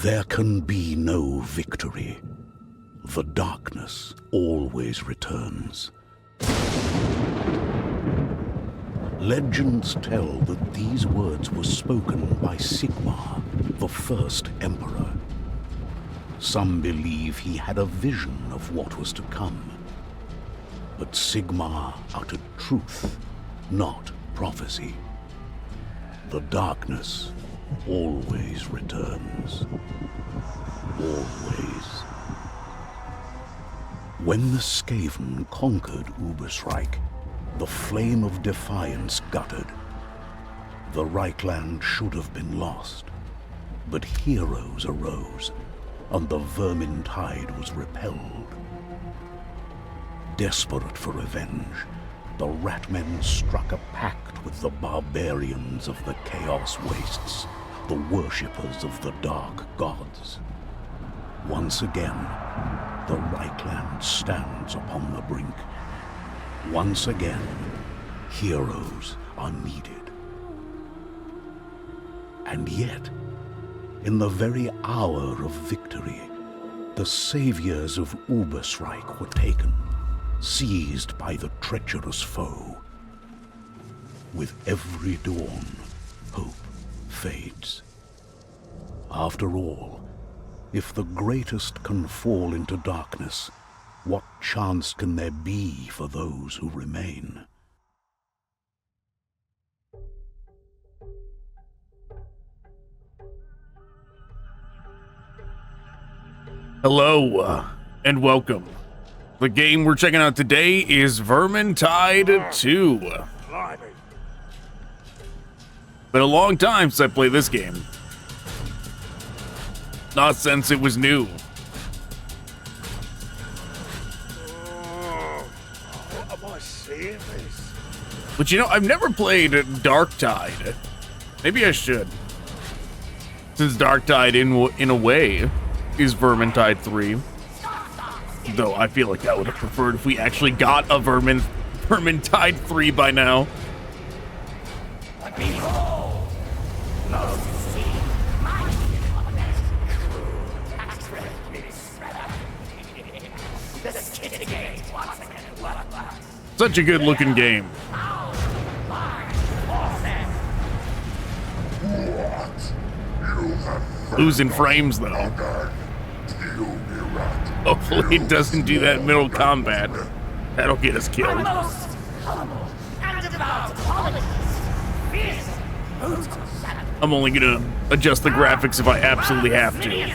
There can be no victory. The darkness always returns. Legends tell that these words were spoken by Sigmar, the first emperor. Some believe he had a vision of what was to come. But Sigmar uttered truth, not prophecy. The darkness always returns. Always. When the Skaven conquered Ubersreich, the flame of defiance guttered. The Reichland should have been lost, but heroes arose, and the Vermintide was repelled. Desperate for revenge, the Ratmen struck a pact with the barbarians of the Chaos Wastes, the worshippers of the Dark Gods. Once again, the Reichland stands upon the brink. Once again, heroes are needed. And yet, in the very hour of victory, the saviors of Ubersreich were taken, seized by the treacherous foe. With every dawn, hope fades. After all, if the greatest can fall into darkness, what chance can there be for those who remain? Hello, and welcome. The game we're checking out today is Vermintide II. Been a long time since I played this game. Not since it was new. But you know, I've never played Darktide. Maybe I should. Since Darktide, in a way, is Vermintide 3. Though I feel like I would have preferred if we actually got a Vermintide 3 by now. Such a good looking game. Losing frames though. Hopefully it doesn't do that in middle combat. That'll get us killed. I'm only gonna adjust the graphics if I absolutely have to.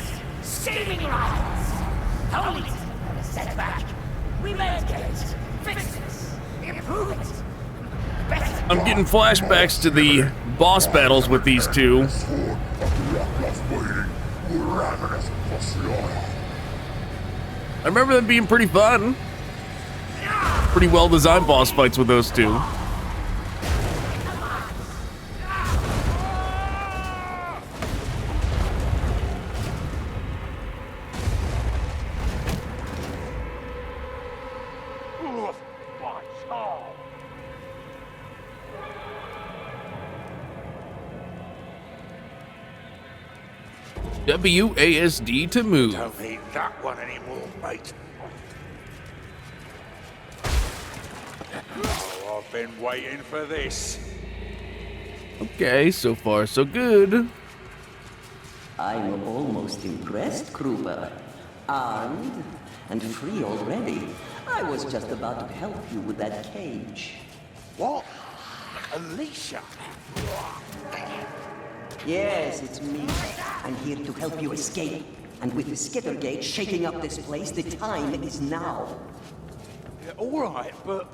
I'm getting flashbacks to the boss battles with these two. I remember them being pretty fun. Pretty well designed boss fights with those two. WASD to move. Don't need that one anymore, mate. Oh, I've been waiting for this. Okay, so far so good. I'm almost impressed, Kruber. Armed and free already. I was just about to help you with that cage. What? Alicia? Yes, it's me. I'm here to help you escape. And with the Skittergate shaking up this place, the time is now. Yeah, all right, but...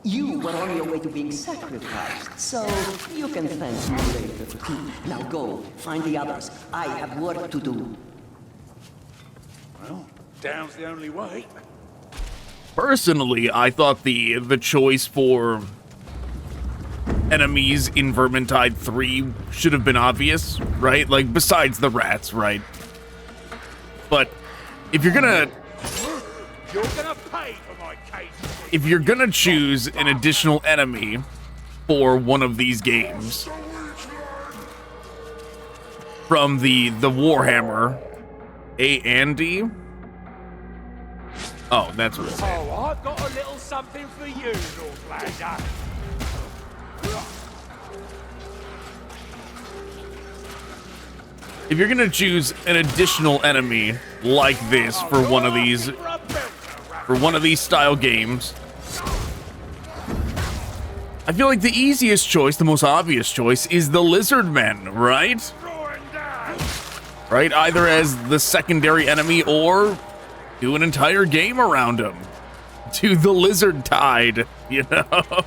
You were on your way to being sacrificed, so you can thank me later. Now go, find the others. I have work to do. Well, down's the only way. Personally, I thought the choice for enemies in Vermintide 3 should have been obvious, right? Like, besides the rats, right? But if you're gonna... You're gonna pay for my case. If you're gonna choose an additional enemy for one of these games, from the Warhammer. A and D. Oh, that's what it is. Oh, I've got a little something for you, Northlander. If you're gonna choose an additional enemy like this for one of these style games, I feel like the easiest choice, the most obvious choice, is the lizard men, right? Right, either as the secondary enemy or do an entire game around him. Do the lizard tide, you know?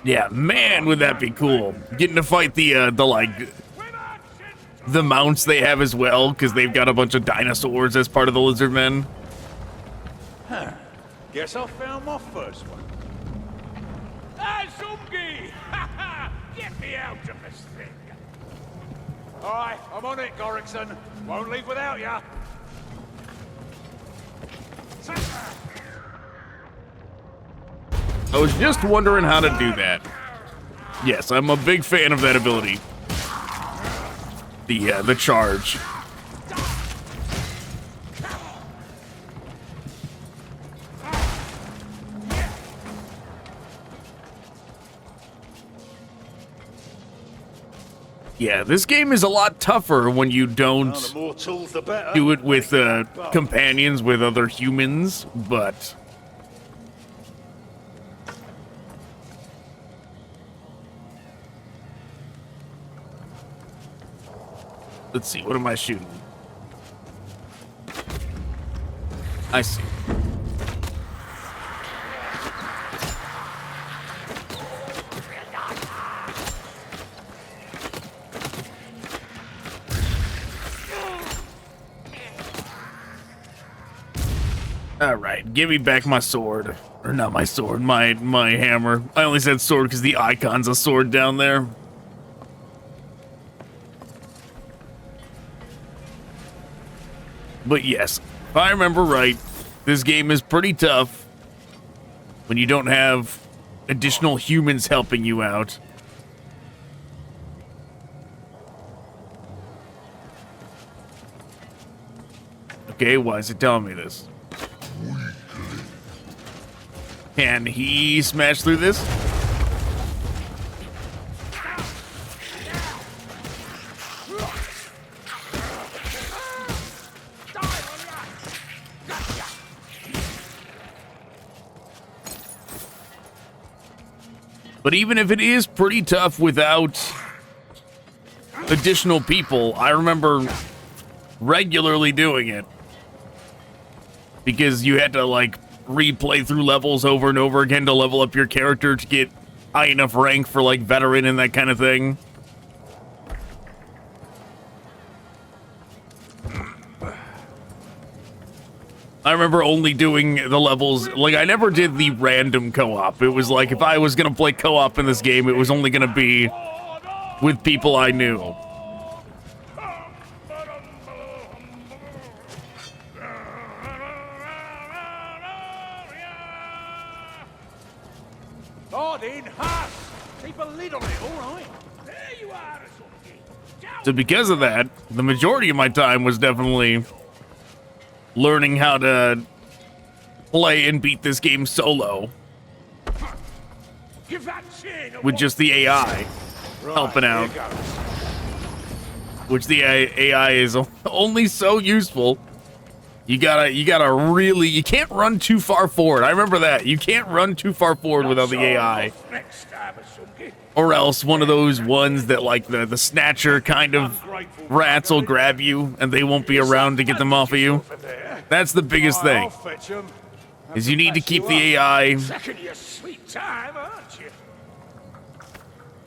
Yeah, man, would that be cool. Getting to fight the mounts they have as well, because they've got a bunch of dinosaurs as part of the lizard men. Huh. Guess I found my first one. Ah, Zungi! Get me out of this thing! Alright, I'm on it, Gorrickson. Won't leave without ya. I was just wondering how to do that. Yes, I'm a big fan of that ability. The charge. Yeah, this game is a lot tougher when you don't The more tools, the better. do it with companions, with other humans, but... Let's see, what am I shooting? I see. All right, give me back my sword. Or not my sword, my hammer. I only said sword because the icon's a sword down there. But yes, if I remember right, this game is pretty tough when you don't have additional humans helping you out. Okay, why is it telling me this? Can he smash through this? But even if it is pretty tough without additional people, I remember regularly doing it. Because you had to, like, replay through levels over and over again to level up your character to get high enough rank for, like, veteran and that kind of thing. I remember only doing the levels, like, I never did the random co-op. It was like, if I was gonna play co-op in this game, it was only gonna be with people I knew. Keep a lid on it, all right? There you are, So because of that, the majority of my time was definitely learning how to play and beat this game solo. With just the AI helping out. Which the AI is only so useful. You gotta really, you can't run too far forward. I remember that. You can't run too far forward without the AI. Or else one of those ones that, like, the snatcher kind of rats will grab you and they won't be around to get them off of you. That's the biggest thing. Is you need to keep the AI.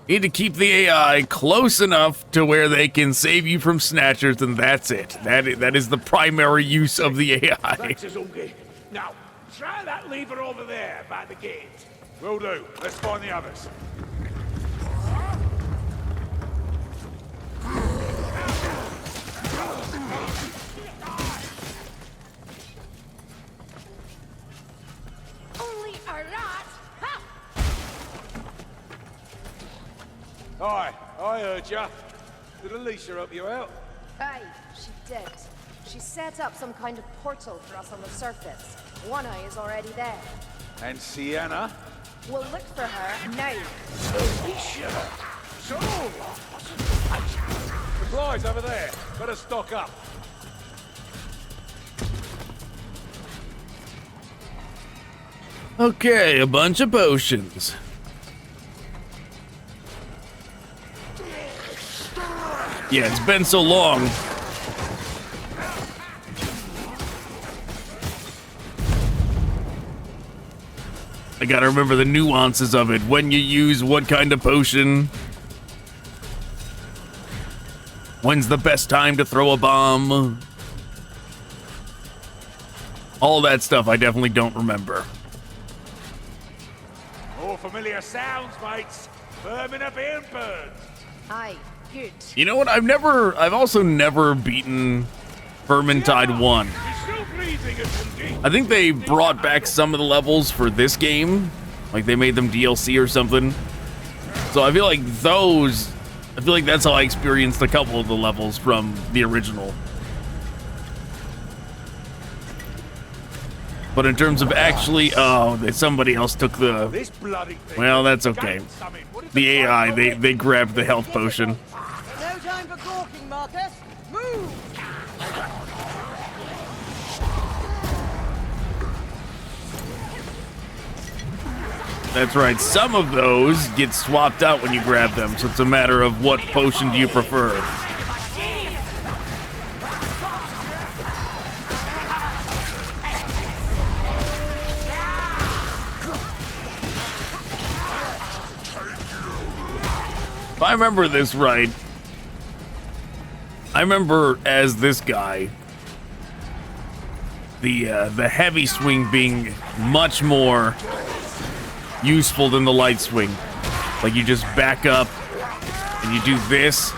You need to keep the AI close enough to where they can save you from snatchers, and that's it. That is the primary use of the AI. Now, try that lever over there by the gate. Will do. Let's find the others. Only a rat? Ha! Aye, I heard ya. Did Alicia help you out? Aye, she did. She set up some kind of portal for us on the surface. One eye is already there. And Sienna? We'll look for her now. Alicia! So, supplies over there. Better stock up. Okay, a bunch of potions. Yeah, it's been so long. I gotta remember the nuances of it. When you use what kind of potion. When's the best time to throw a bomb? All that stuff I definitely don't remember. More familiar sounds, mates. Vermin are being burned. Aye, good. You know what? I've also never beaten Vermintide 1. You're still breathing at some I think they brought back some of the levels for this game. Like they made them DLC or something. So I feel like that's how I experienced a couple of the levels from the original. But in terms of actually, somebody else took the, This bloody thing. well, that's okay. The AI, they grabbed the health potion. No time for gawking, Marcus. Move! That's right, some of those get swapped out when you grab them, so it's a matter of what potion do you prefer. If I remember this right, I remember as this guy, the heavy swing being much more useful than the light swing. Like you just back up and you do this.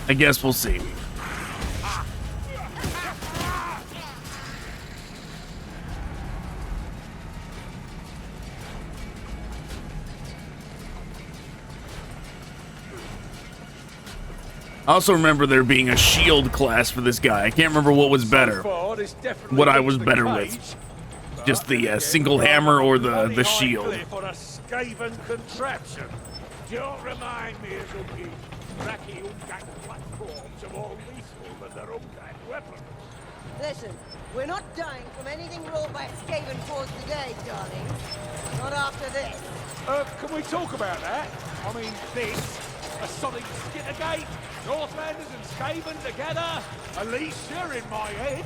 I guess we'll see. I also remember there being a shield class for this guy. I can't remember what was better. What I was better with. Just the single hammer or the shield. On a Skaven contraption. Don't remind me of the cracky ungack platforms are more lethal than their ungack weapons. Listen, we're not dying from anything wrought by Skaven force today, darling. Not after this. Can we talk about that? I mean, this, a solid Skittergate, Northlanders and Skaven together, Alicia in my head.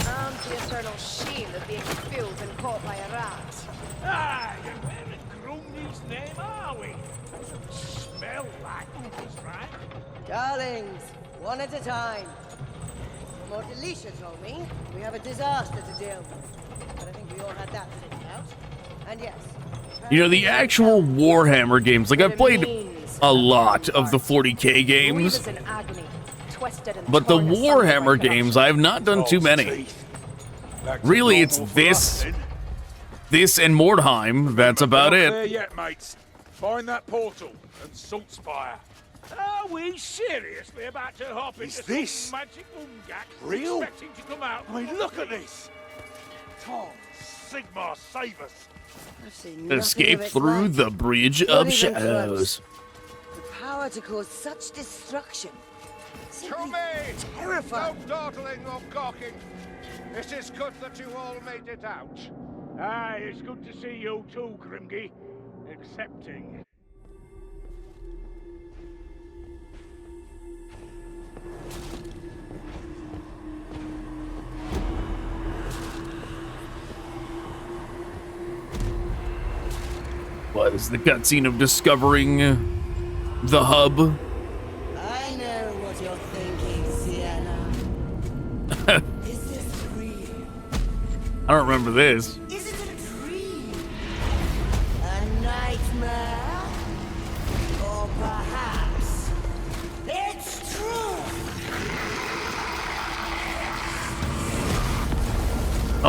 And the eternal shame of being filled and caught by a rat. Ah, and where in Grumney's name are we? Doesn't smell like us, right? Darlings, one at a time. From what Alicia told me, we have a disaster to deal with. But I think we all had that figured out. And yes. You know, the actual Warhammer games, like I've played a lot of the 40k games, but the Warhammer games, I have not done too many. Really, it's this and Mordheim, that's about There it. yet, mates. Find that portal and Saltspire. Are we seriously about to hop into some magic ungack? Real? Expecting to come out? I mean, look at this. Tom, Sigmar, save us. I've seen nothing Escape of its through like. the Bridge Not of even Shadows. The power to cause such destruction. Simply To me! terrifying. No dawdling or gawking. It is good that you all made it out. Aye, it's good to see you too, Grimgy. Accepting. Was the cutscene of discovering the hub? I know what you're thinking, Sienna. Is this real? I don't remember this. Is it a dream? A nightmare? Or perhaps it's true?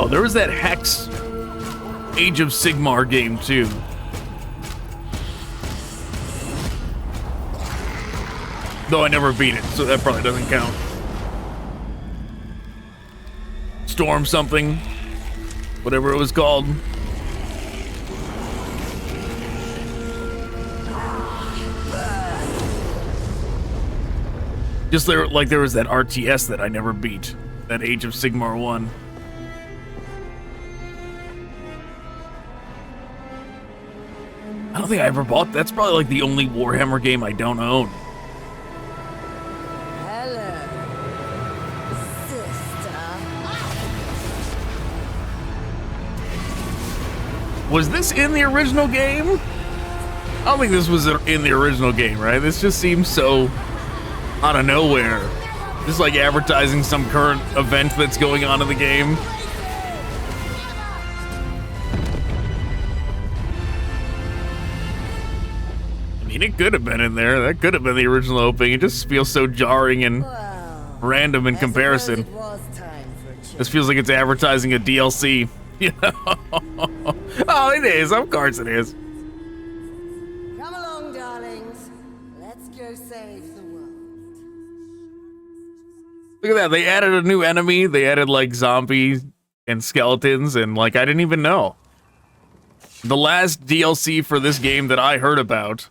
Oh, there was that Hex Age of Sigmar game too. Though I never beat it, so that probably doesn't count. Storm something, whatever it was called. Just there, like there was that RTS that I never beat, that Age of Sigmar 1. I don't think I ever bought. That's probably like the only Warhammer game I don't own. Hello, sister. Was this in the original game? I don't think this was in the original game, right? This just seems so out of nowhere. Just like advertising some current event that's going on in the game. I mean, it could have been in there. That could have been the original opening. It just feels so jarring and random in comparison. This feels like it's advertising a DLC. You know? Oh, it is. Of course it is. Come along, darlings. Let's go save the world. Look at that. They added a new enemy. They added like zombies and skeletons, and like I didn't even know. The last DLC for this game that I heard about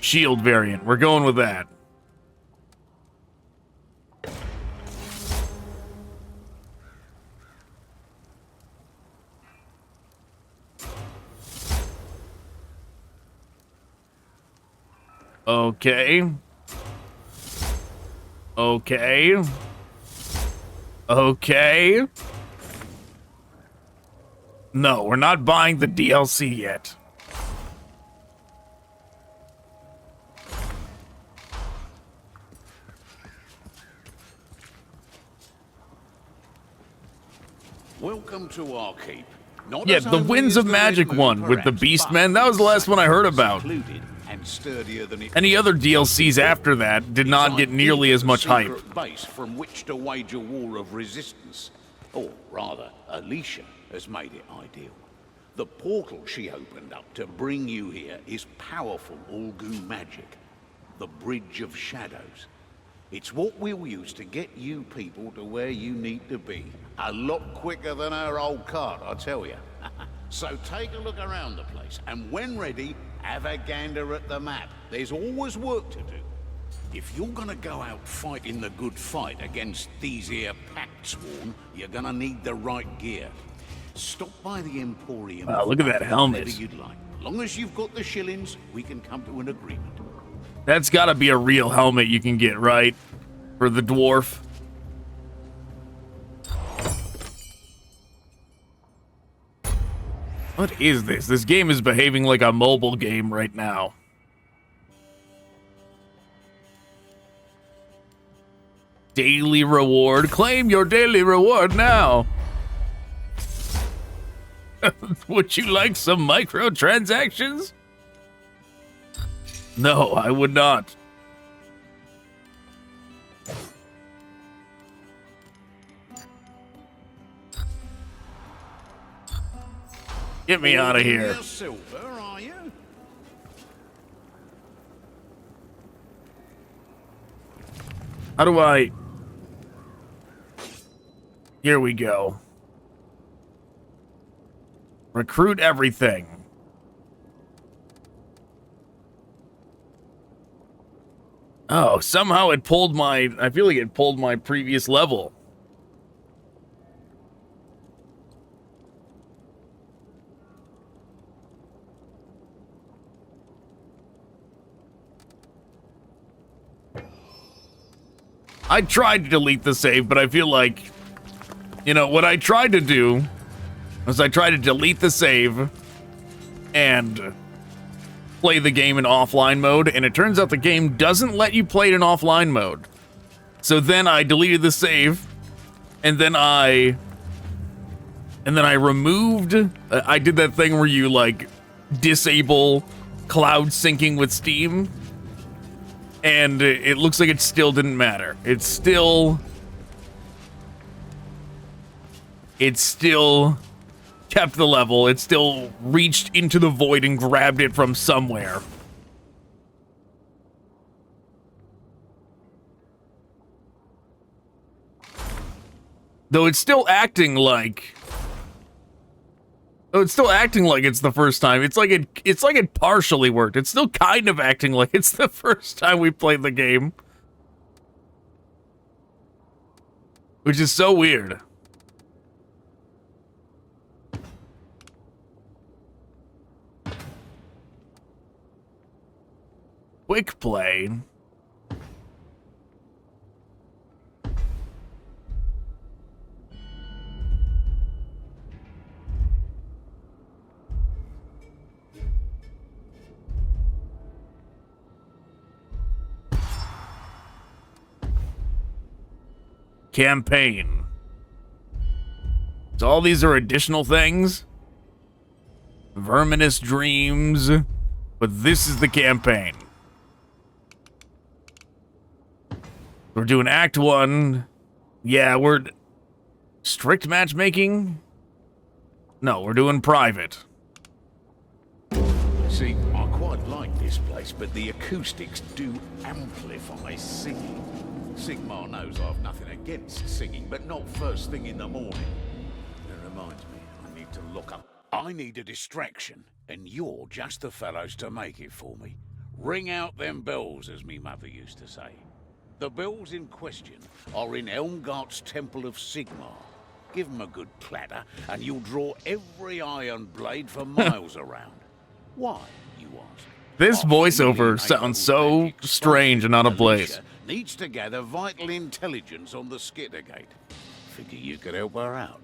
Shield variant. We're going with that. Okay. Okay. Okay. No, we're not buying the DLC yet. Welcome to our keep. Not Yeah, as the homely Winds as of the Magic Red one Moon, with the perhaps, Beastmen. but That was the last one I heard about. secluded and sturdier than it Any other was. DLCs after that did not get nearly as much hype. Secret base from which to wage a war of resistance. Or rather, Alicia has made it ideal. The portal she opened up to bring you here is powerful Ulgu magic. The Bridge of Shadows. It's what we'll use to get you people to where you need to be. A lot quicker than our old cart, I tell you. So take a look around the place, and when ready, have a gander at the map. There's always work to do. If you're gonna go out fighting the good fight against these here pact sworn, you're gonna need the right gear. Stop by the Emporium. Wow, look at that helmet. Whatever you'd like. As long as you've got the shillings, we can come to an agreement. That's gotta be a real helmet you can get, right? For the dwarf. What is this? This game is behaving like a mobile game right now. Daily reward. Claim your daily reward now. Would you like some microtransactions? No, I would not. Get me out of here. Silver, are you? How do I... Here we go. Recruit everything. Oh, somehow it pulled my... I feel like it pulled my previous level. I tried to delete the save, but I feel like... You know, what I tried to do was I tried to delete the save and play the game in offline mode, and it turns out the game doesn't let you play it in offline mode. So then I deleted the save, and then I removed... I did that thing where you, like, disable cloud syncing with Steam, And it looks like it still didn't matter. It still kept the level. It still reached into the void and grabbed it from somewhere. Though it's still acting like it's the first time. It's like it partially worked. It's still kind of acting like it's the first time we played the game. Which is so weird. Quick play. Campaign. So all these are additional things. Verminous dreams. But this is the campaign. We're doing Act 1. Yeah, we're... Strict matchmaking? No, we're doing private. See, I quite like this place, but the acoustics do amplify singing. Sigmar knows I've nothing against singing, but not first thing in the morning. It reminds me, I need to look up. I need a distraction, and you're just the fellows to make it for me. Ring out them bells, as me mother used to say. The bells in question are in Elmgart's Temple of Sigmar. Give 'em a good clatter, and you'll draw every iron blade for miles around. Why, you ask? This voiceover sounds so strange and out of place. Needs to gather vital intelligence on the Skittergate. Figure you could help her out.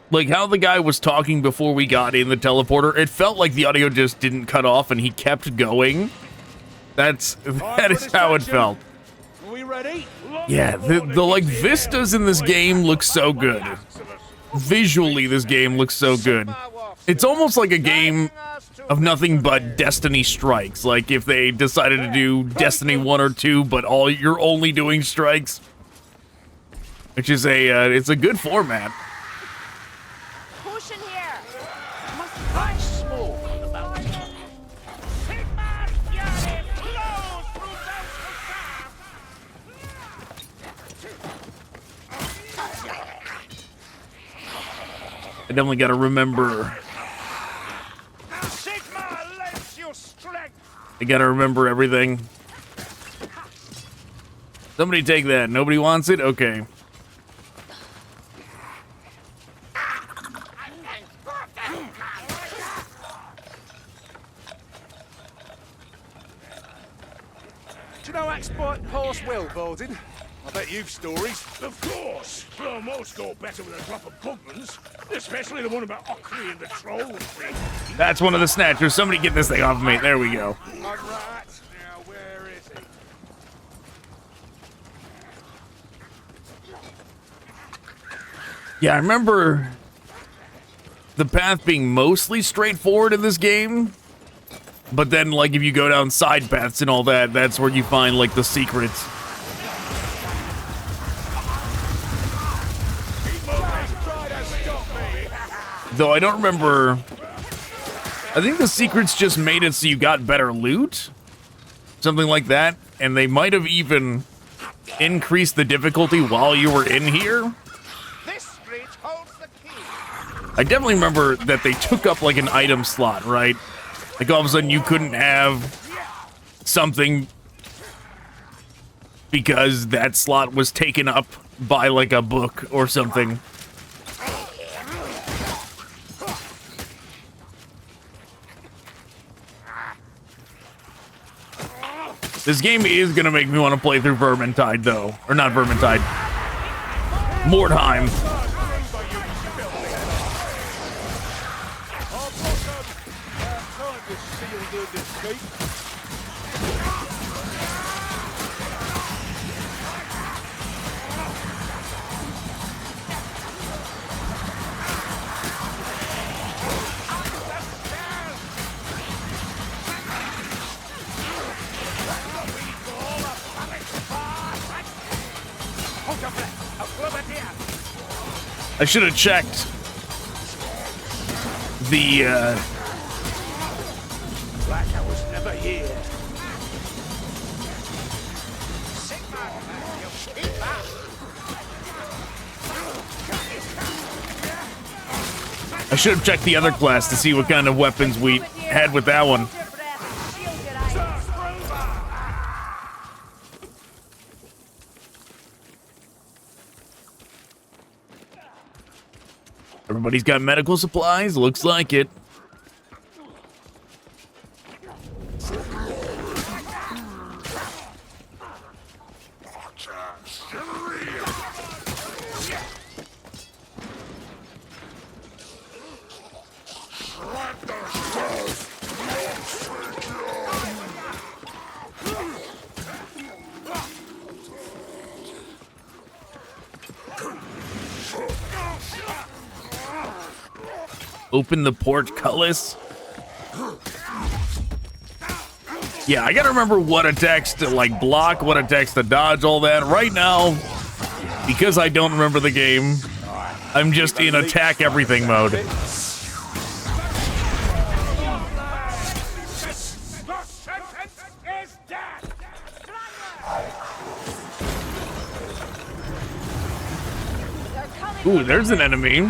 Like how the guy was talking before we got in the teleporter, it felt like the audio just didn't cut off and he kept going. That is how it felt. Are we ready? Yeah, the like vistas in this game look so good. Visually, this game looks so good. It's almost like a game of nothing but Destiny strikes. Like if they decided to do Destiny 1 or 2, but you're only doing strikes, which is it's a good format. Push in here. I smoke on the mountain. Sigmar, Yari, blows through I definitely got to remember. Sigmar lends you strength. I got to remember everything. Somebody take that. Nobody wants it? Okay. Do you know exploit horse well, Baldin? I bet you've stories. Of course. Well, most go better with a drop of Pugman's. Especially the one about Ockley and the troll thing. That's one of the snatchers. Somebody get this thing off of me. There we go. All right. Now, where is he? Yeah, I remember the path being mostly straightforward in this game. But then, like, if you go down side paths and all that, that's where you find, like, the secrets. Though I don't remember... I think the secrets just made it so you got better loot. Something like that. And they might have even increased the difficulty while you were in here. This street holds the key. I definitely remember that they took up, like, an item slot, right? Like, all of a sudden, you couldn't have something because that slot was taken up by, like, a book or something. This game is going to make me want to play through Vermintide, though. Or not Vermintide. Mordheim. I should have checked the, Like I was never here. I should have checked the other class to see what kind of weapons we had with that one. Everybody's got medical supplies, looks like it. Open the portcullis. Yeah, I gotta remember what attacks to like block, what attacks to dodge, all that. Right now, because I don't remember the game, I'm just in attack everything mode. Ooh, there's an enemy.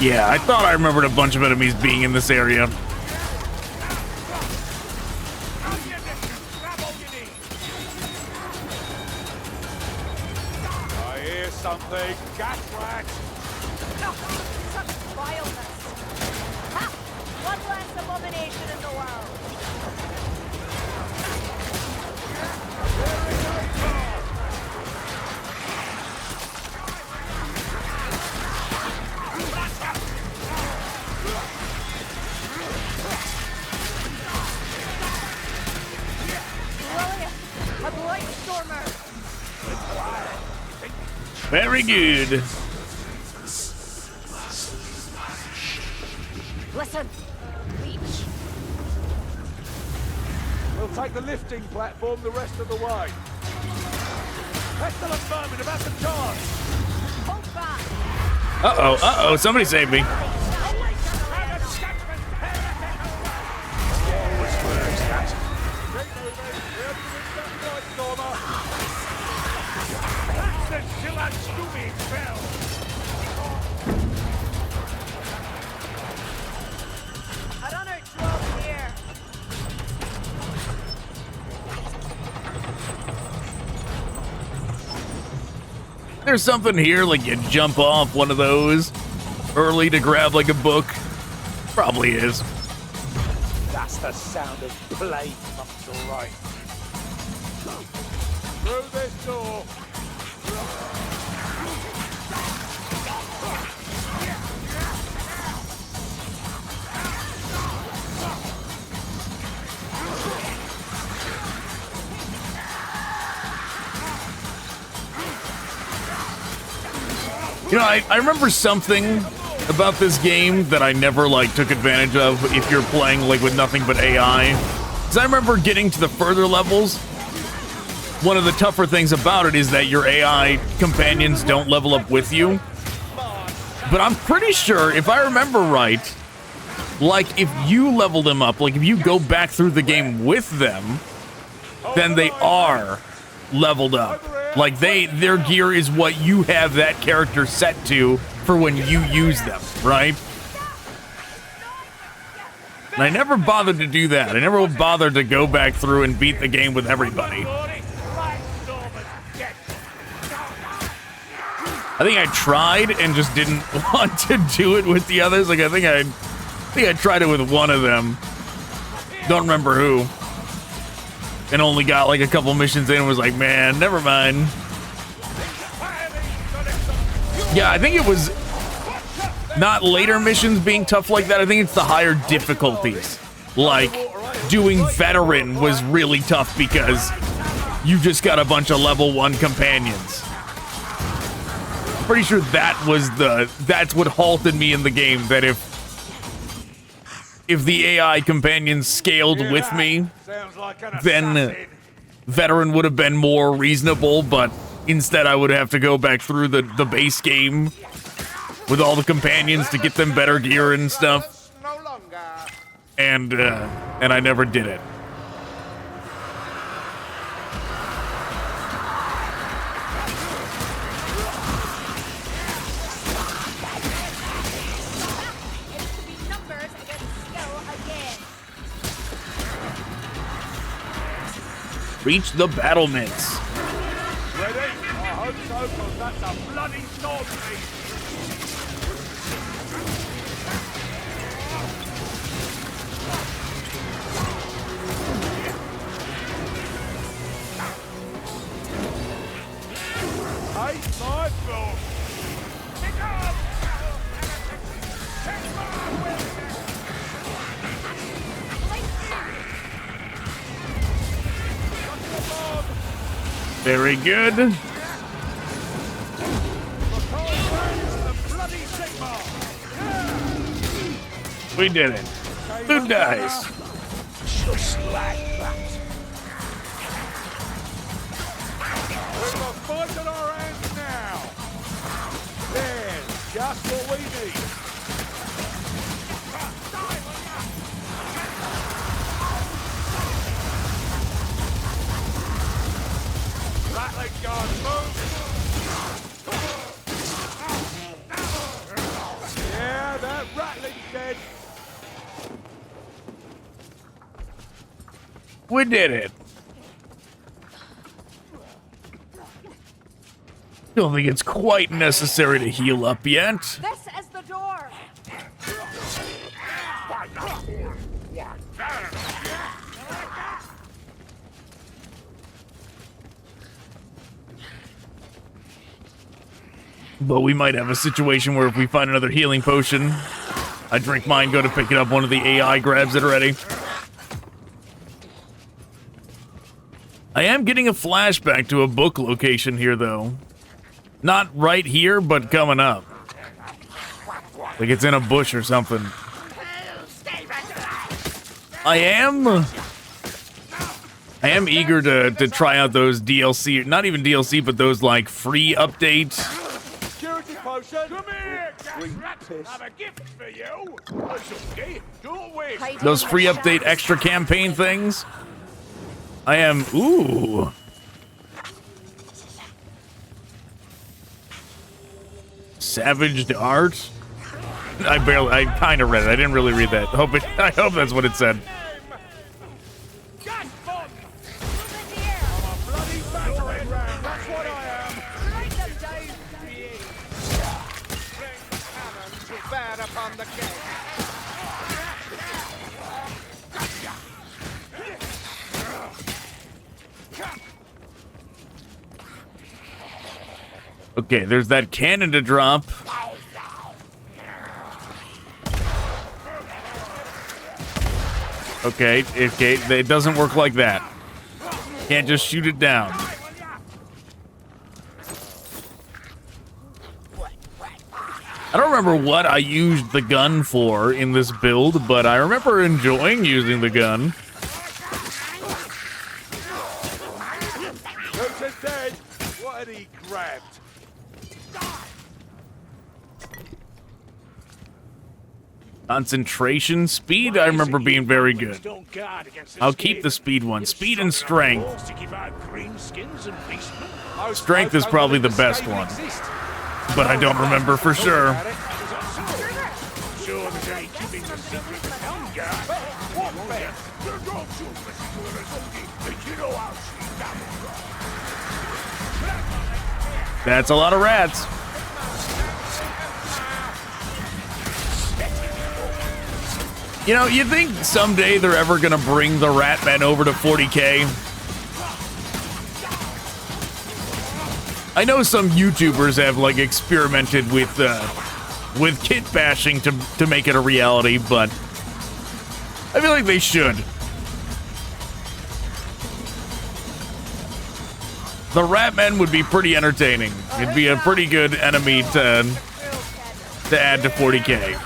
Yeah, I thought I remembered a bunch of enemies being in this area. I hear something. Gas rat. Such vileness. Ha! One last abomination in the world. A blight stormer. Very good. Listen, leech. We'll take the lifting platform the rest of the way. Excellent moment about the charge. Hold back. Uh-oh, somebody save me. There's something here, like you jump off one of those early to grab like a book. Probably is. That's the sound of play come to right. Through this door. You know, I remember something about this game that I never, like, took advantage of if you're playing, like, with nothing but AI. Because I remember getting to the further levels. One of the tougher things about it is that your AI companions don't level up with you. But I'm pretty sure, if I remember right, like, if you level them up, like, if you go back through the game with them, then they are leveled up. Like, their gear is what you have that character set to for when you use them, right? And I never bothered to do that. I never bothered to go back through and beat the game with everybody. I think I tried and just didn't want to do it with the others. Like, I think I tried it with one of them. Don't remember who. And only got like a couple missions in and was like, man, never mind. Yeah, I think it was not later missions being tough like that. I think it's the higher difficulties. Like, doing veteran was really tough because you just got a bunch of level 1 companions. I'm pretty sure that's what halted me in the game, that if if the AI companions scaled with me, Sounds like an then assassin. veteran would have been more reasonable, but instead I would have to go back through the base game with all the companions to get them better gear and stuff. No longer. And I never did it. It's to be numbers against skill again. Reach the battlements. Ready? I hope so, 'cause that's a bloody sword piece. Hey, my fault. Pick up! Take my Very good. the bloody Sigma! We did it. Who dies? Just like that. We've got fight in our hands now. There's just what we need. Rattling guard, move. Yeah, that rattling's dead. We did it. Don't think it's quite necessary to heal up yet. This is the door. But we might have a situation where if we find another healing potion, I drink mine, go to pick it up, one of the AI grabs it already. I am getting a flashback to a book location here, though. Not right here, but coming up. Like it's in a bush or something. I am eager to try out those DLC, not even DLC, but those like free updates. Security potion. Come here, gas. Have a gift for you. Okay, don't waste. Hiding Those in the free update shadows. extra campaign things. I am, ooh. Savaged art? I kind of read it. I didn't really read that. I hope that's what it said. Gas bomb. I'm a bloody battering ram. That's what I am. Write them down. Bring cannon to bear upon the gate. Okay, there's that cannon to drop. Okay, it doesn't work like that. Can't just shoot it down. I don't remember what I used the gun for in this build, but I remember enjoying using the gun. Who's dead? What had he grabbed? Concentration, speed, I remember being very good. I'll keep the speed one. Speed and strength. Strength is probably the best one, but I don't remember for sure. That's a lot of rats. You know, you think someday they're ever gonna bring the Ratman over to 40K? I know some YouTubers have like experimented with kit bashing to make it a reality, but I feel like they should. The Ratman would be pretty entertaining. It'd be a pretty good enemy to add to 40K.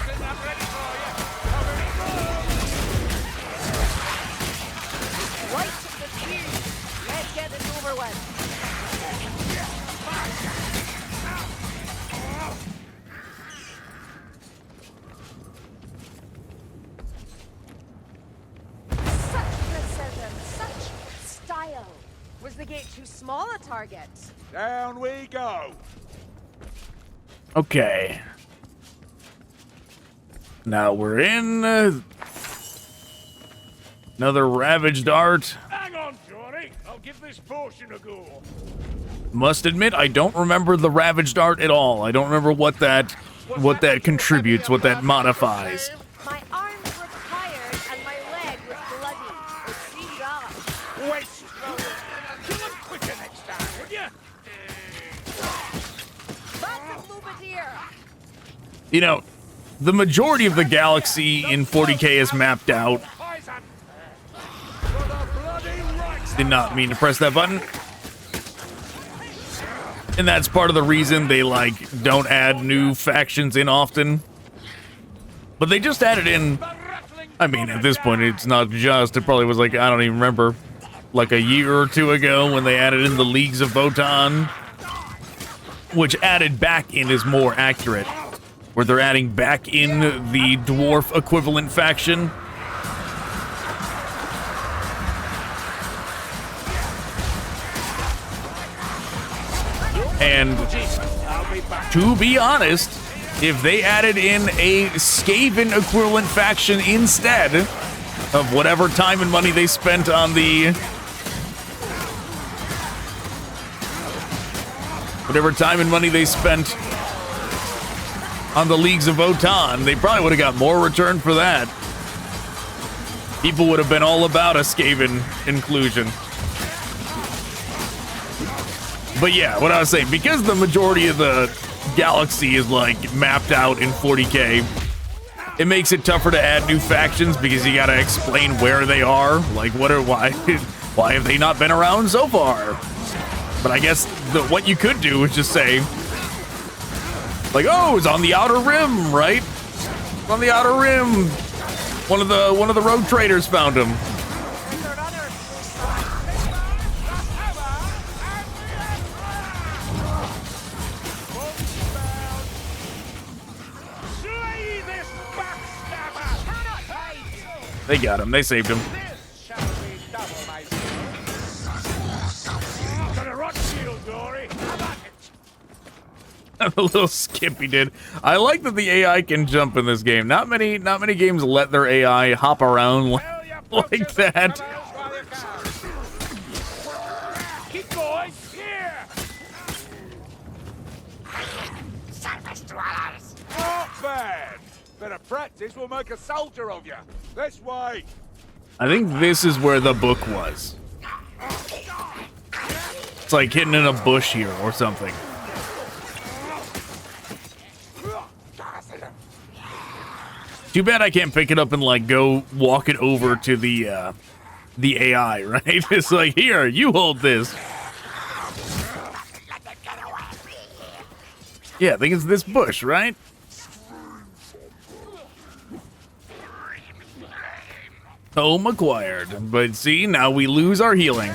Was the gate too small a target? Down we go. Okay. Now we're in another ravaged art. Hang on, Johnny. I'll give this portion a go. Must admit, I don't remember the ravaged art at all. I don't remember what that contributes, what that modifies. My arms were tired and my leg was bloody. It seemed off. Waste. Kill him quicker next time, would you? Lots of Lubadיר. You know, the majority of the galaxy in 40K is mapped out. Poison. For the bloody right. Did not mean to press that button. And that's part of the reason they, like, don't add new factions in often. But they just added in, I mean, at this point, it's not just, it probably was like, I don't even remember, like a year or two ago when they added in the Leagues of Votann, which added back in is more accurate, where they're adding back in the dwarf equivalent faction. And to be honest, if they added in a Skaven equivalent faction instead of whatever time and money they spent on the Leagues of Votann, they probably would have got more return for that. People would have been all about a Skaven inclusion. But yeah, what I was saying, because the majority of the galaxy is like mapped out in 40K, it makes it tougher to add new factions because you gotta explain where they are. Like, why have they not been around so far? But I guess what you could do is just say, like, oh, it's on the Outer Rim, right? It's on the Outer Rim. One of the rogue traders found him. They got him. They saved him. A little skip he did. I like that the AI can jump in this game. Not many games let their AI hop around like that. Keep going. Here. Not bad. Better practice will make a soldier of you. This way. I think this is where the book was. It's like hidden in a bush here or something. Too bad I can't pick it up and like go walk it over to the AI, right? It's like, here, you hold this. Yeah, I think it's this bush, right? Home acquired. But see, now we lose our healing.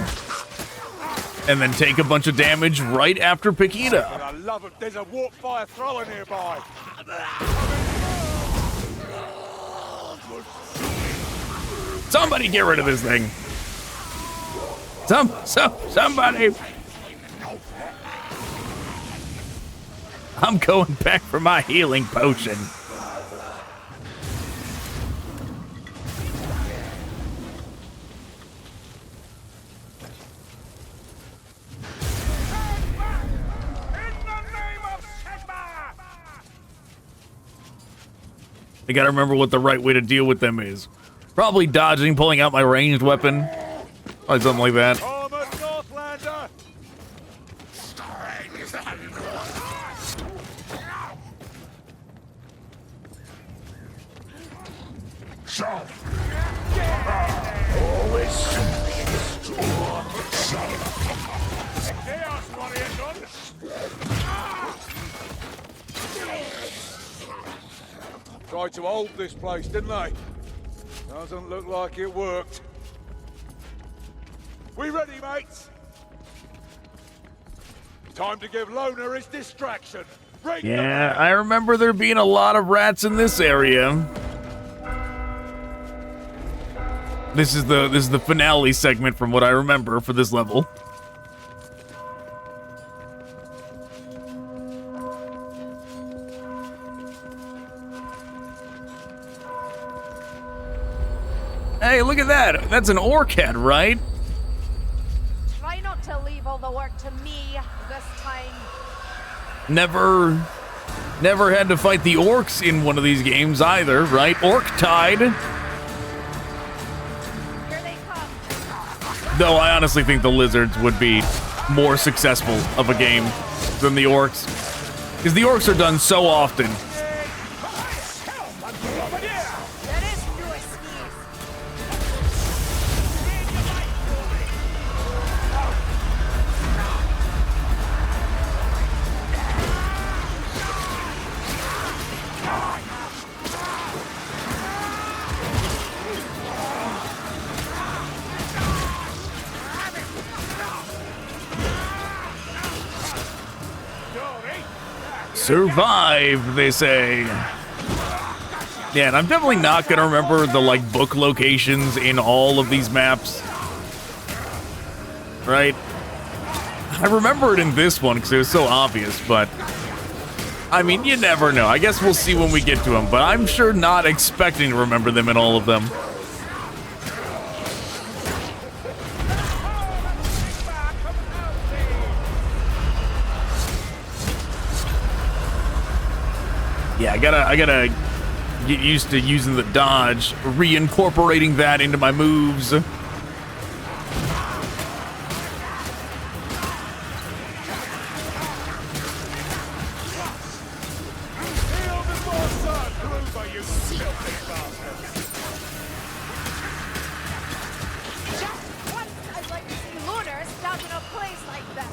And then take a bunch of damage right after picking it up. I love it. There's a warp fire thrower nearby. Somebody get rid of this thing. Somebody. I'm going back for my healing potion. I gotta remember what the right way to deal with them is. Probably dodging, pulling out my ranged weapon. Or something like that. Armored Northlander. Tried to hold this place, didn't they? Doesn't look like it worked. We ready, mates? Time to give Loner his distraction. Bring Yeah, I remember there being a lot of rats in this area. This is the finale segment from what I remember for this level. That's an orc head, right? Try not to leave all the work to me this time. Never had to fight the orcs in one of these games either, right? Orc Tide. Here they come. Though I honestly think the lizards would be more successful of a game than the orcs. Because the orcs are done so often. There is no excuse. Survive, they say. Yeah, and I'm definitely not gonna remember the, like, book locations in all of these maps. Right? I remember it in this one because it was so obvious, but... I mean, you never know. I guess we'll see when we get to them, but I'm sure not expecting to remember them in all of them. Yeah, I gotta get used to using the dodge, reincorporating that into my moves. Just once I'd like to see Lunar stuck in a place like this.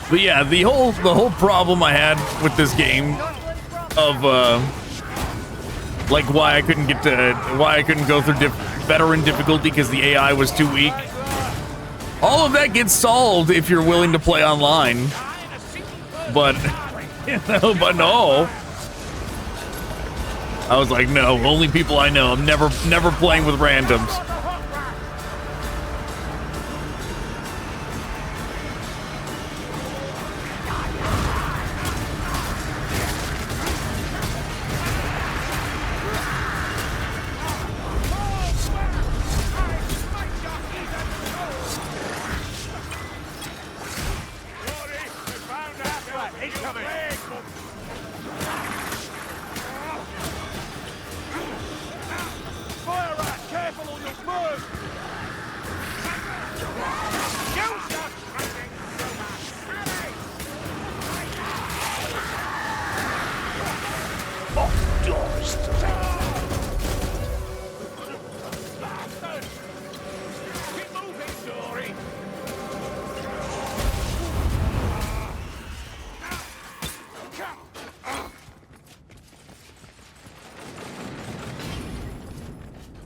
But yeah, the whole problem I had with this game of like why I couldn't go through veteran difficulty because the AI was too weak. All of that gets solved if you're willing to play online. But but no. I was like, no, only people I know. I'm never playing with randoms.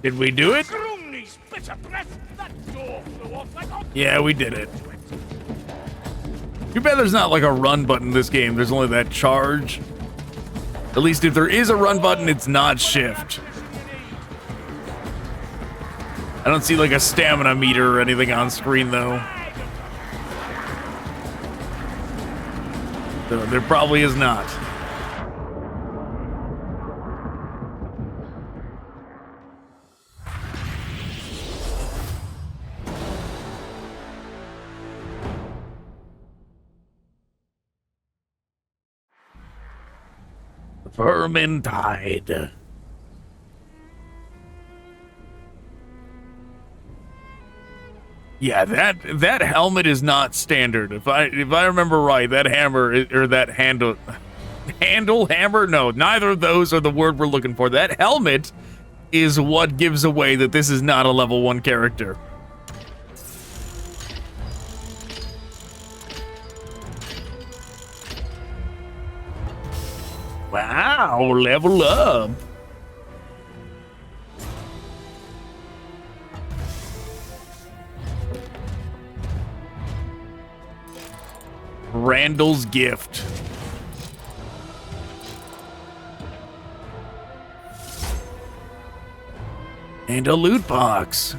Did we do it? Yeah, we did it. Too bad there's not like a run button in this game. There's only that charge. At least if there is a run button, it's not shift. I don't see like a stamina meter or anything on screen though. So there probably is not. Vermintide. Yeah, that helmet is not standard. If I remember right, that hammer or that handle hammer. No, neither of those are the word we're looking for. That helmet is what gives away that this is not a level 1 character. Wow, level up. Randall's gift. And a loot box.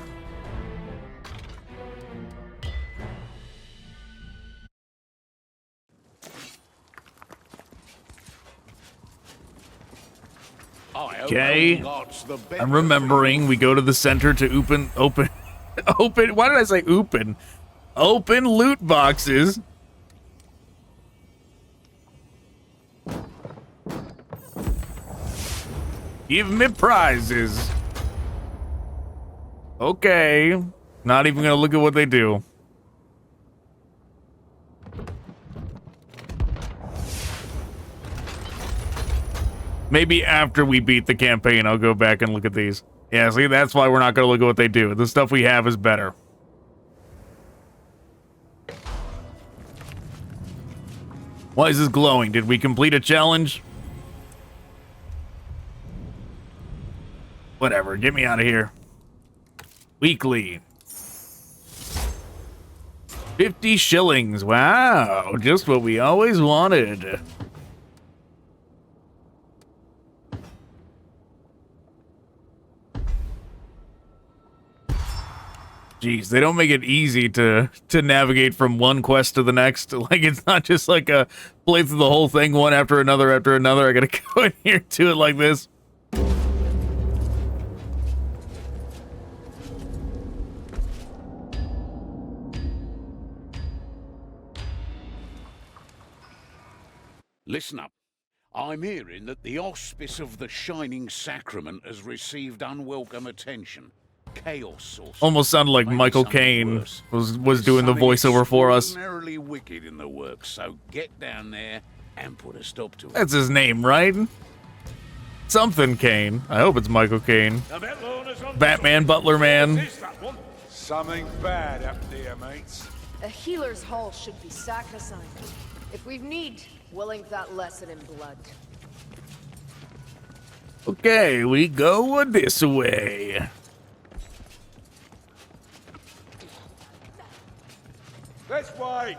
Okay. God's the best. I'm remembering. We go to the center to open. Why did I say open? Open loot boxes. Give me prizes. Okay. Not even gonna look at what they do. Maybe after we beat the campaign, I'll go back and look at these. Yeah, see, that's why we're not gonna look at what they do. The stuff we have is better. Why is this glowing? Did we complete a challenge? Whatever, get me out of here. Weekly. 50 shillings. Wow, just what we always wanted. Jeez, they don't make it easy to navigate from one quest to the next. Like, it's not just like a play through the whole thing one after another after another. I gotta go in here to it like this. Listen up. I'm hearing that the auspice of the Shining Sacrament has received unwelcome attention. Chaos or Almost sounded like maybe Michael something Caine worse. was doing the voiceover for us. Extraordinarily wicked in the works, so get down there and put a stop to it. That's his name, right? Something Caine. I hope it's Michael Caine. Batman, Butler Man. Something bad happened here, mates. A healer's hall should be sacrosanct. If we need, we'll ink that lesson in blood. Okay, we go this way. This way.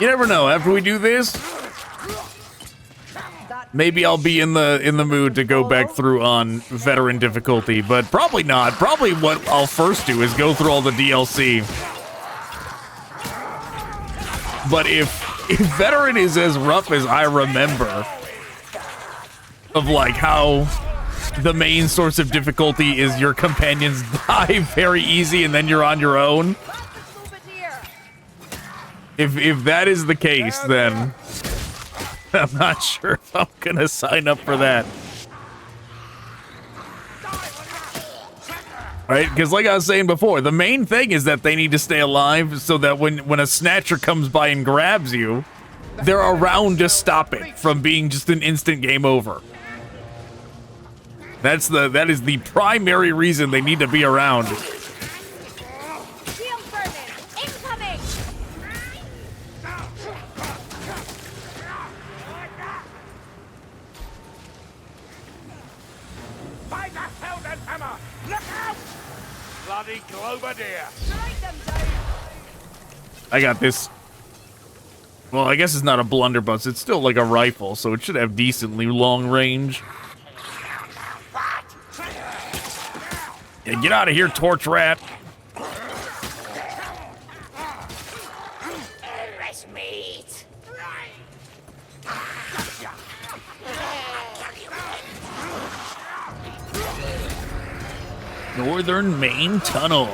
You never know. After we do this, maybe I'll be in the mood to go back through on veteran difficulty, but probably not. Probably what I'll first do is go through all the DLC. But if veteran is as rough as I remember, of like how the main source of difficulty is your companions die very easy and then you're on your own. If that is the case, then I'm not sure if I'm gonna sign up for that. Right? Because like I was saying before, the main thing is that they need to stay alive so that when a snatcher comes by and grabs you, they're around to stop it from being just an instant game over. That is the primary reason they need to be around. Shield vermin, incoming! By the Helden Hammer! Look out! Bloody Globadeer! Strike them down! I got this. Well, I guess it's not a blunderbuss. It's still like a rifle, so it should have decently long range. Yeah, get out of here, torch rat. meat! Northern Main Tunnel.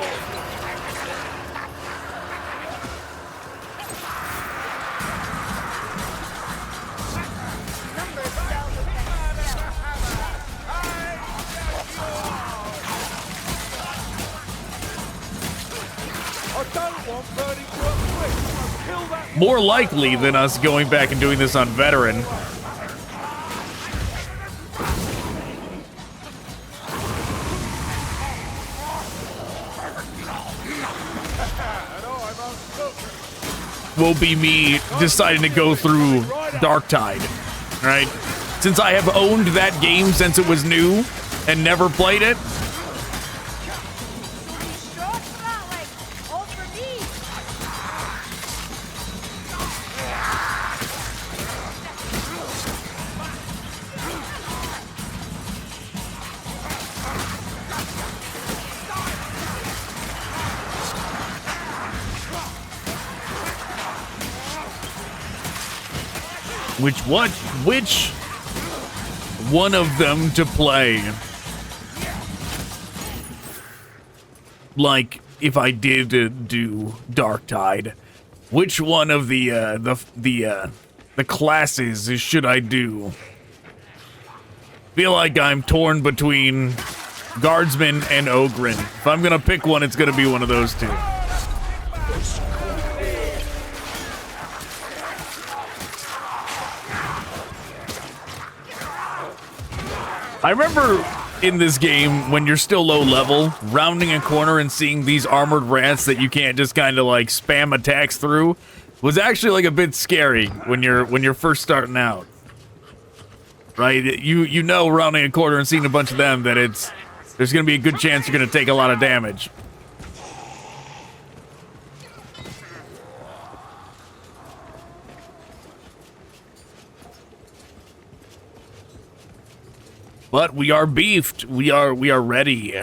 More likely than us going back and doing this on veteran. Will be me deciding to go through Darktide, right? Since I have owned that game since it was new and never played it. Which one of them to play? Like, if I did do Darktide, which one of the classes should I do? Feel like I'm torn between Guardsman and Ogryn. If I'm gonna pick one, it's gonna be one of those two. I remember in this game, when you're still low level, rounding a corner and seeing these armored rats that you can't just kind of like spam attacks through was actually like a bit scary when you're first starting out. Right? You know, rounding a corner and seeing a bunch of them, that there's gonna be a good chance you're gonna take a lot of damage. But we are beefed. We are ready.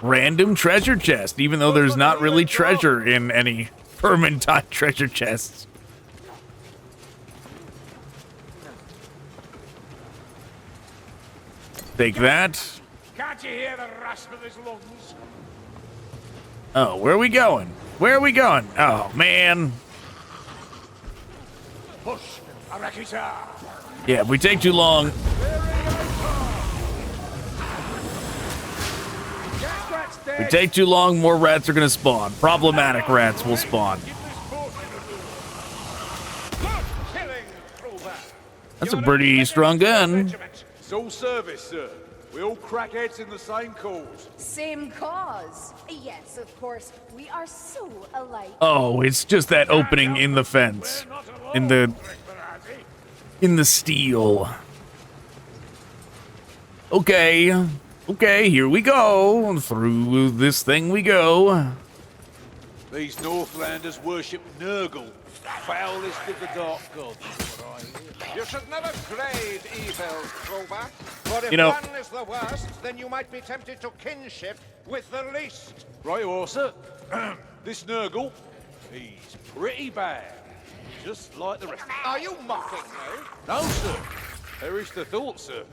Random treasure chest, even though there's not really treasure in any Vermintide treasure chests. Take that. Can't you hear the rasp of his lungs? Oh, where are we going? Where are we going? Oh, man. Push, Arakita. Yeah, if we take too long. If we take too long, more rats are going to spawn. Problematic rats will spawn. That's a pretty strong gun. It's all service, sir. We all crack heads in the same cause. Same cause. Yes, of course. We are so alike. Oh, it's just that opening in the fence. In the steel. Okay. Okay, here we go. Through this thing we go. These Northlanders worship Nurgle, foulest of the dark gods. You should never grade evils, Trollback. For if You know, one is the worst, then you might be tempted to kinship with the least. Right, sir. This Nurgle, he's pretty bad. Just like the rest. Are you mocking me? No, sir. Perish the thought, sir.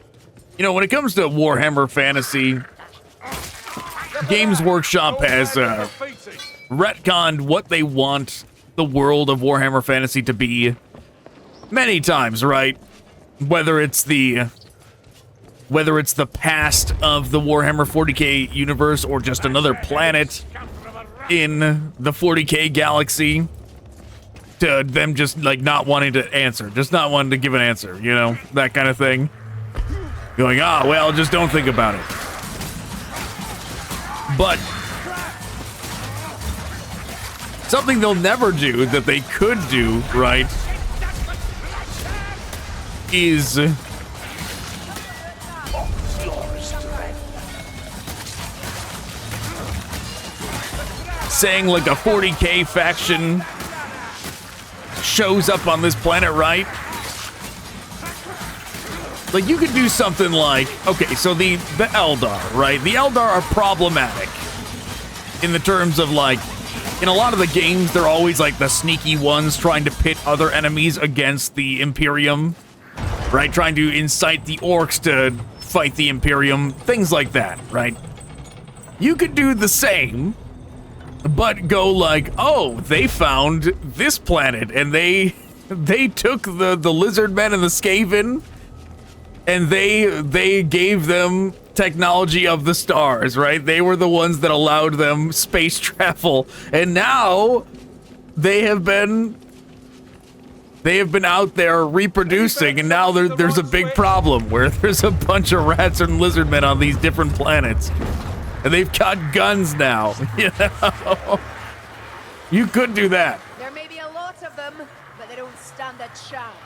you know, when it comes to Warhammer Fantasy, Games Workshop has retconned what they want the world of Warhammer Fantasy to be many times, right? Whether it's the past of the Warhammer 40k universe or just another planet in the 40k galaxy, to them just like not wanting to answer, just not wanting to give an answer, you know, that kind of thing. Going, well, just don't think about it. But something they'll never do that they could do, right, is saying like a 40k faction shows up on this planet, right? Like, you could do something like, okay, so the Eldar, right? The Eldar are problematic in the terms of, like, in a lot of the games, they're always like the sneaky ones trying to pit other enemies against the Imperium, right? Trying to incite the orcs to fight the Imperium, things like that, right? You could do the same, but go like, oh, they found this planet, and they took the lizard men and the Skaven, and they gave them technology of the stars, right? They were the ones that allowed them space travel, and now they have been out there reproducing, and now there's a big problem where there's a bunch of rats and lizard men on these different planets. And they've got guns now, you know? You could do that. There may be a lot of them, but they don't stand a chance.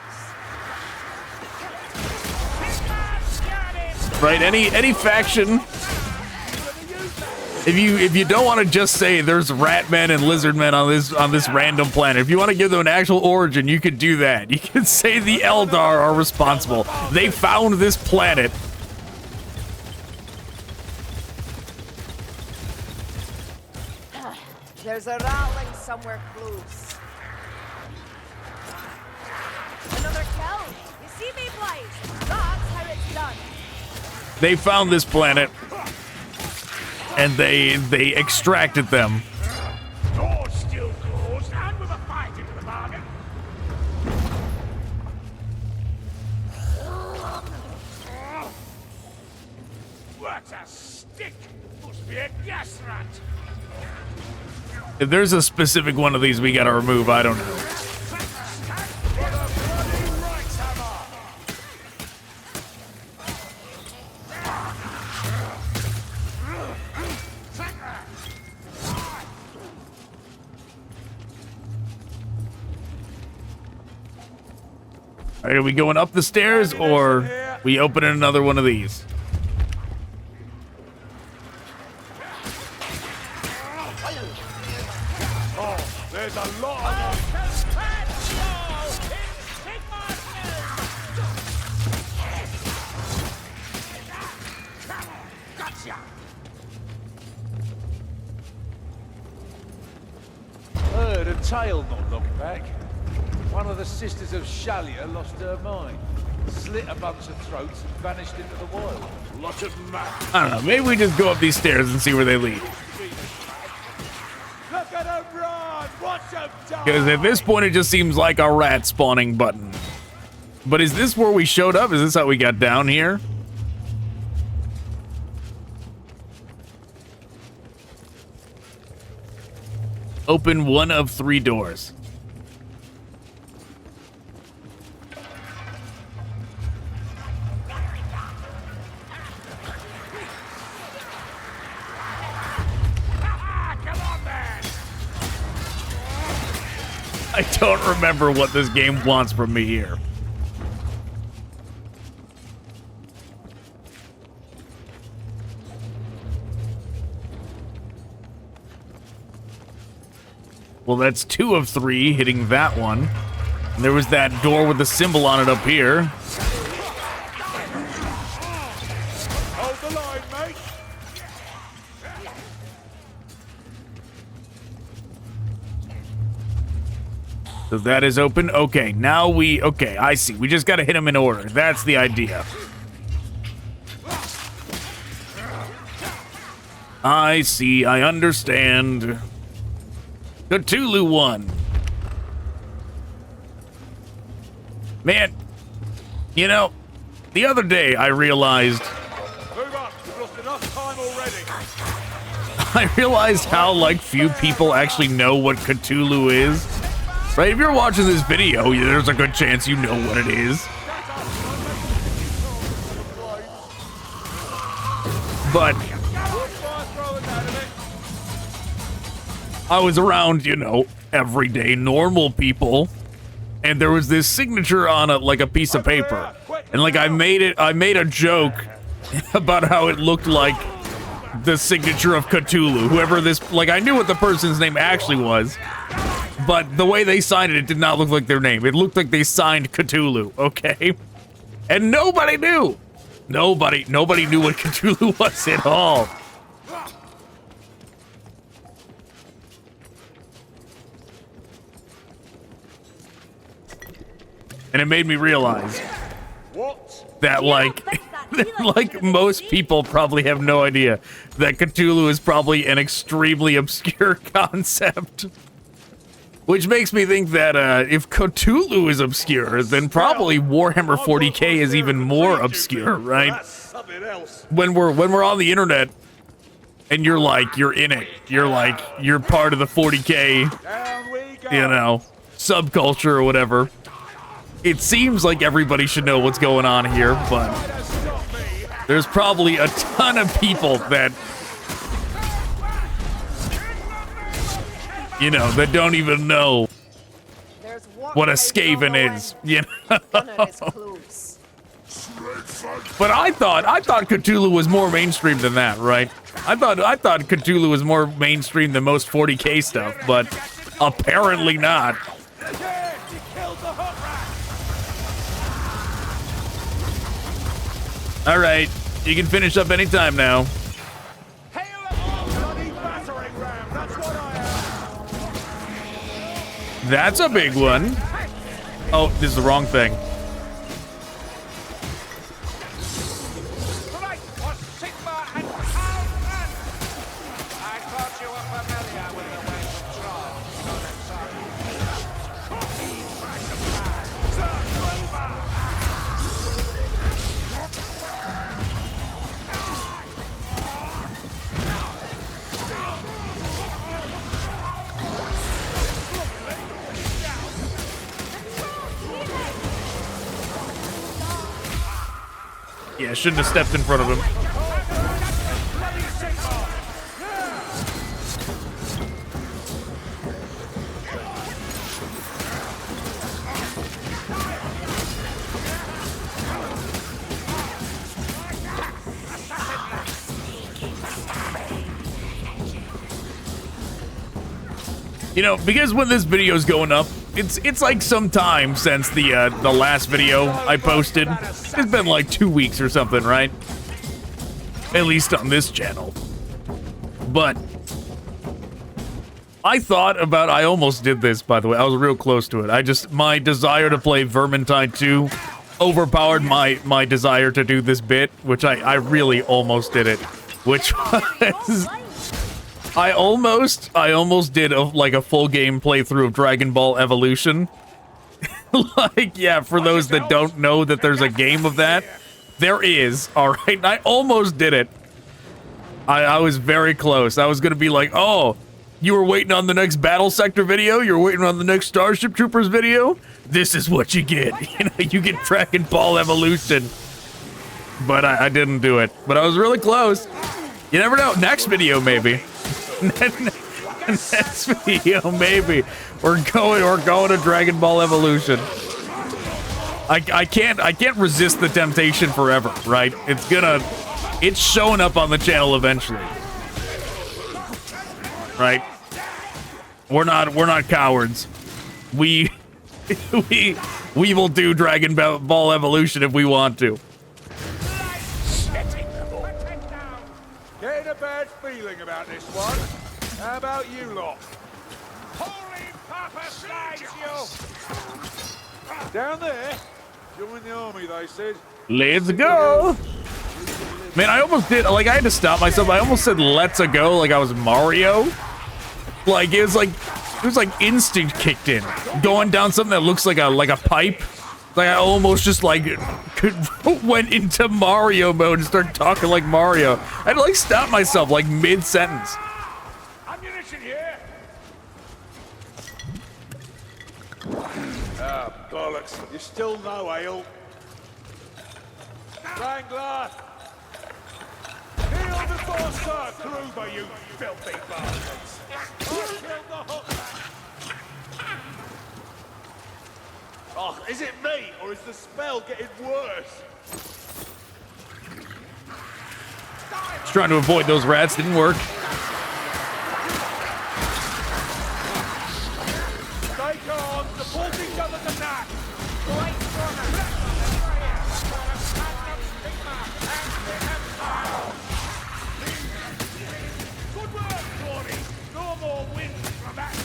Right? Any faction. If you don't want to just say there's rat men and lizard men on this random planet, if you want to give them an actual origin, you could do that. You could say the Eldar are responsible. They found this planet. There's a rattling somewhere close. See me blaze. That's how it's done. They found this planet, and they extracted them. Doors still closed, and with a fight into the bargain. What a stick! Must be a gas rat. If there's a specific one of these we gotta remove, I don't know. What a bloody right hammer! All right, are we going up the stairs, or we opening another one of these? Oh, there's a lot of them. Gotcha! Heard a tale not long back. One of the sisters of Solaire lost her mind, slit a bunch of throats and vanished into the wild. Lot of mad. I don't know. Maybe we just go up these stairs and see where they lead. Look at them run! Watch them die! Because at this point, it just seems like a rat spawning button. But is this where we showed up? Is this how we got down here? Open one of 3 doors. I don't remember what this game wants from me here. Well, that's 2 of 3 hitting that one. And there was that door with the symbol on it up here. Hold the line, mate! So that is open. Okay, now okay, I see. We just gotta hit them in order. That's the idea. I see, I understand. Cthulhu 1. Man, you know, the other day I realized... Move up, we've lost enough time already. I realized how, like, few people actually know what Cthulhu is. Right, if you're watching this video, there's a good chance you know what it is. But I was around, you know, everyday normal people, and there was this signature on a piece of paper. And like I made a joke about how it looked like the signature of Cthulhu. Whoever this, like, I knew what the person's name actually was. But the way they signed it, it did not look like their name. It looked like they signed Cthulhu, okay? And nobody knew. Nobody knew what Cthulhu was at all. And it made me realize that, like most people probably have no idea that Cthulhu is probably an extremely obscure concept. Which makes me think that if Cthulhu is obscure, then probably Warhammer 40k is even more obscure, right? When we're on the internet and you're in it, you're part of the 40k, you know, subculture or whatever. It seems like everybody should know what's going on here, but there's probably a ton of people that, you know, that don't even know what a Skaven is, you know? But I thought Cthulhu was more mainstream than that, right? I thought Cthulhu was more mainstream than most 40k stuff, but apparently not. All right, you can finish up anytime now. That's a big one. Oh, this is the wrong thing. I shouldn't have stepped in front of him. You know, because when this video is going up, it's like some time since the last video I posted. It's been like 2 weeks or something, right? At least on this channel. But I thought about, I almost did this, by the way. I was real close to it. My desire to play Vermintide II overpowered my desire to do this bit, which I really almost did it. Which was... I almost did like a full game playthrough of Dragon Ball Evolution. Like, yeah, for those that don't know that there's a game of that, there is, alright? I almost did it. I was very close. I was gonna be like, oh, you were waiting on the next Battle Sector video? You were waiting on the next Starship Troopers video? This is what you get. You know, you get Dragon Ball Evolution. But I didn't do it. But I was really close. You never know. Next video, maybe. Next video, maybe. We're going to Dragon Ball Evolution. I can't resist the temptation forever, right? It's showing up on the channel eventually. Right? We're not cowards. We will do Dragon Ball Evolution if we want to. Getting a bad feeling about this one. How about you lot? Holy Papa slides you! Down there? Join the army, they said. Let's go! Man, I almost did, like, I had to stop myself. I almost said let's go like I was Mario. Like, it was like instinct kicked in. Going down something that looks like a pipe. Like, I almost just, like, went into Mario mode and started talking like Mario. I had to, like, stop myself, like, mid-sentence. Ammunition here! Ah, bollocks. You still know, Ale. Wrangler! Kneel before Sir Kruber, you filthy bastards! I'll kill the hookman! Oh, is it me, or is the spell getting worse? Just trying to avoid those rats, didn't work. Stay calm, support each other's attack! Good work, Claudy! No more wins from that!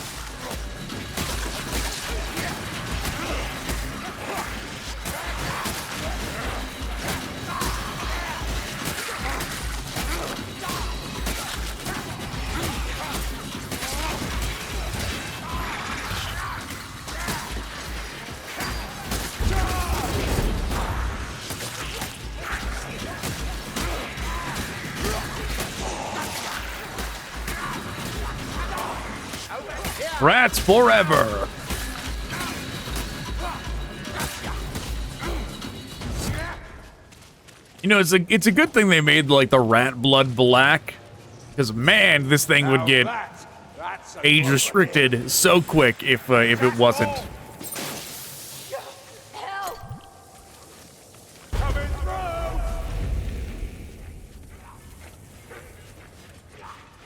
Rats forever. You know, it's a good thing they made like the rat blood black, because man, this thing would get age restricted so quick if it wasn't.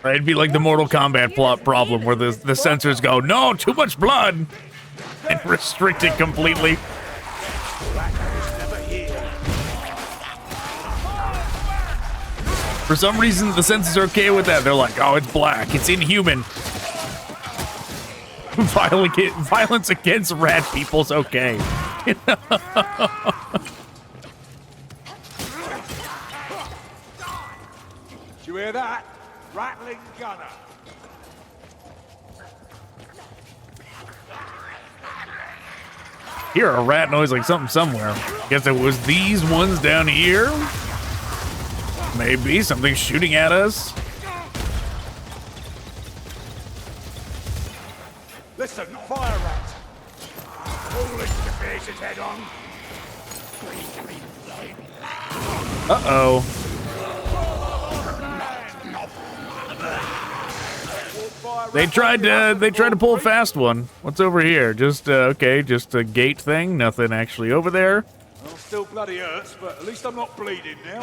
Right, it'd be like the Mortal Kombat plot problem where the sensors go, no, too much blood, and restrict it completely. For some reason, the sensors are okay with that. They're like, oh, it's black, it's inhuman. Violence against rat people's okay. Did you hear that? Rattling gunner. Hear a rat noise like something somewhere. Guess it was these ones down here. Maybe something shooting at us. Listen, fire rat. All this division's head on. Uh-oh. They tried to pull a fast one. What's over here? Just okay, just a gate thing. Nothing actually over there. Well, still bloody hurts, but at least I'm not bleeding now.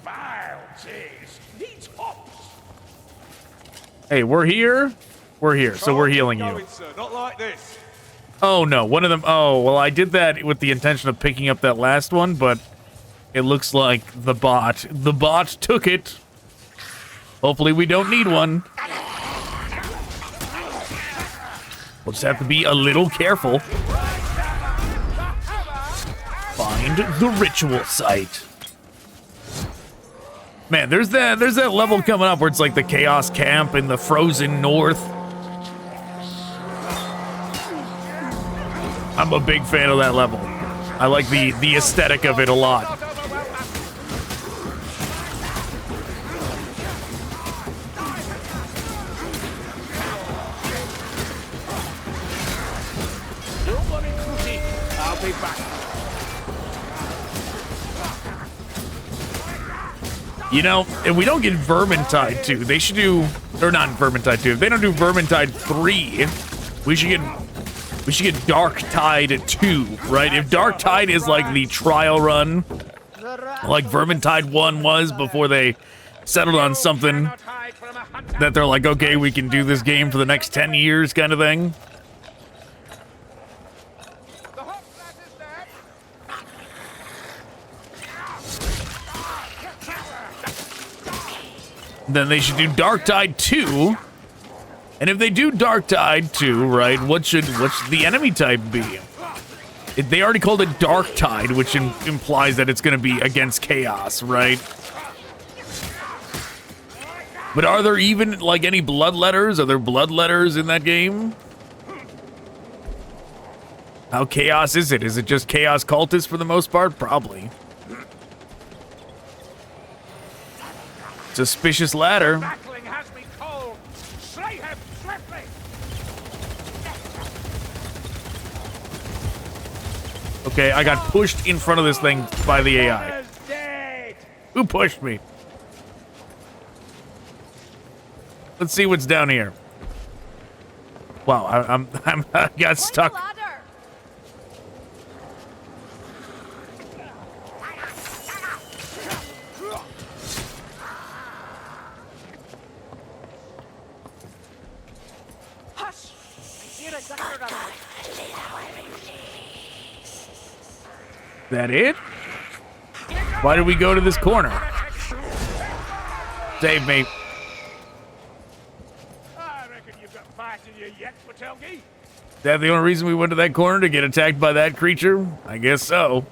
Foul tears. Needs hops. Hey, we're here. We're here, so we're healing you. Going, sir. Not like this. Oh no, one of them. Oh, well, I did that with the intention of picking up that last one, but it looks like the bot took it. Hopefully we don't need one. We'll just have to be a little careful. Find the ritual site. Man, there's that level coming up where it's like the Chaos Camp in the frozen north. I'm a big fan of that level. I like the aesthetic of it a lot. I'll be back. You know, if we don't get Vermintide 2, they should do, or not Vermintide 2, if they don't do Vermintide 3, we should get Darktide 2, right? If Darktide is like the trial run, like Vermintide 1 was before they settled on something that they're like, okay, we can do this game for the next 10 years kind of thing. Then they should do Darktide 2. And if they do Darktide 2, right, what's the enemy type be? They already called it Darktide, which implies that it's going to be against Chaos, right? But are there even, like, any bloodletters? Are there bloodletters in that game? How Chaos is it? Is it just Chaos cultists for the most part? Probably. Suspicious ladder. Battling has me cold. Slay him swiftly. Okay, I got pushed in front of this thing by the AI. Dead. Who pushed me? Let's see what's down here. Wow, I got stuck. Ladder. That it? Why did we go to this corner? Save me. I reckon you've got fight in you yet, Patelgi. Is that the only reason we went to that corner, to get attacked by that creature? I guess so.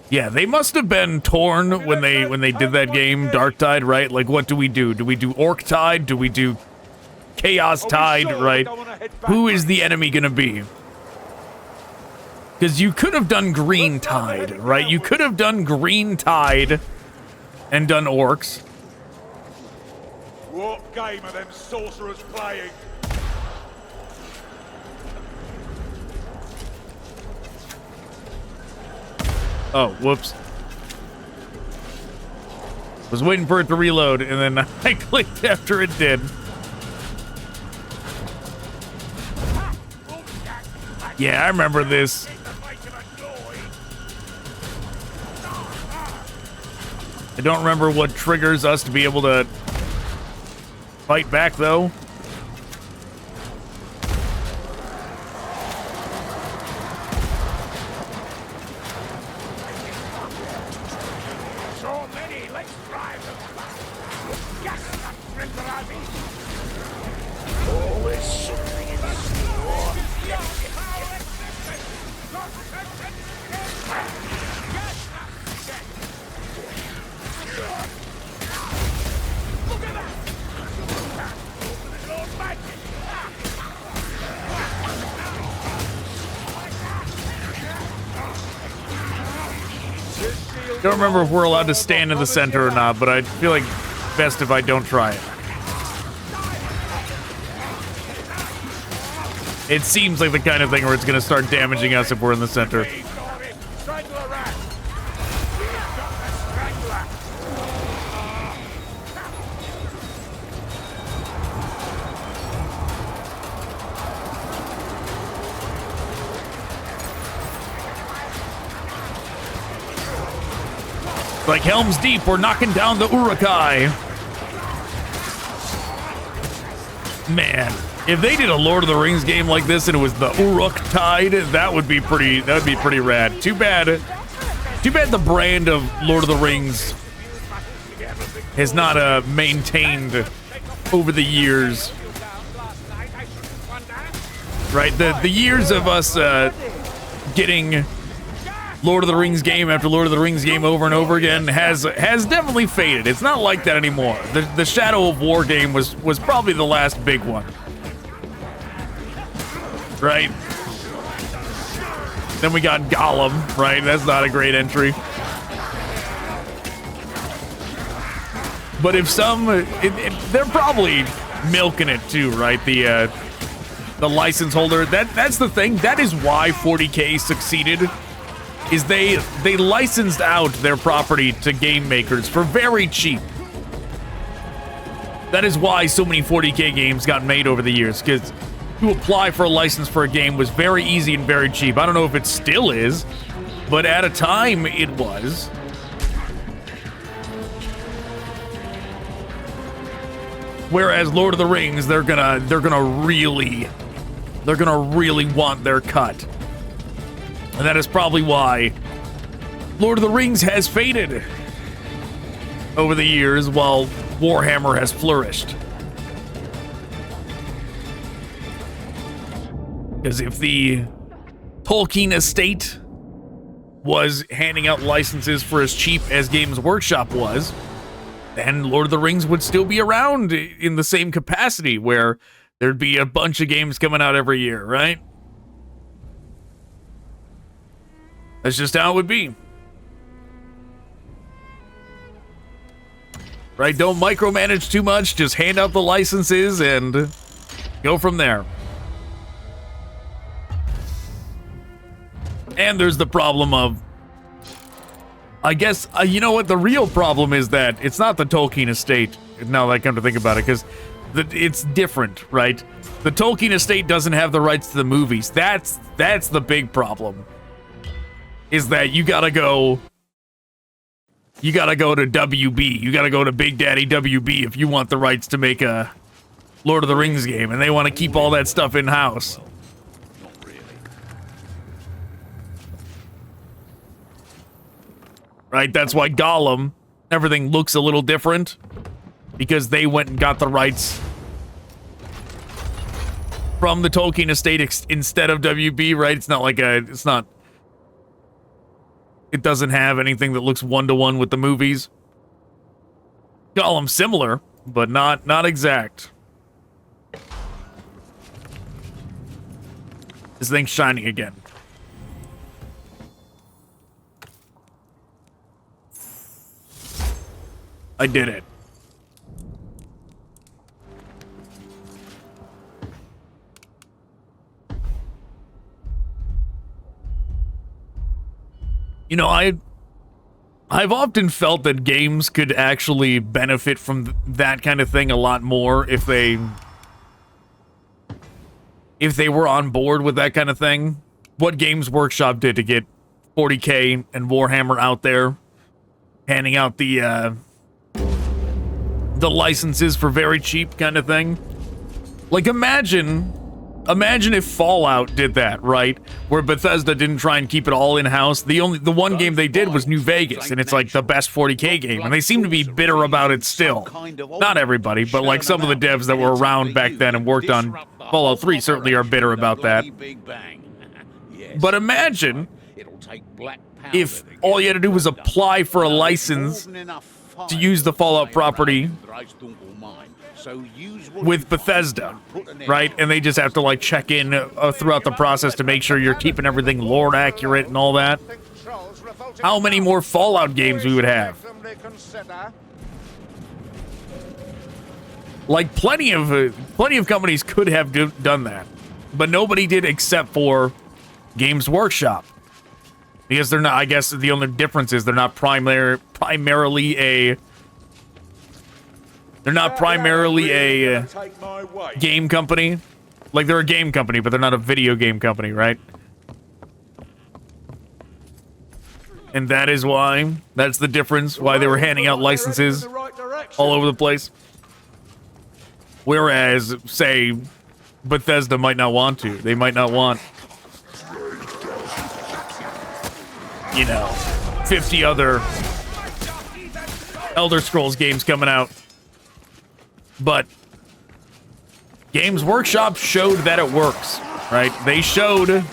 Yeah, they must have been torn when they did that game, Darktide, right? Like, what do we do? Do we do Orc Tide? Do we do Chaos Tide, right? Who is the enemy gonna be? Because you could have done Green Tide, right? You could have done Green Tide and done Orcs. What game are them sorcerers playing? Oh, whoops. Was waiting for it to reload, and then I clicked after it did. Yeah, I remember this. I don't remember what triggers us to be able to fight back, though. So many, let's drive them. Yes, friends around me. Always something in store. Look at that! Lord magic! Don't remember if we're allowed to stand in the center or not, but I feel like best if I don't try it. It seems like the kind of thing where it's going to start damaging us if we're in the center. Strangler rat. We've got the strangler. Like Helm's Deep, we're knocking down the Urukai. Man, if they did a Lord of the Rings game like this and it was the Uruk Tide, that would be pretty rad. Too bad the brand of Lord of the Rings has not maintained over the years. Right, the years of us getting Lord of the Rings game after Lord of the Rings game over and over again has definitely faded. It's not like that anymore. The Shadow of War game was probably the last big one. Right? Then we got Gollum, right? That's not a great entry. But if they're probably milking it too, right? The license holder. That's the thing. That is why 40K succeeded. Is they licensed out their property to game makers for very cheap. That is why so many 40K games got made over the years, because to apply for a license for a game was very easy and very cheap. I don't know if it still is, but at a time it was. Whereas Lord of the Rings, they're gonna really want their cut. And that is probably why Lord of the Rings has faded over the years while Warhammer has flourished. Because if the Tolkien estate was handing out licenses for as cheap as Games Workshop was, then Lord of the Rings would still be around in the same capacity where there'd be a bunch of games coming out every year, right? That's just how it would be. Right? Don't micromanage too much. Just hand out the licenses and go from there. And there's the problem of, I guess, you know what? The real problem is that it's not the Tolkien estate, now that I come to think about it, because it's different, right? The Tolkien estate doesn't have the rights to the movies. That's the big problem. Is that you gotta go to WB. You gotta go to Big Daddy WB if you want the rights to make a Lord of the Rings game, and they want to keep all that stuff in-house. Not really. Right? That's why Gollum, everything looks a little different, because they went and got the rights from the Tolkien estate instead of WB, right? It's not like it doesn't have anything that looks one-to-one with the movies. Gollum's similar, but not exact. This thing's shining again. I did it. You know, I've often felt that games could actually benefit from that kind of thing a lot more if they were on board with that kind of thing. What Games Workshop did to get 40K and Warhammer out there, handing out the licenses for very cheap kind of thing. Like, imagine if Fallout did that, right? Where Bethesda didn't try and keep it all in-house. The one game they did was New Vegas, and it's like the best 40K game, and they seem to be bitter about it still. Not everybody, but like some of the devs that were around back then and worked on Fallout 3 certainly are bitter about that. But imagine if all you had to do was apply for a license to use the Fallout property with Bethesda, right? And they just have to like check in throughout the process to make sure you're keeping everything lore accurate and all that. How many more Fallout games we would have? Like plenty of companies could have done that. But nobody did except for Games Workshop. Because they're not, I guess the only difference is they're not primarily a Take my way. game company. Like, they're a game company, but they're not a video game company, right? And that is why, that's the difference, why they were handing out licenses all over the place. Whereas, say, Bethesda might not want to. They might not want, you know, 50 other Elder Scrolls games coming out. But Games Workshop showed that it works, right? They showed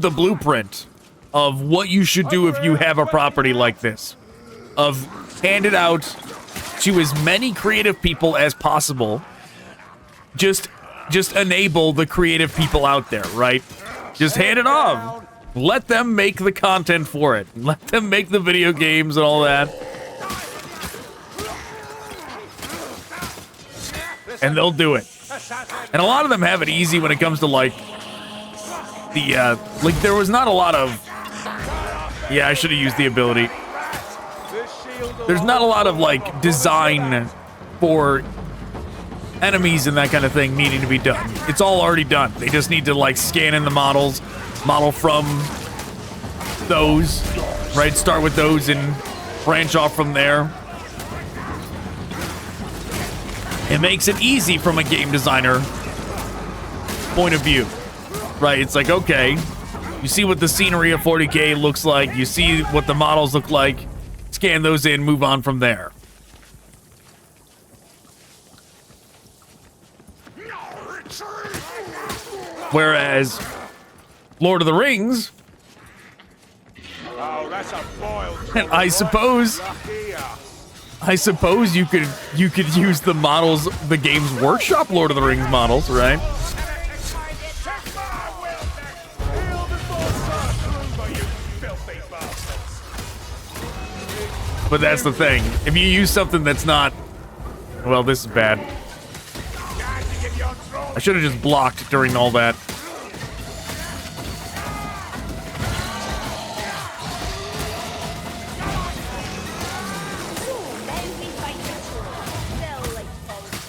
the blueprint of what you should do if you have a property like this. Of hand it out to as many creative people as possible. Just enable the creative people out there, right? Just hand it off. Let them make the content for it. Let them make the video games and all that. And they'll do it. And a lot of them have it easy when it comes to, like, the, like, there was not a lot of... Yeah, I should have used the ability. There's not a lot of, like, design for enemies and that kind of thing needing to be done. It's all already done. They just need to, like, scan in the models, model from those, right? Start with those and branch off from there. It makes it easy from a game designer point of view, right? It's like, okay, you see what the scenery of 40K looks like, you see what the models look like, scan those in, move on from there. Whereas Lord of the Rings, Oh, that's a boiled. I suppose you could use the models, the Games Workshop Lord of the Rings models, right? But that's the thing. If you use something that's not... Well, this is bad. I should have just blocked during all that.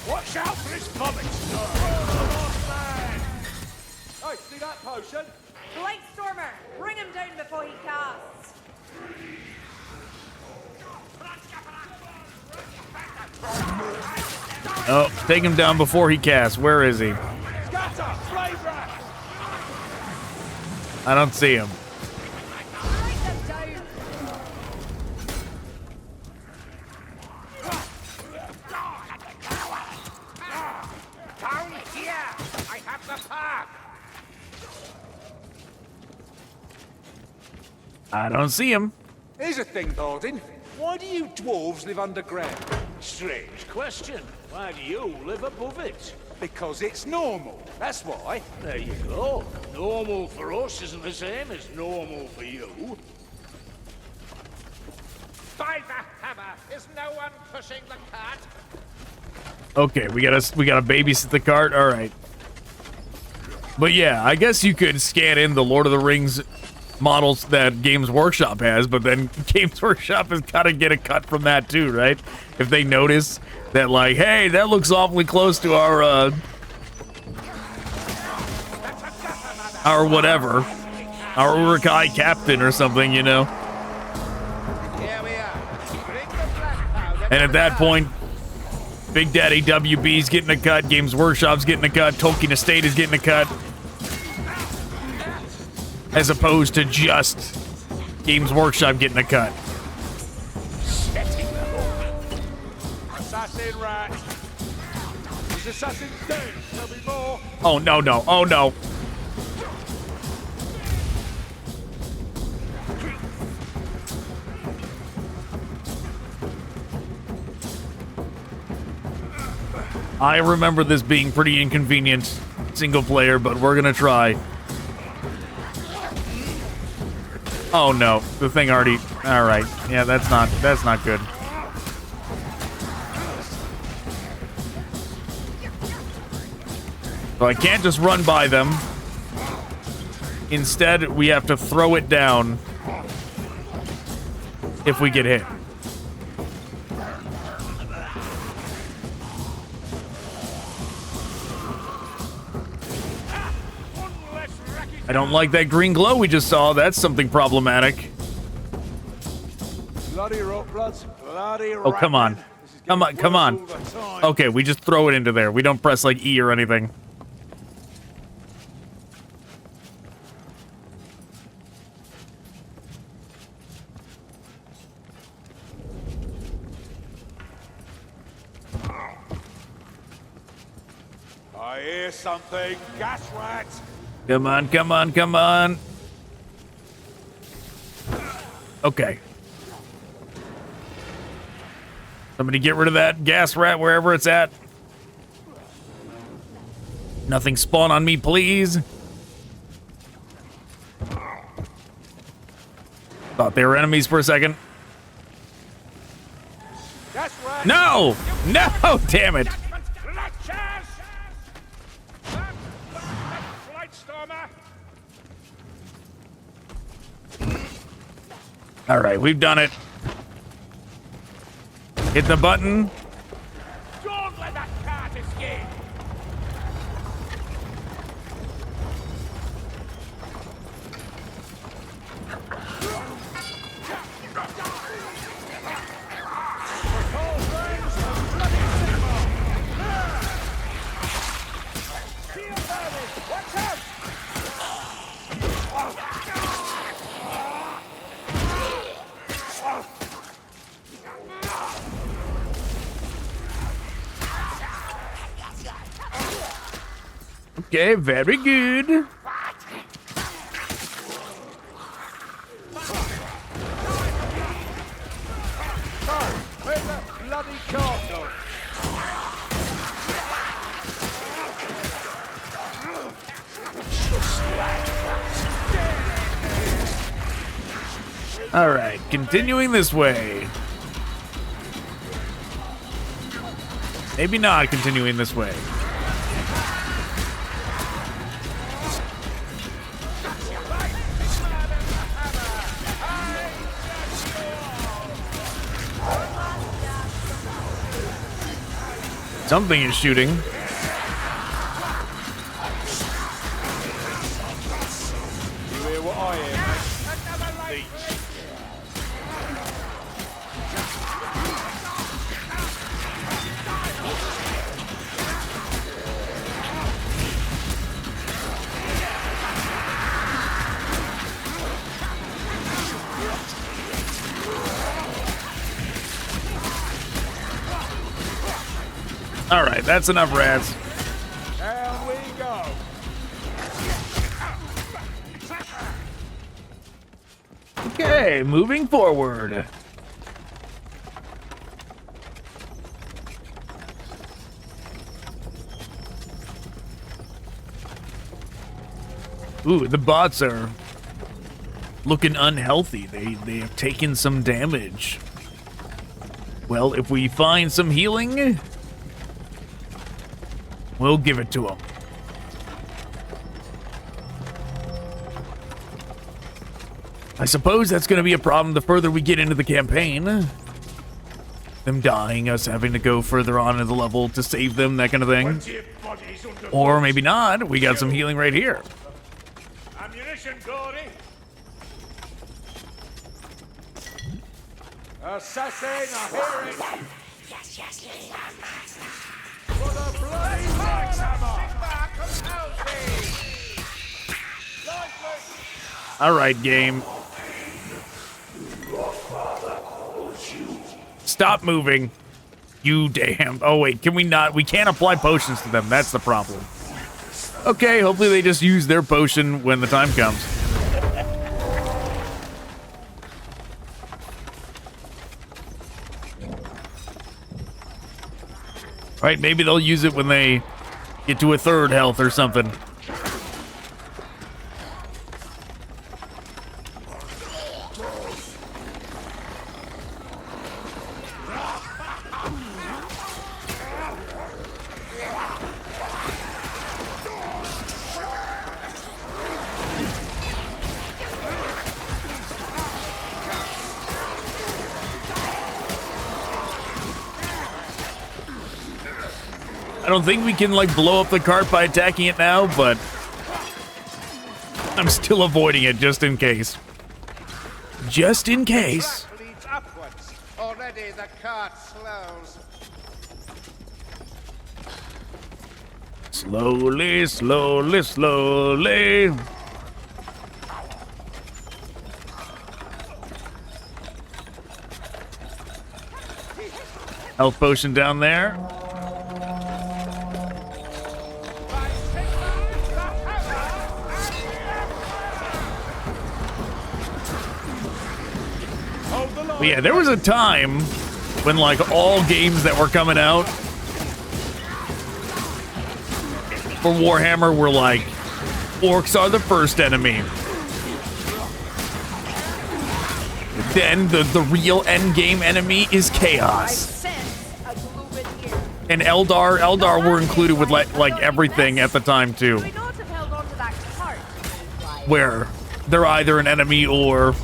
Watch out for his comics. Hey, see that potion? Light Stormer, bring him down before he casts. Oh, take him down before he casts. Where is he? I don't see him. Down here! I have the path! I don't see him. Here's a thing, Baldin. Why do you dwarves live underground? Strange question. Why do you live above it? Because it's normal. That's why. There you go. Normal for us isn't the same as normal for you. By the hammer! Is no one pushing the cart? Okay, we gotta babysit the cart. All right. But yeah, I guess you could scan in the Lord of the Rings models that Games Workshop has, but then Games Workshop has got to get a cut from that too, right? If they notice that, like, hey, that looks awfully close to our whatever, our Urukai captain or something, you know. Here we are. Bring the black powder. And at that point, Big Daddy WB's getting a cut, Games Workshop's getting a cut, Tolkien Estate is getting a cut. As opposed to just Games Workshop getting a cut. Assassin rat. His assassin's dead. There'll be more. Oh, no, no. Oh, no. I remember this being pretty inconvenient single player, but we're gonna try. Oh no, the thing already... Alright, yeah, that's not good. So I can't just run by them. Instead, we have to throw it down if we get hit. I don't like that green glow we just saw. That's something problematic. Bloody rotbloods. Bloody Oh, come on. Come on, come on. Okay, we just throw it into there. We don't press, like, E or anything. I hear something. Gas rats. Come on, come on, come on. Okay. Somebody get rid of that gas rat wherever it's at. Nothing spawn on me, please. Thought they were enemies for a second. Gas rats. No! No! Damn it. All right, we've done it. Hit the button. Don't let that cat escape. Okay, very good. Where's that bloody car dog? All right, continuing this way. Maybe not continuing this way. Something is shooting. You hear what I hear, mate? All right, that's enough rats. Down we go. Okay, moving forward. Ooh, the bots are looking unhealthy. They have taken some damage. Well, if we find some healing, we'll give it to them. I suppose that's going to be a problem the further we get into the campaign. Them dying, us having to go further on in the level to save them, that kind of thing. Or maybe not. We got some healing right here. Ammunition, Gordy. Assassin, I hear it. Yes. For the bloody Brachsenbrucke. All right, game. Stop moving. You damn. Oh, wait. Can we not? We can't apply potions to them. That's the problem. Okay, hopefully they just use their potion when the time comes. Right, maybe they'll use it when they get to a third health or something. I don't think we can, like, blow up the cart by attacking it now, but I'm still avoiding it just in case. Just in case. Track leads upwards. Already the cart slows. Slowly, slowly, slowly. Health potion down there. But yeah, there was a time when, like, all games that were coming out for Warhammer were like, orcs are the first enemy. Then the real end game enemy is chaos. And Eldar were included with like everything at the time too. Where they're either an enemy or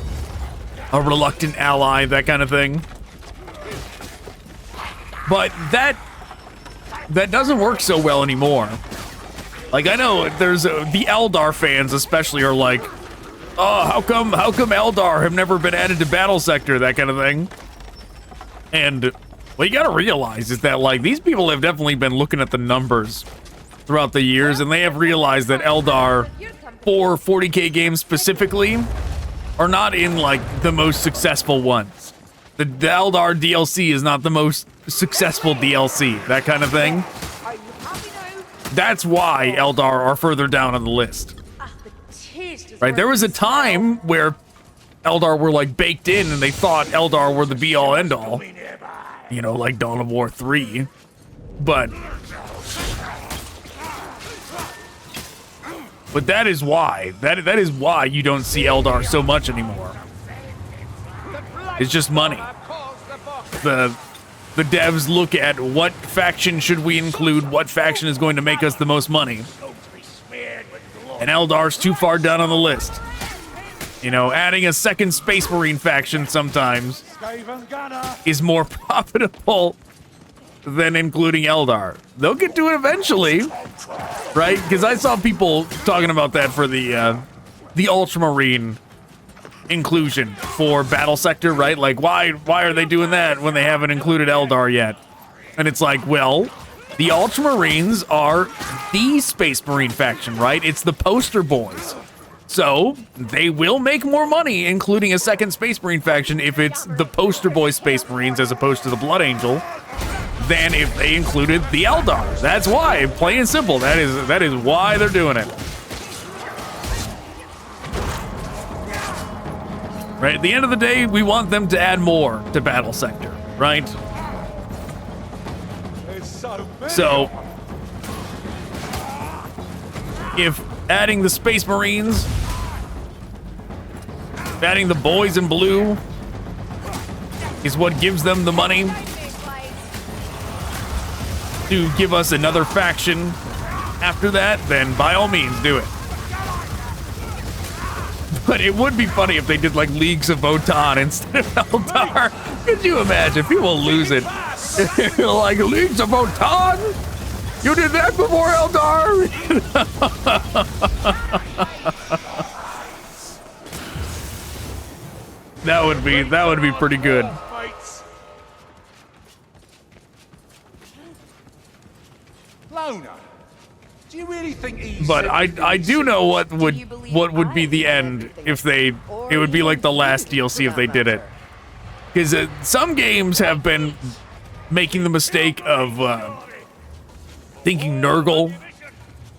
a reluctant ally, that kind of thing. But that doesn't work so well anymore. Like, I know there's the Eldar fans especially are like, oh, how come Eldar have never been added to Battle Sector, that kind of thing. And what you gotta realize is that, like, these people have definitely been looking at the numbers throughout the years, and they have realized that Eldar, for 40k games specifically, are not in, like, the most successful ones. The Eldar DLC is not the most successful DLC, that kind of thing. That's why Eldar are further down on the list. Right, there was a time where Eldar were, like, baked in and they thought Eldar were the be-all end-all. You know, like Dawn of War 3. But that is why. That is why you don't see Eldar so much anymore. It's just money. The devs look at what faction should we include, what faction is going to make us the most money. And Eldar's too far down on the list. You know, adding a second Space Marine faction sometimes is more profitable than including Eldar. They'll get to it eventually, right? Because I saw people talking about that for the Ultramarine inclusion for Battle Sector, right? Like, why are they doing that when they haven't included Eldar yet? And it's like, well, the Ultramarines are the Space Marine faction, right? It's the poster boys. So, they will make more money including a second Space Marine faction if it's the poster boy Space Marines as opposed to the Blood Angel than if they included the Eldar. That's why, plain and simple. That is why they're doing it. Right, at the end of the day, we want them to add more to Battle Sector, right? So, if adding the Space Marines, adding the boys in blue is what gives them the money to give us another faction after that, then by all means do it. But it would be funny if they did like Leagues of Votann instead of Eldar. Could you imagine? People lose it. Like, Leagues of Votann? You did that before Eldar? That would be pretty good. Do you really think he's... But I do know what would be the end if it would be like the last DLC if they did it. Because some games have been making the mistake of thinking Nurgle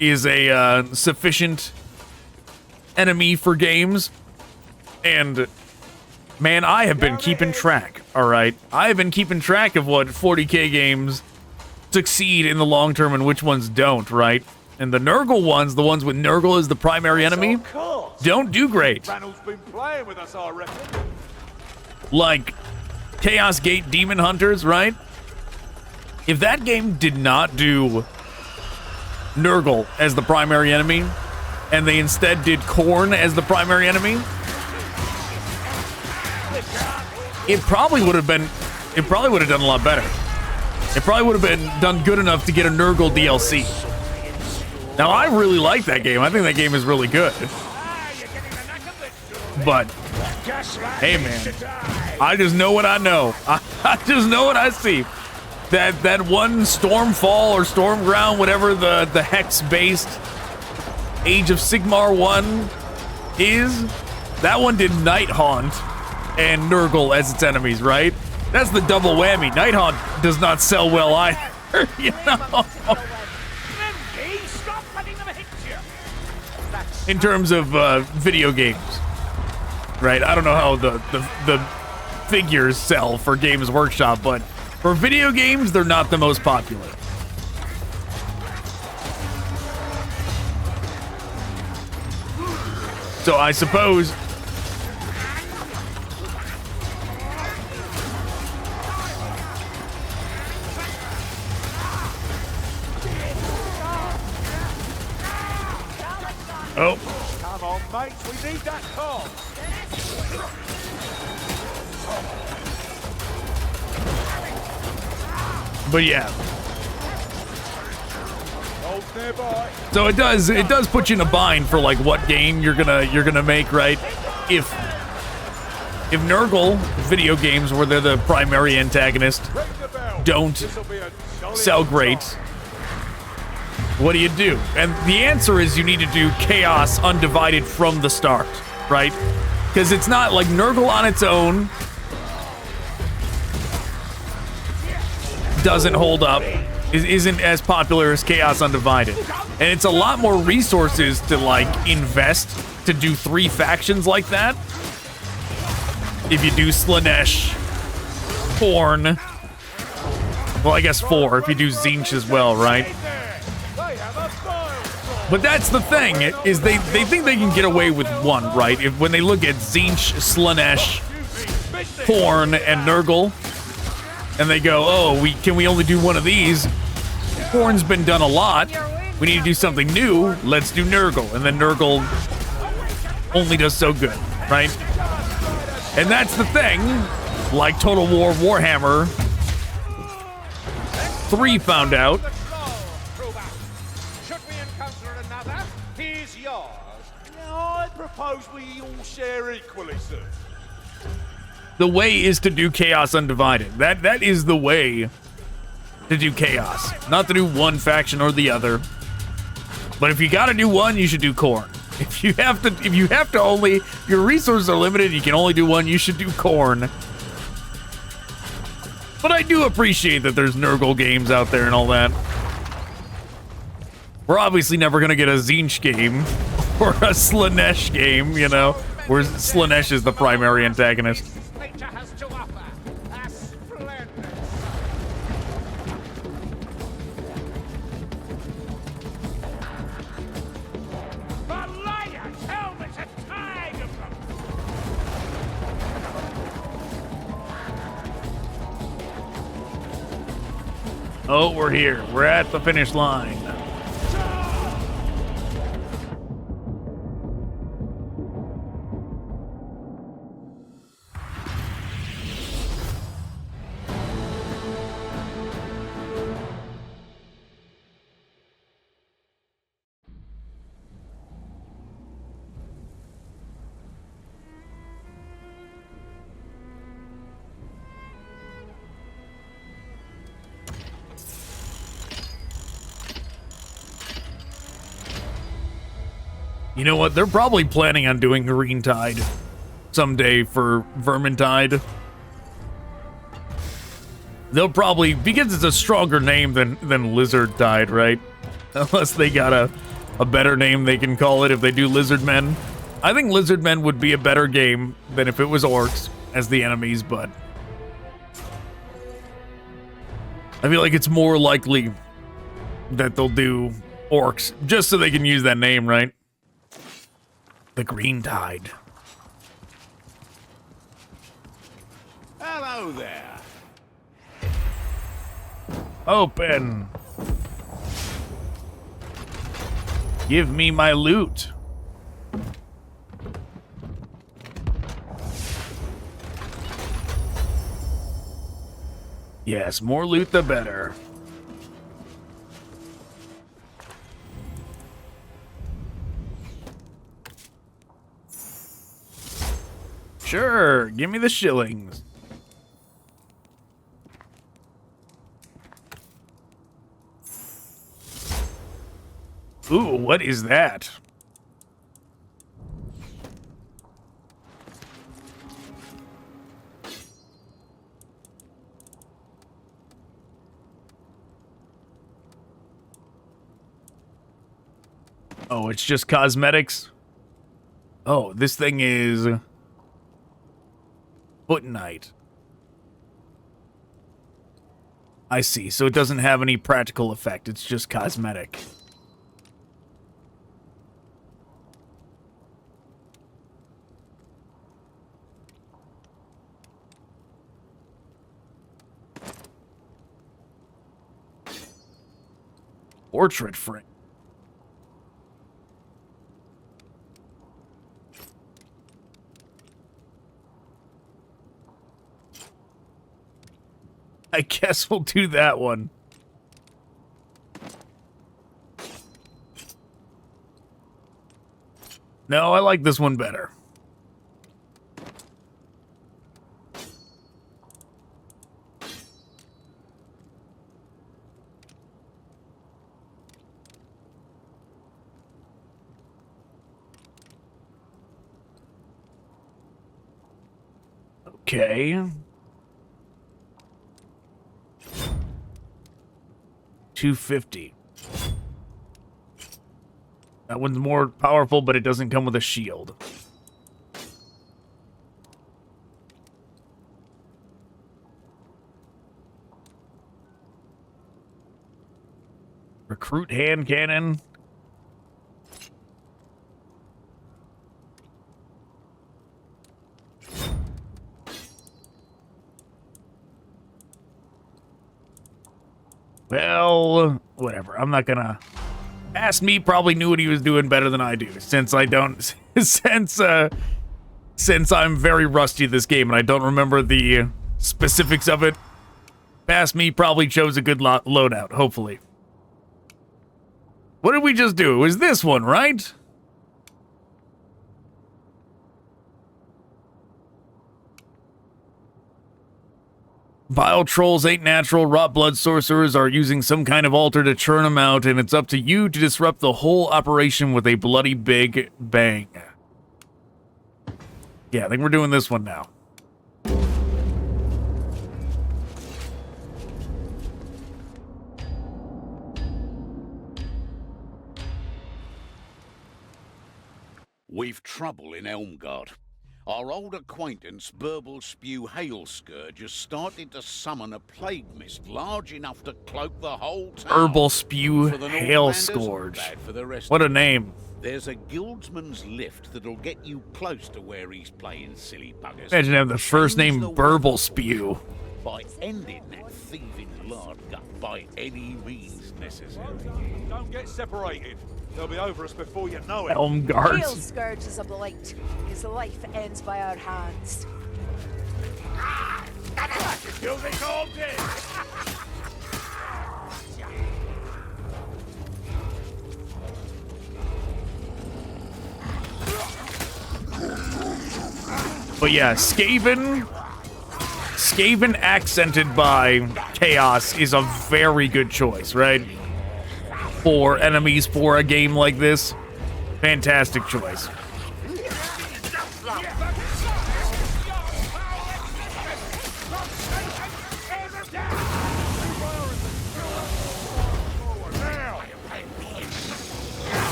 is a sufficient enemy for games. And man, I have been keeping track, alright? I have been keeping track of what 40k games succeed in the long term and which ones don't, right? And the Nurgle ones, the ones with Nurgle as the primary enemy, don't do great. Ranul's been playing with us, I reckon. Like Chaos Gate Demon Hunters, right? If that game did not do Nurgle as the primary enemy, and they instead did Khorne as the primary enemy, it probably would have done a lot better. It probably would have been done good enough to get a Nurgle DLC. Now, I really like that game. I think that game is really good. But, hey, man, I just know what I know. I just know what I see. That one Stormfall or Stormground, whatever the hex-based Age of Sigmar 1 is, that one did Nighthaunt and Nurgle as its enemies, right? That's the double whammy. Nighthaunt does not sell well either, you know? In terms of video games, right? I don't know how the figures sell for Games Workshop, but for video games, they're not the most popular. So I suppose oh. Come on, mates, we need that car. But yeah. Hold nearby. So it does put you in a bind for like what game you're gonna make, right? If Nurgle video games where they're the primary antagonist don't sell great, what do you do? And the answer is you need to do Chaos Undivided from the start, right? Because it's not like Nurgle on its own doesn't hold up, isn't as popular as Chaos Undivided. And it's a lot more resources to like invest to do 3 factions like that. If you do Slaanesh, Khorne, well, I guess 4 if you do Tzeentch as well, right? But that's the thing, is they think they can get away with 1, right? When they look at Tzeentch, Slaanesh, Khorne, and Nurgle, and they go, oh, can we only do 1 of these? Khorne's been done a lot. We need to do something new. Let's do Nurgle. And then Nurgle only does so good, right? And that's the thing. Like Total War Warhammer 3 found out. Should we encounter another, here's yours. Now, I propose we all share equally, sir. The way is to do Chaos Undivided. That is the way to do Chaos. Not to do one faction or the other. But if you gotta do one, you should do Khorne. If you have to only, your resources are limited, you can only do one, you should do Khorne. But I do appreciate that there's Nurgle games out there and all that. We're obviously never gonna get a Tzeentch game or a Slaanesh game, you know, where Slaanesh is the primary antagonist. Nature has to offer. A splendid. But lions, helmets, a tide of them. Oh, we're here. We're at the finish line. You know what? They're probably planning on doing Green Tide someday for Vermintide. They'll probably, because it's a stronger name than Lizard Tide, right? Unless they got a better name they can call it if they do Lizard Men. I think Lizard Men would be a better game than if it was Orcs as the enemies, but I feel like it's more likely that they'll do Orcs just so they can use that name, right? The Green Tide. Hello there. Open. Give me my loot. Yes, more loot the better. Sure, give me the shillings. Ooh, what is that? Oh, it's just cosmetics? Oh, this thing is Footnite. I see, so it doesn't have any practical effect, it's just cosmetic. Portrait frame. I guess we'll do that one. No, I like this one better. Okay. 250. That one's more powerful, but it doesn't come with a shield. Recruit hand cannon. Well, whatever. I'm not gonna... Ask me probably knew what he was doing better than I do, since I don't... since I'm very rusty at this game and I don't remember the specifics of it. Past me probably chose a good loadout, hopefully. What did we just do? It was this one, right? Vile trolls ain't natural. Rot blood sorcerers are using some kind of altar to churn them out, and it's up to you to disrupt the whole operation with a bloody big bang. Yeah, I think we're doing this one now. We've trouble in Elmgard. Our old acquaintance, Burblespue Halescourge, has started to summon a plague mist large enough to cloak the whole town. Burblespue Halescourge. What a name. There's a guildsman's lift that'll get you close to where he's playing silly buggers. Imagine having the first name Burblespue. By ending that thieving lard gut by any means necessary. Don't get separated. They'll be over us before you know it. Elmgard. Halescourge is a blight. His life ends by our hands. But yeah, Skaven accented by chaos is a very good choice, right? For enemies for a game like this. Fantastic choice.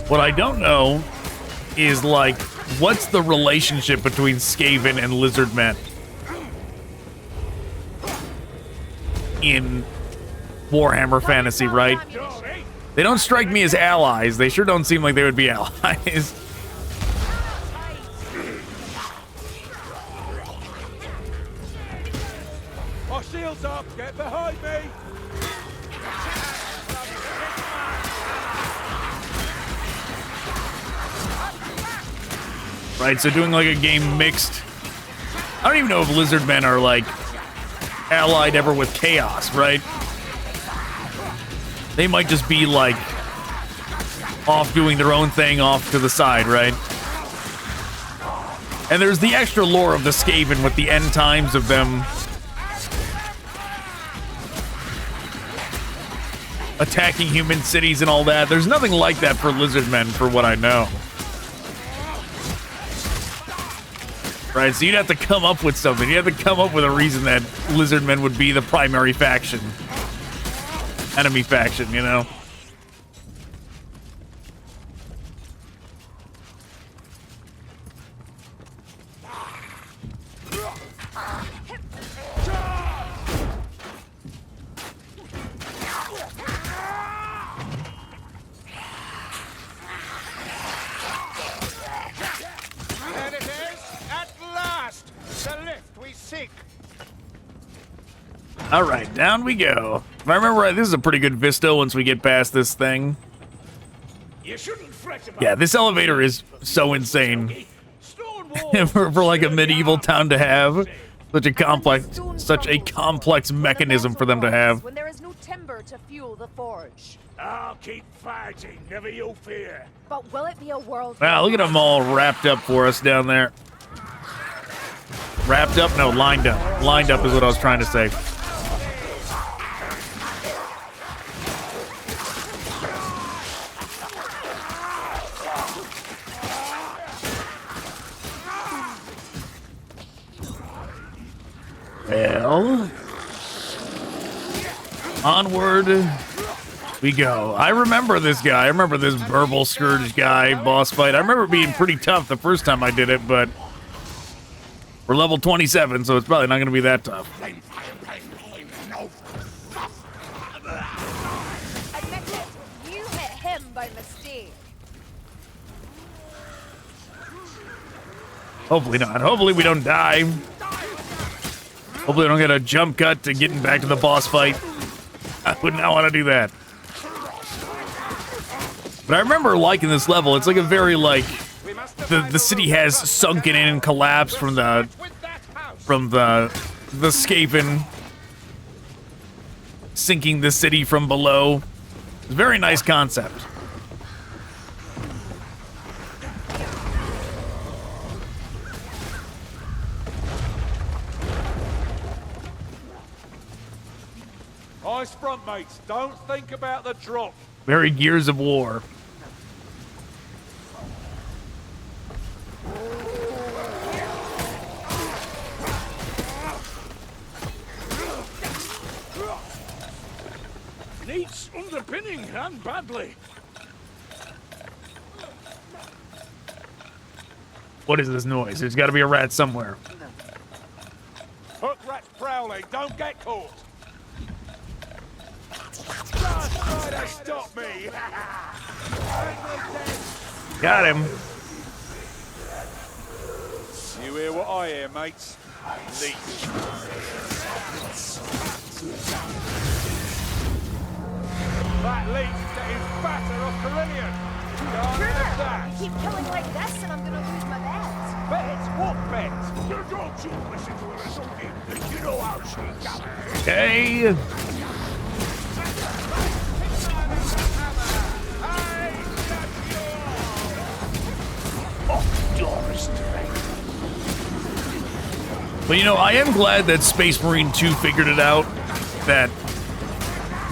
What I don't know is, like, what's the relationship between Skaven and Lizardmen in Warhammer Fantasy, right? They don't strike me as allies. They sure don't seem like they would be allies. My shield's up. Get behind me. right? So doing like a game mixed. I don't even know if lizardmen are like allied ever with chaos, right? They might just be like off doing their own thing off to the side, right? And there's the extra lore of the Skaven with the end times of them attacking human cities and all that. There's nothing like that for lizardmen, for what I know. Right, so you'd have to come up with something. You'd have to come up with a reason that lizardmen would be the primary faction. Enemy faction, you know? There it is! At last! The lift we seek! All right, down we go. If I remember right, this is a pretty good vista once we get past this thing. You shouldn't fret about Yeah, this elevator is so insane for like a medieval town to have. Such a complex mechanism for them to have. When there is no timber to fuel the forge. I'll keep fighting, never you fear. But will it be a world? Wow, look at them all wrapped up for us down there. Wrapped up? No, lined up. Lined up is what I was trying to say. Well, onward we go. I remember this guy. I remember this Burblespue guy boss fight. I remember it being pretty tough the first time I did it, but we're level 27, so it's probably not going to be that tough. Admit it, you hit him by mistake. Hopefully not. Hopefully we don't die. Hopefully I don't get a jump cut to getting back to the boss fight. I would not want to do that. But I remember liking this level. It's like a very like the city has sunken in and collapsed from the Skaven sinking the city from below. It's a very nice concept. Nice front, mates. Don't think about the drop. Very Gears of War. Needs underpinning and badly. What is this noise? There's got to be a rat somewhere. Hook rats prowling. Don't get caught. Just try to stop me. Got him. You hear what I hear, mates? Leech. That leech getting fatter off Carillion. Can't have that. You keep killing like this and I'm gonna lose my bet. Bet? What bet? You don't you listen to her, something. You know how she got. Okay. But you know, I am glad that Space Marine 2 figured it out, that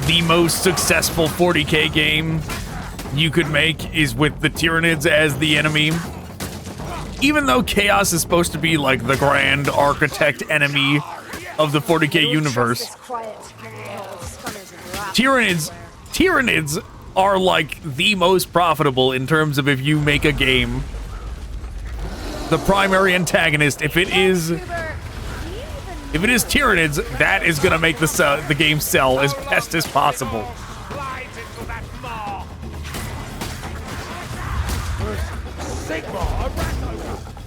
the most successful 40k game you could make is with the Tyranids as the enemy. Even though Chaos is supposed to be like the grand architect enemy of the 40k universe, Tyranids are like the most profitable in terms of if you make a game. The primary antagonist, if it is Tyranids, that is gonna make the game sell as best as possible.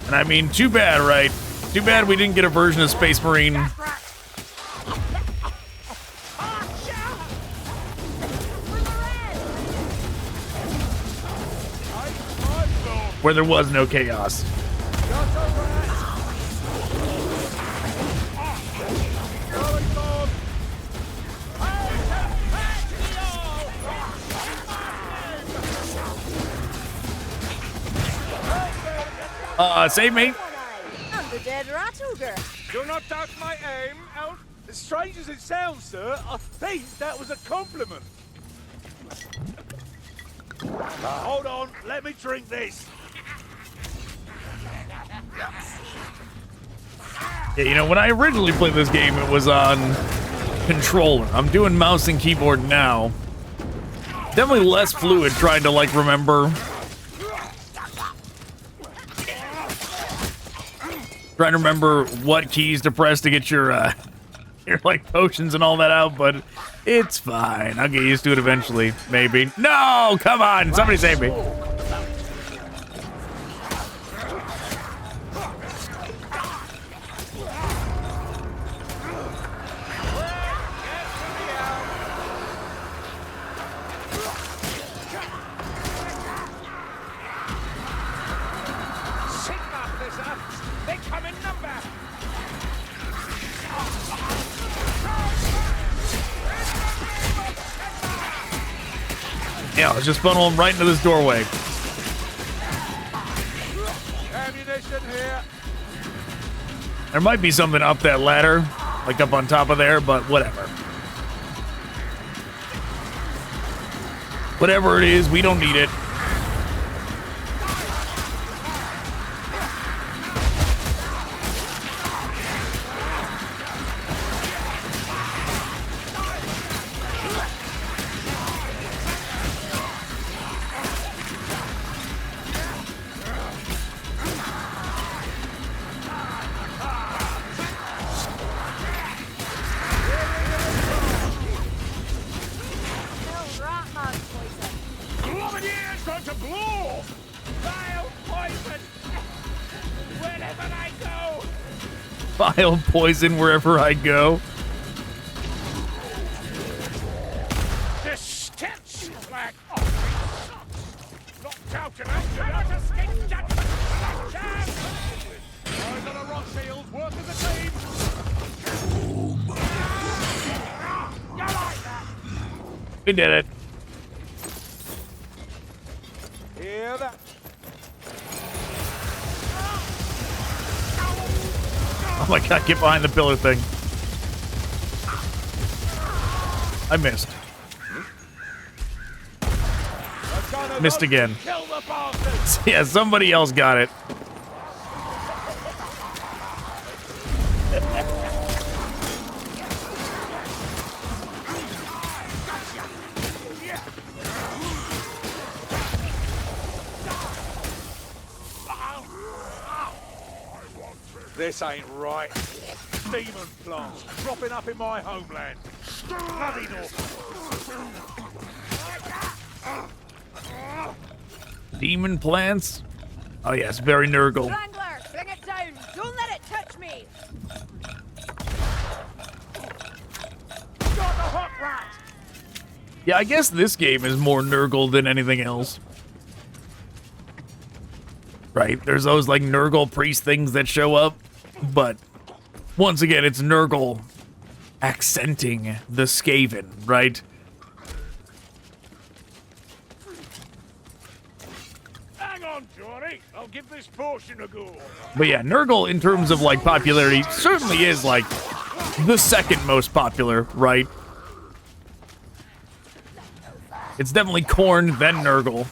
And I mean, too bad, right? Too bad we didn't get a version of Space Marine where there was no chaos. Save me. I'm the dead rat ogre. Do not doubt my aim, Elf. As strange as it sounds, sir, I think that was a compliment. Hold on, let me drink this. Yeah, you know, when I originally played this game, it was on controller. I'm doing mouse and keyboard now. Definitely less fluid trying to, like, remember. Trying to remember what keys to press to get your like, potions and all that out, but it's fine. I'll get used to it eventually, maybe. No, come on, somebody save me. Yeah, let's just funnel him right into this doorway. Ammunition here. There might be something up that ladder, like up on top of there, but whatever. Whatever it is, we don't need it. Vile poison wherever I go. The stench like knocked out and out to skate that Eyes on a rock shield, work as a team. You like that? We did it. Hear that? Oh my god, get behind the pillar thing. I missed. Missed again. Yeah, somebody else got it. This ain't right. Demon plants dropping up in my homeland. Bloody Demon plants? Oh yes, very Nurgle. Wrangler, bring it down. Don't let it touch me. Got the hot rat. Yeah, I guess this game is more Nurgle than anything else. Right, there's those like Nurgle priest things that show up, but once again, it's Nurgle accenting the Skaven, right? Hang on, Johnny. I'll give this portion a go. But yeah, Nurgle, in terms of like popularity, certainly is like the second most popular, right? It's definitely Khorne, then Nurgle.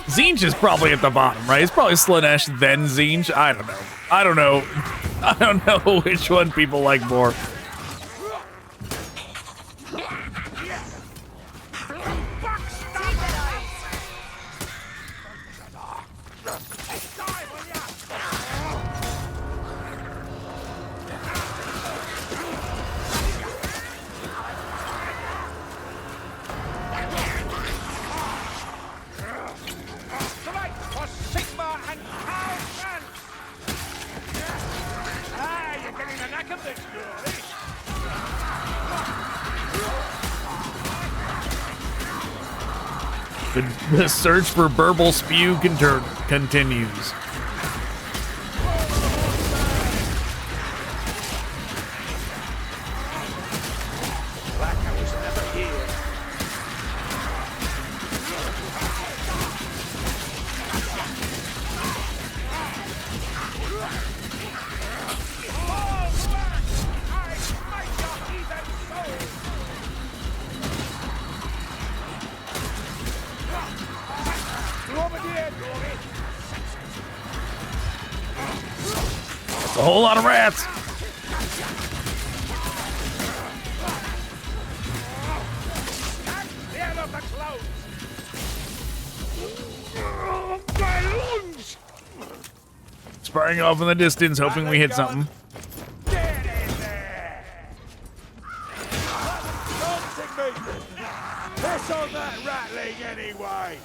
Tzeentch is probably at the bottom, right? It's probably Slaanesh, then Tzeentch. I don't know. I don't know. I don't know which one people like more. The search for Burblespue continues. That's a whole lot of rats. Sparring off in the distance, hoping we hit something. Piss on that rattling anyway!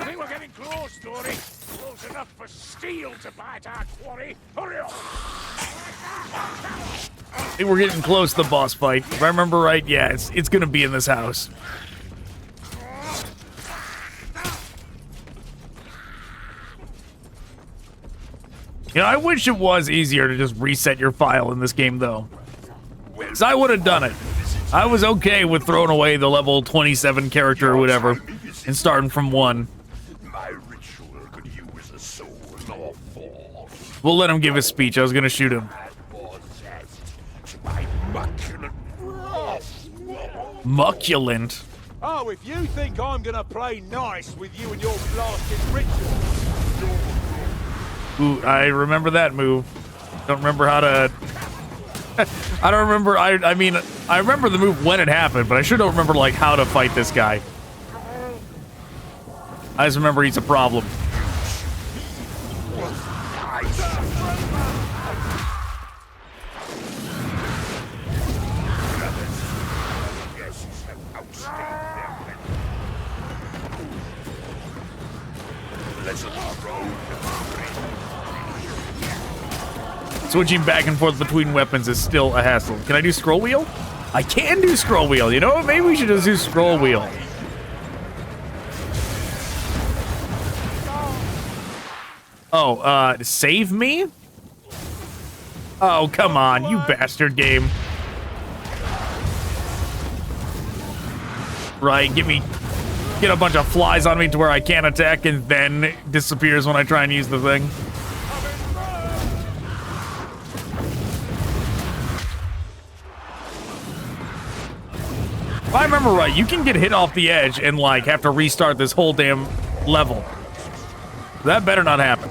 I think we're getting close, Dory. Close enough for steel to bite our quarry. Hurry up! I think we're getting close to the boss fight. If I remember right, yeah, it's gonna be in this house. You know, I wish it was easier to just reset your file in this game, though. Because I would have done it. I was okay with throwing away the level 27 character or whatever and starting from 1. My ritual could use a soul or four. We'll let him give his speech. I was gonna shoot him. Mucculent? Oh, if you think I'm gonna play nice with you and your blasted ritual. Ooh, I remember that move. Don't remember how to... I don't remember... I mean, I remember the move when it happened, but I sure don't remember, like, how to fight this guy. I just remember he's a problem. Switching back and forth between weapons is still a hassle. Can I do scroll wheel? I can do scroll wheel. You know what? Maybe we should just do scroll wheel. Oh, save me? Oh, come on, you bastard game. Right, get a bunch of flies on me to where I can't attack and then it disappears when I try and use the thing. If I remember right, you can get hit off the edge and, like, have to restart this whole damn level. That better not happen.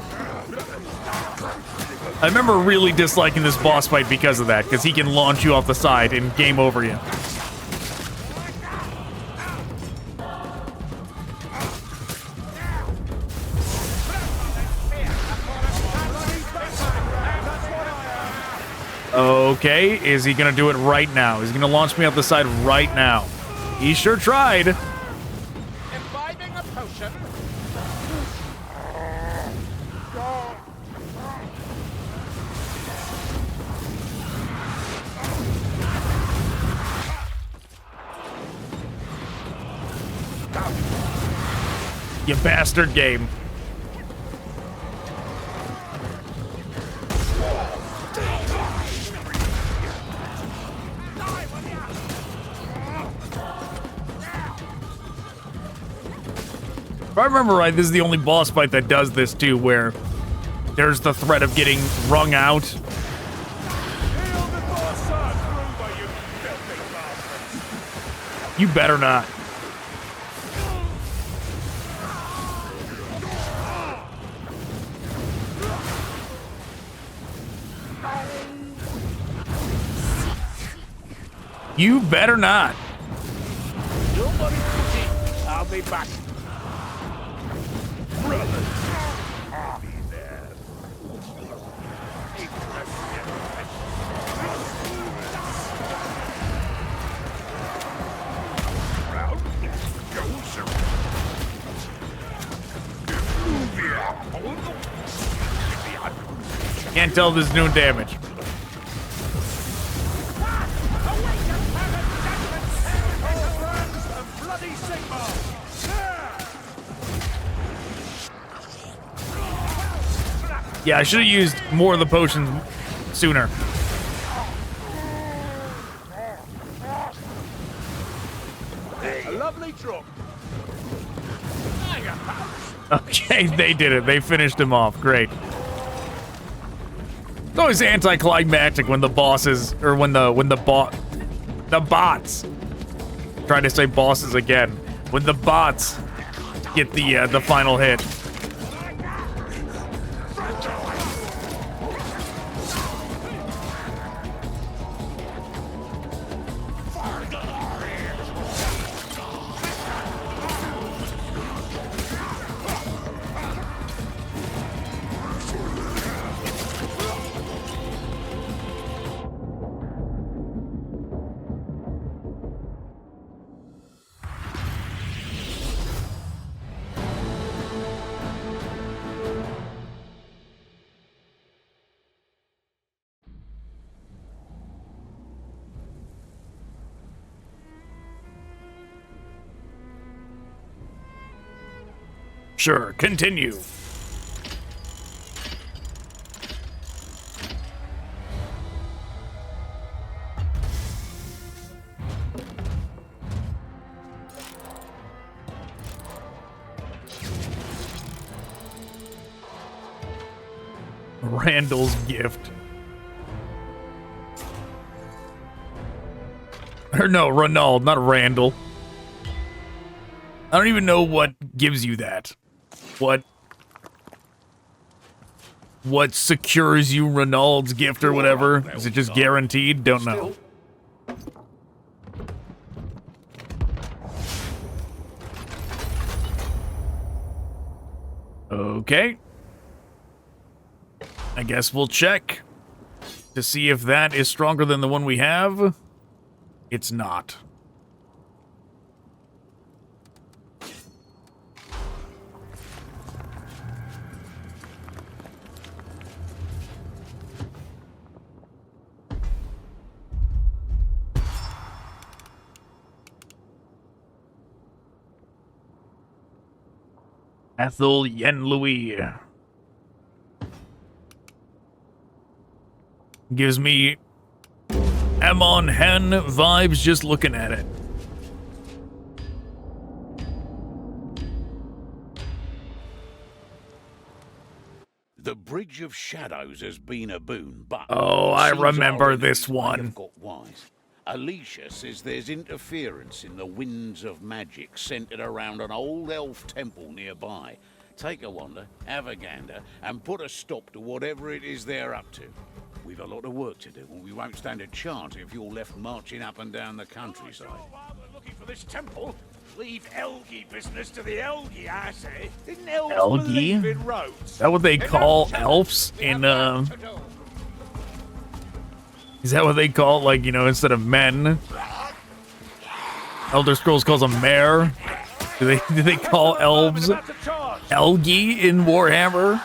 I remember really disliking this boss fight because of that, because he can launch you off the side and game over you. Okay, is he gonna do it right now? He's gonna launch me off the side right now. He sure tried. Imbibing a potion. You bastard game. If I remember right, this is the only boss fight that does this too, where there's the threat of getting wrung out. You better not. You better not. Nobody push. I'll be back. Brother. I'll be there. Can't tell if this is doing damage. Yeah, I should have used more of the potions sooner. A lovely drop. Okay, they did it. They finished him off. Great. It's always anticlimactic when the bosses, or when the bots. Trying to say bosses again. When the bots get the final hit. Sure, continue. Randall's gift. Or no, Ronald, not Randall. I don't even know what gives you that. What secures you Ronald's gift or whatever? Is it just guaranteed? Don't know. Okay. I guess we'll check to see if that is stronger than the one we have. It's not. Athel Yenlui. Gives me Amon Hen vibes just looking at it. The Bridge of Shadows has been a boon, but... Oh, I remember this one. Got wise. Alicia says there's interference in the winds of magic centered around an old elf temple nearby. Take a wander, have a gander, and put a stop to whatever it is they're up to. We've a lot of work to do, and we won't stand a chance if you're left marching up and down the countryside. Looking for this temple? Leave Elgi business to the Elgi, I say. Didn't elves Elgi? believe in roads? Is that what they call elves in, Is that what they call, like, you know, instead of men? Elder Scrolls calls them mare. Do they call elves Elgi in Warhammer?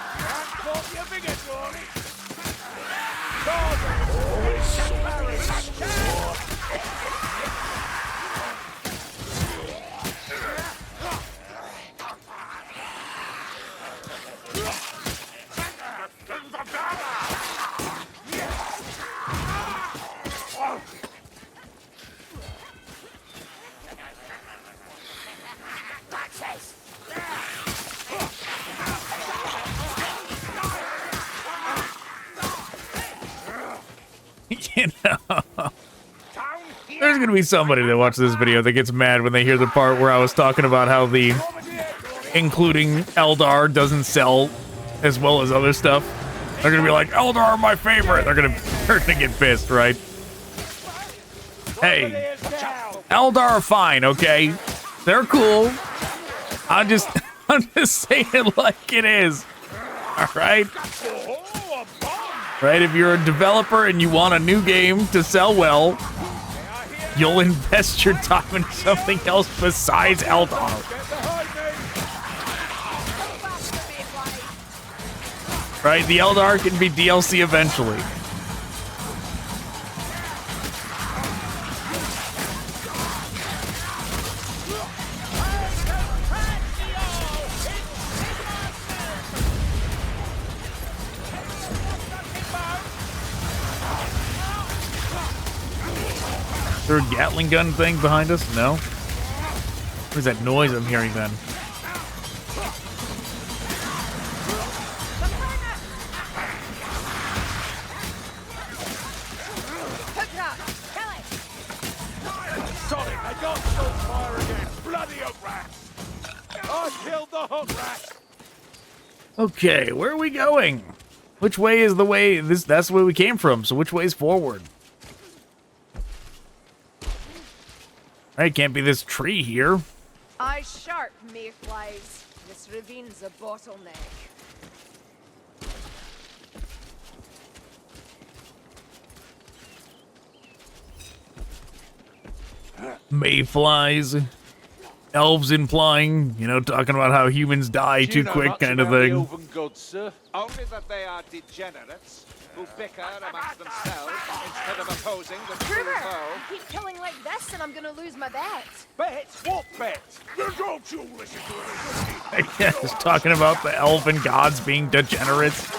You know, there's gonna be somebody that watches this video that gets mad when they hear the part where I was talking about how the including Eldar doesn't sell as well as other stuff. They're gonna be like, Eldar are my favorite. They're gonna get pissed, right? Hey, Eldar are fine, okay? They're cool. I'm just saying it like it is. All right. Right, if you're a developer and you want a new game to sell well, you'll invest your time in something else besides Eldar. Right, the Eldar can be DLC eventually. Is there a Gatling gun thing behind us? No? What is that noise I'm hearing then? Okay, where are we going? Which way is the way? That's the way we came from. So which way is forward? Right, can't be this tree here. Eyes sharp, mayflies. This ravine's a bottleneck. Mayflies. Elves implying, you know, talking about how humans die too quick kind of thing. Elven gods, sir? Only that they are degenerates who bicker amongst themselves instead of opposing the true Kruger, foe. you keep killing like this and I'm gonna lose my bet. Bet? What bet? Don't you listen to it. I guess talking about the elven gods being degenerates.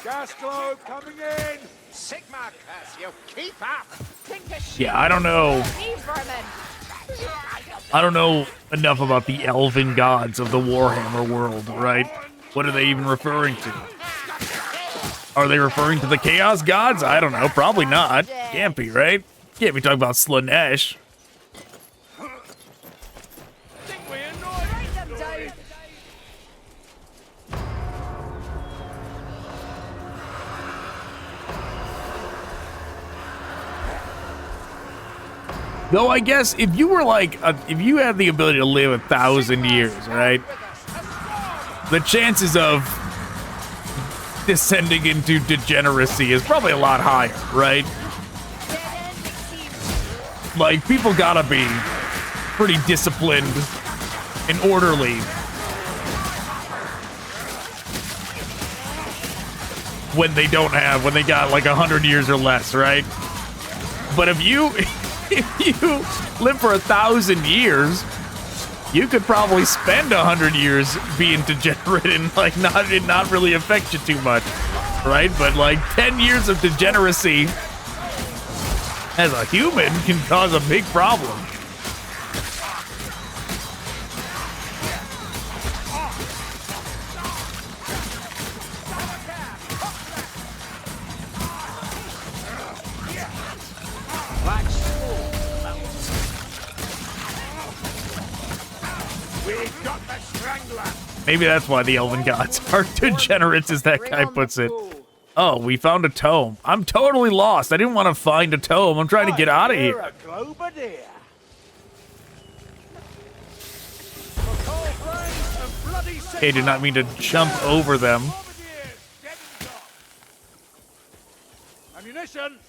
Gas globe coming in! Sigma curse you, keep up! Yeah, I don't know. Me, vermin. I don't know enough about the elven gods of the Warhammer world, right? What are they even referring to? Are they referring to the Chaos Gods? I don't know. Probably not. Can't be, right? Can't be talking about Slanesh. Write them down. Though I guess if you were like, if you had the ability to live 1,000 years, right? The chances of descending into degeneracy is probably a lot higher, right? Like, people gotta be pretty disciplined and orderly when they got like 100 years or less, right? But if you live for 1,000 years, you could probably spend 100 years being degenerate and like not really affect you too much, right? But like 10 years of degeneracy as a human can cause a big problem. Maybe that's why the elven gods are degenerates, as that guy puts it. Oh, we found a tome. I'm totally lost. I didn't want to find a tome. I'm trying to get out of here. Okay, did not mean to jump over them. Ammunition!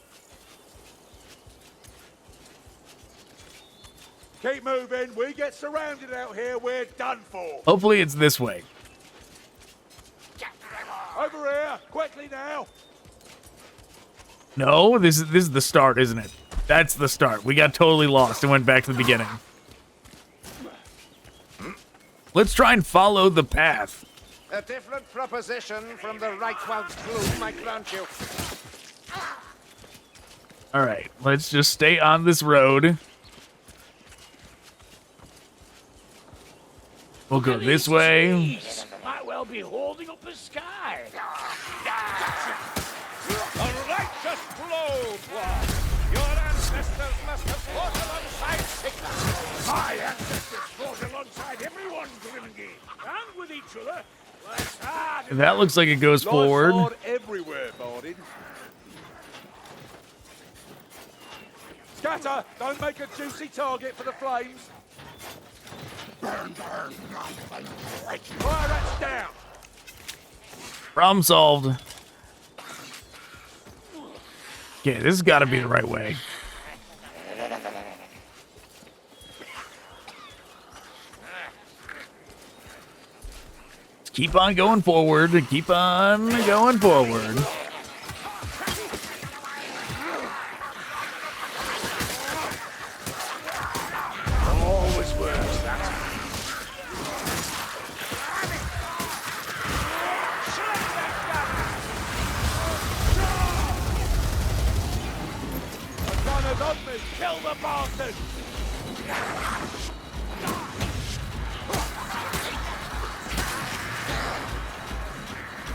Keep moving. We get surrounded out here. We're done for. Hopefully it's this way. Over here, quickly now. No, this is the start, isn't it? That's the start. We got totally lost and went back to the beginning. Let's try and follow the path. A different proposition from the right one's gloom, I grant you. All right, let's just stay on this road. We'll go this way. Might well be holding up the sky. A righteous blow, Blood. Your ancestors must have fought alongside Sigma. My ancestors fought alongside everyone, Grimgate, and with each other. That looks like it goes forward. Sword everywhere, Bardin. Scatter! Don't make a juicy target for the flames. Burn, burn, fire rats down. Problem solved. Okay, this has got to be the right way. Let's keep on going forward. Keep on going forward. Always works, that. Kill the bastard!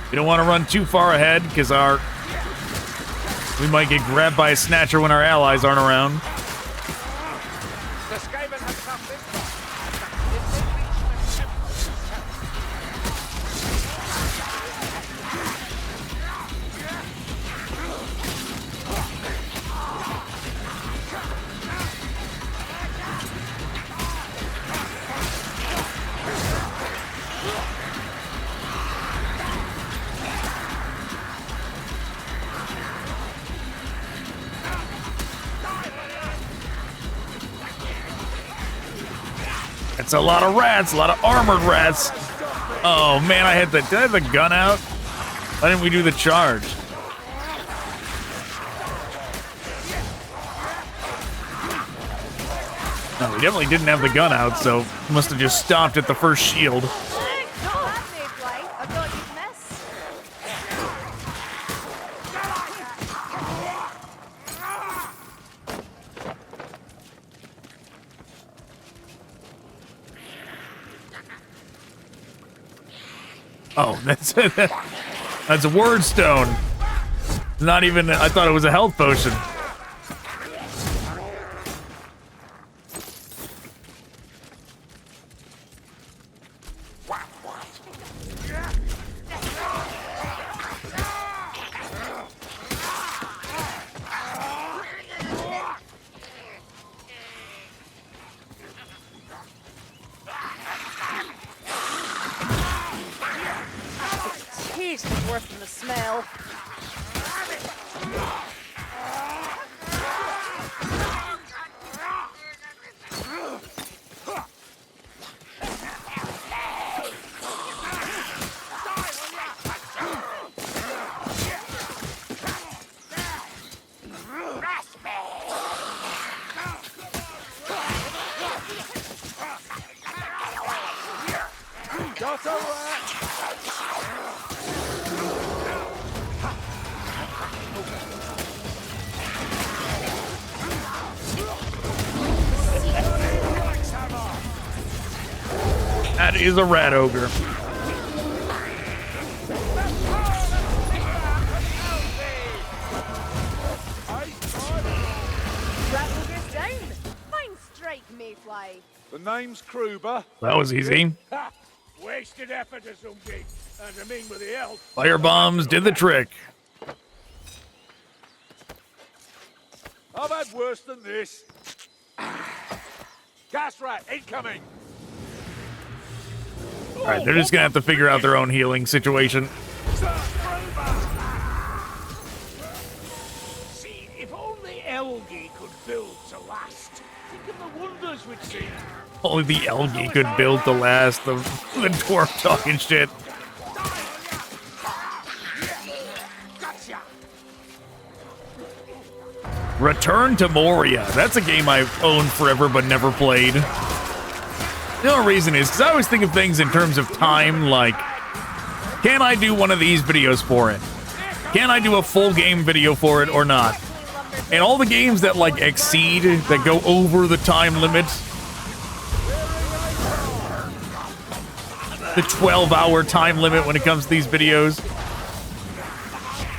We don't want to run too far ahead because we might get grabbed by a snatcher when our allies aren't around. The Skaven have come this far. It's a lot of rats, a lot of armored rats. Oh man, did I have the gun out? Why didn't we do the charge? No, we definitely didn't have the gun out, so must have just stopped at the first shield. Oh, that's a word stone. Not even, I thought it was a health potion. Worse than the smell. That is a rat ogre. Rat ogre's down. Fine strike, Mayfly. The name's Kruber. That was easy. Ha! Wasted effort or something. And I mean with the elf. Fire bombs did the trick. I've had worse than this. Gas rat incoming. All right, they're just gonna have to figure out their own healing situation. See, if only Elgi could build to last. Think of the wonders we'd see. Only the Elgi could build to last. The dwarf talking shit. Return to Moria. That's a game I've owned forever but never played. The only reason is because I always think of things in terms of time, like, can I do one of these videos for it? Can I do a full game video for it or not? And all the games that, like, exceed, that go over the time limit, the 12-hour time limit when it comes to these videos,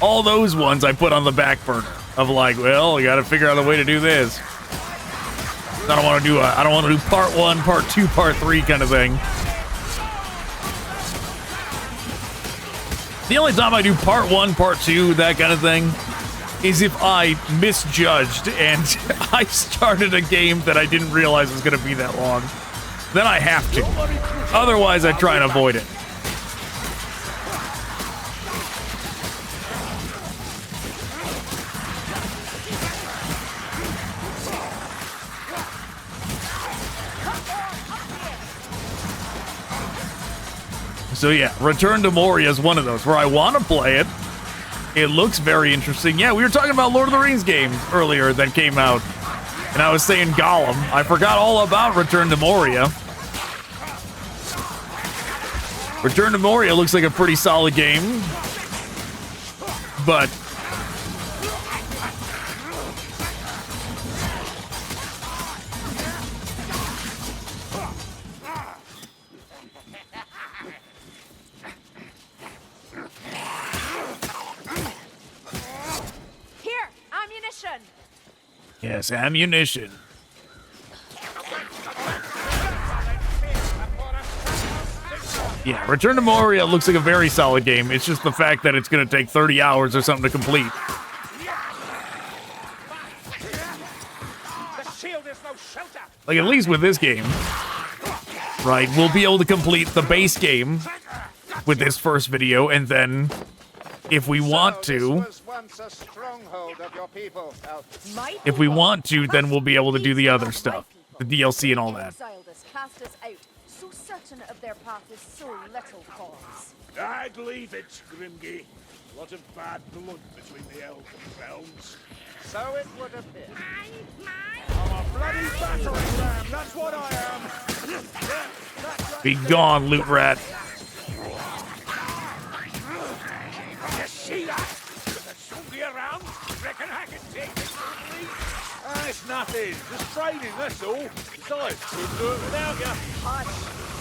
all those ones I put on the back burner of like, well, you gotta figure out a way to do this. I don't want to do part 1, part 2, part 3 kind of thing. The only time I do part 1, part 2, that kind of thing, is if I misjudged and I started a game that I didn't realize was going to be that long. Then I have to. Otherwise, I try and avoid it. So yeah, Return to Moria is one of those where I want to play it. It looks very interesting. Yeah, we were talking about Lord of the Rings games earlier that came out. And I was saying Gollum. I forgot all about Return to Moria. Return to Moria looks like a pretty solid game. But Yes, ammunition. Yeah, Return to Moria looks like a very solid game. It's just the fact that it's going to take 30 hours or something to complete. Like, at least with this game, right, we'll be able to complete the base game with this first video, and then, if we want to, then we'll be able to do the other stuff, the DLC and all that. So certain of their path is so little cause. I'd leave it, Grimgy. A lot of bad blood between the elves and realms. So it would appear. I'm a bloody battering ram, that's what I am. Be gone, loot rat. You see that? There's somebody around. Reckon I can take it quickly? It's nothing. Just training, that's all. Besides, couldn't do it without you. Hush.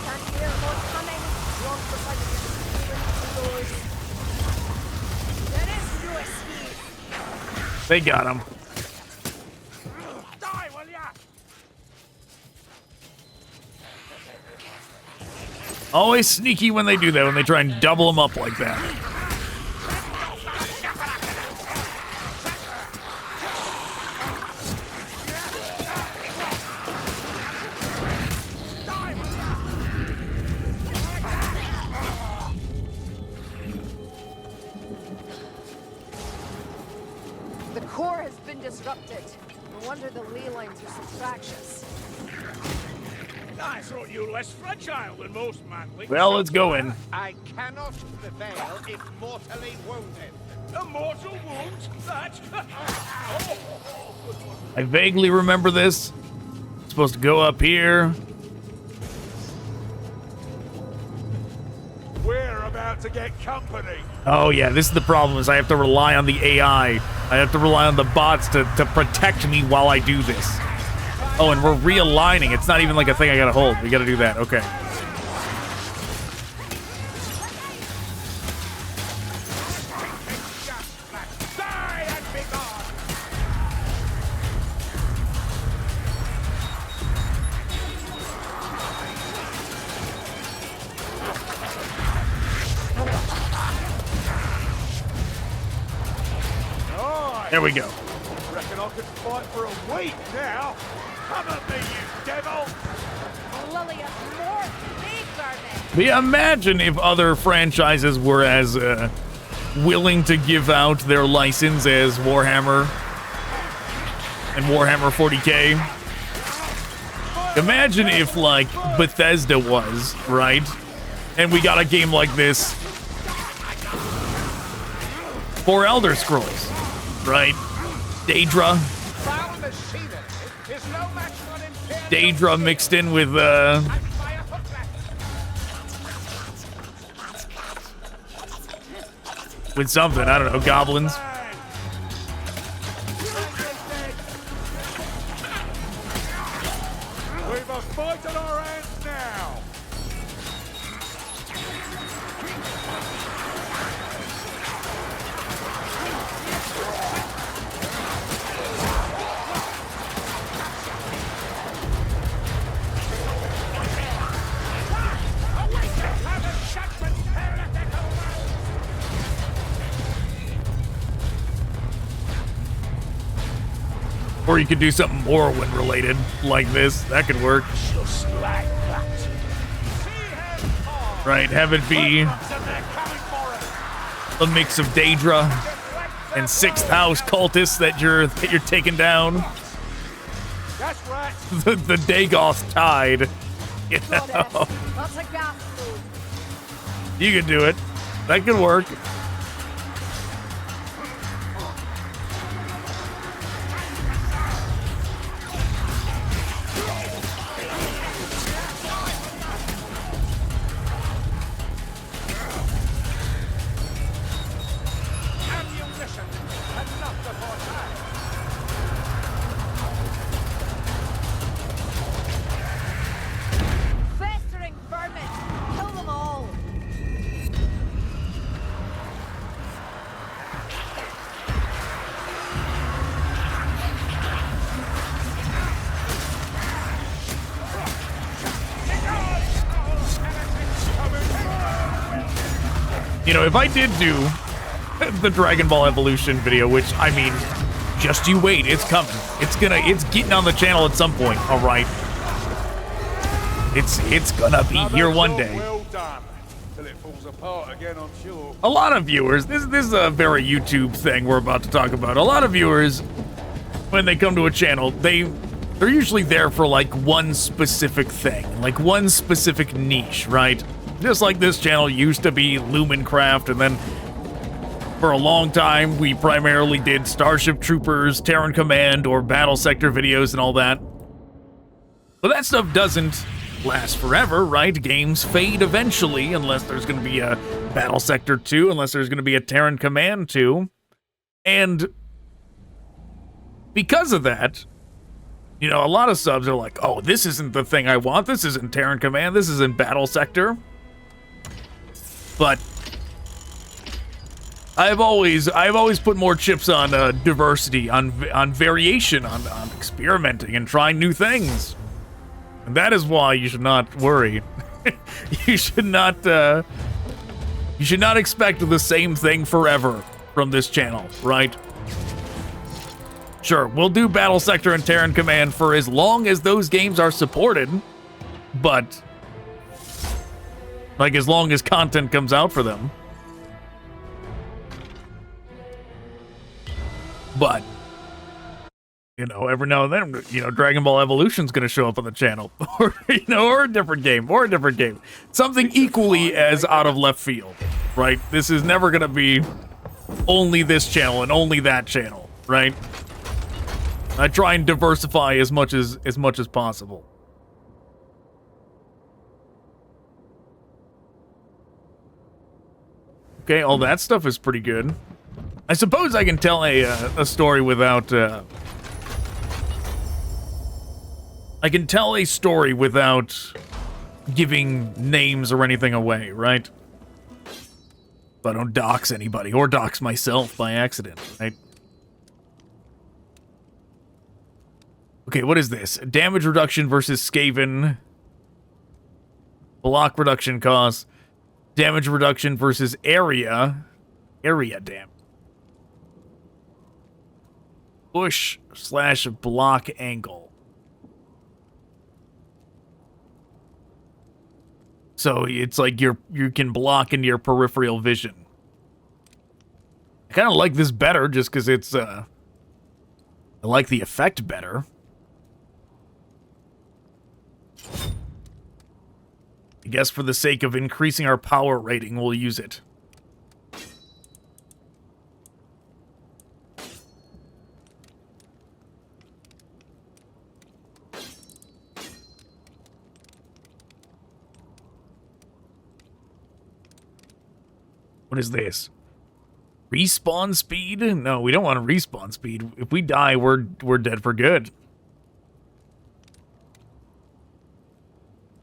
Can't hear what's coming. Wrong for fighting the doors. There is no escape. They got him. Die, will ya? Always sneaky when they do that, when they try and double them up like that. The core has been disrupted. No wonder the ley lines are so fractious. I thought you were less fragile than most manly. Well, let's go in. I cannot prevail if mortally wounded. A mortal wound? That? I vaguely remember this. It's supposed to go up here. We're about to get company. Oh yeah, this is the problem, is I have to rely on the AI. I have to rely on the bots to protect me while I do this. Oh, and we're realigning. It's not even like a thing I gotta hold. We gotta do that. Okay. Die and be gone. There we go. Reckon I could fight for a week now. Come at me, you devil! Lilia, more big garbage. But yeah, imagine if other franchises were as willing to give out their license as Warhammer and Warhammer 40K. Imagine if, like, Bethesda was, right? And we got a game like this for Elder Scrolls, right? Daedra mixed in with, with something, I don't know, goblins. We must fight on our hands now. Or you could do something Morrowind related, like this. That could work. Just like that. Right, have it be a mix of Daedra and 6th House cultists that you're taking down. That's right. the Dagoth Tide. You know? That's a gas food. You could do it. That could work. You know, if I did do the Dragon Ball Evolution video, which, I mean, just you wait, it's coming. It's getting on the channel at some point, all right? It's gonna be here one day. Well done. Till it falls apart again, I'm sure. A lot of viewers, this is a very YouTube thing we're about to talk about. A lot of viewers, when they come to a channel, they're usually there for like one specific thing, like one specific niche, right? Just like this channel used to be Lumencraft, and then for a long time we primarily did Starship Troopers, Terran Command, or Battle Sector videos and all that. But that stuff doesn't last forever, right? Games fade eventually, unless there's going to be a Battle Sector 2, unless there's going to be a Terran Command 2. And because of that, you know, a lot of subs are like, oh, this isn't the thing I want. This isn't Terran Command. This isn't Battle Sector. But I've always put more chips on diversity, on variation, on experimenting and trying new things. And that is why you should not worry. You should not expect the same thing forever from this channel, right? Sure, we'll do Battle Sector and Terran Command for as long as those games are supported, but like as long as content comes out for them. But you know, every now and then, you know, Dragon Ball Evolution's gonna show up on the channel, or you know, or a different game, something equally as out of left field, right? This is never gonna be only this channel and only that channel, right? I try and diversify as much as possible. Okay, all that stuff is pretty good. I suppose I can tell a story without. I can tell a story without giving names or anything away, right? But I don't dox anybody or dox myself by accident, right? Okay, what is this? Damage reduction versus Skaven. Block reduction cost. Damage reduction versus area. Area damage. Push/block angle. So it's like you can block into your peripheral vision. I kind of like this better just because it's, I like the effect better. I guess for the sake of increasing our power rating, we'll use it. What is this? Respawn speed? No, we don't want a respawn speed. If we die, we're dead for good.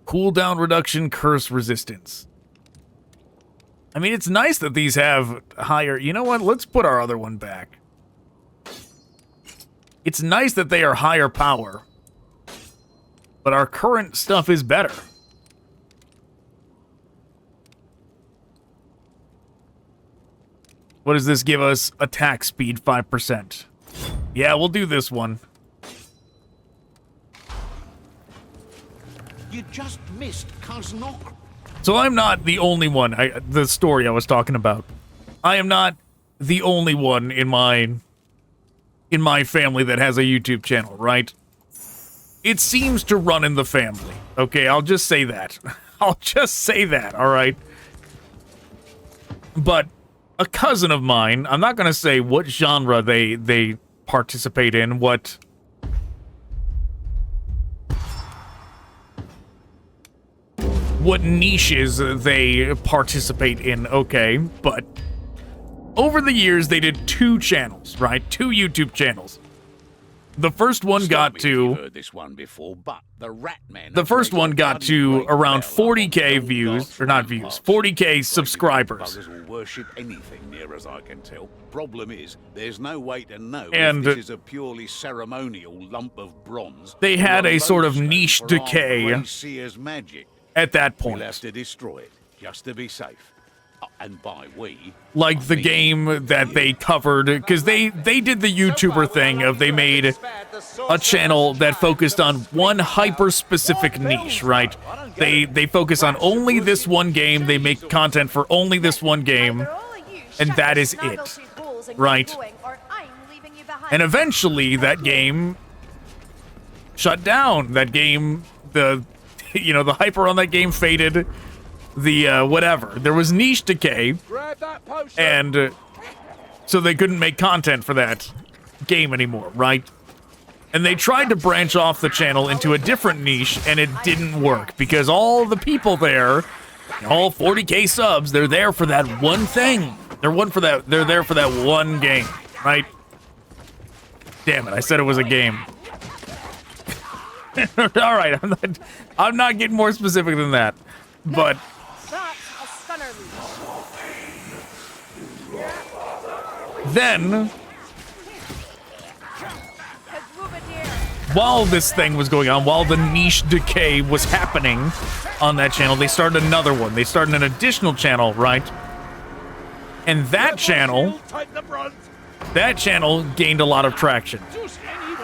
Cooldown reduction, curse resistance. I mean, it's nice that these have higher... You know what? Let's put our other one back. It's nice that they are higher power. But our current stuff is better. What does this give us? Attack speed 5%. Yeah, we'll do this one. You just missed Kaznok. So I'm not the only one. The story I was talking about. I am not the only one in my family that has a YouTube channel, right? It seems to run in the family. Okay, I'll just say that. I'll just say that, all right? But a cousin of mine, I'm not going to say what genre they participate in, what niches they participate in, okay, but over the years they did 2 channels, right? 2 YouTube channels. The first one got to this one before, but the first one got to around 40k views, or not views, 40k subscribers. Buggers will worship anything near as I can tell. Problem is, there's no way to know and if this is a purely ceremonial lump of bronze. They had a sort of niche decay Seer's magic. at that point. We'll have to destroy it, just to be safe. And by we, like the game that they covered, because they did the YouTuber thing of they made a channel that focused on one hyper-specific niche, right? They focus on only this one game, they make content for only this one game, and that is it, right? And eventually, that game shut down. That game, the hyper on that game faded. The, whatever. There was niche decay, and so they couldn't make content for that game anymore, right? And they tried to branch off the channel into a different niche, and it didn't work, because all the people there, all 40k subs, they're there for that one thing. They're there for that one game, right? Damn it, I said it was a game. Alright, I'm not getting more specific than that. But then, while this thing was going on, while the niche decay was happening on that channel, they started another one. They started an additional channel, right? And that channel gained a lot of traction.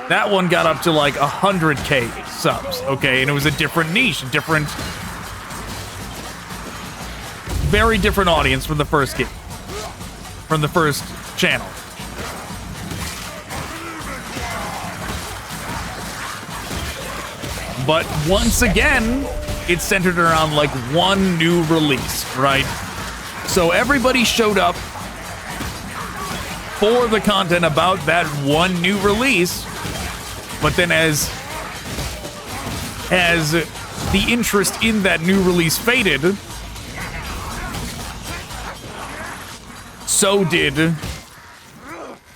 That one got up to like 100k subs, okay? And it was a different niche, very different audience from the first game, from the first channel. But once again, it's centered around like one new release, right? So everybody showed up for the content about that one new release, but then as the interest in that new release faded, so did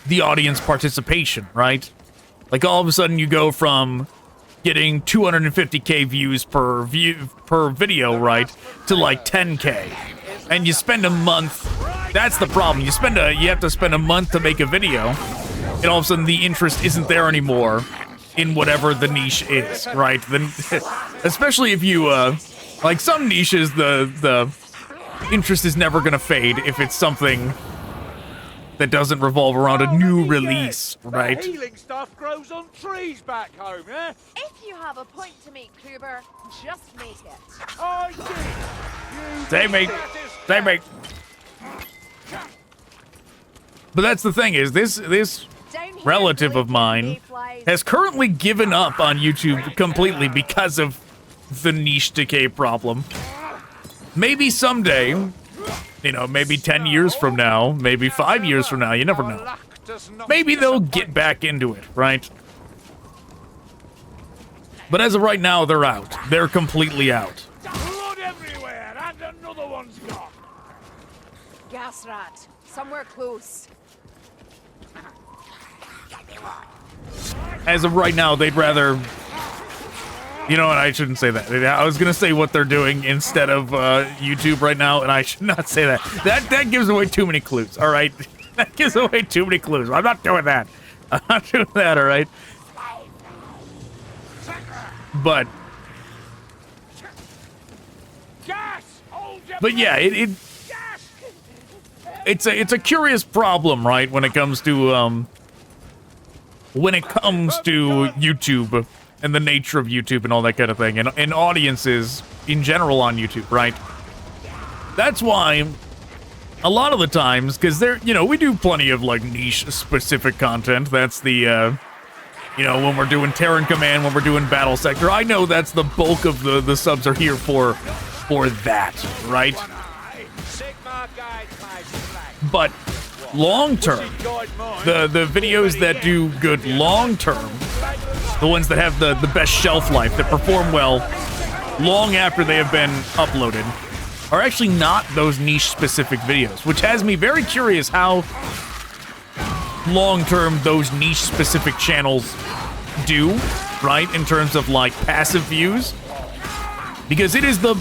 the audience participation, right? Like all of a sudden you go from getting 250k views per video, right, to like 10k. And you spend a month. That's the problem. You have to spend a month to make a video, and all of a sudden the interest isn't there anymore in whatever the niche is, right? Then, especially if you like some niches, the interest is never gonna fade if it's something that doesn't revolve around a new release, right? The healing stuff grows on trees back home, yeah? If you have a point to make, Kruber, just make it. I did. Same mate. But that's the thing is this relative of mine has currently given up on YouTube completely because of the niche decay problem. Maybe someday, you know, maybe 10 years from now, maybe 5 years from now, you never know. Maybe they'll get back into it, right? But as of right now, they're out. They're completely out. Blood everywhere, and another one's gone. Gas rat, somewhere close. As of right now, they'd rather... You know what, I shouldn't say that. I was gonna say what they're doing instead of YouTube right now, and I should not say that. That gives away too many clues, alright? That gives away too many clues. I'm not doing that. I'm not doing that, alright? But yeah, it's a curious problem, right? When it comes to YouTube and the nature of YouTube and all that kind of thing, and audiences in general on YouTube, right? That's why a lot of the times, because we do plenty of like niche specific content. That's the when we're doing Terran Command, when we're doing Battle Sector, I know that's the bulk of the subs are here for that, right? But long term, the videos that do good long term, the ones that have the best shelf life, that perform well long after they have been uploaded, are actually not those niche specific videos, which has me very curious how long term those niche specific channels do, right, in terms of like passive views, because it is the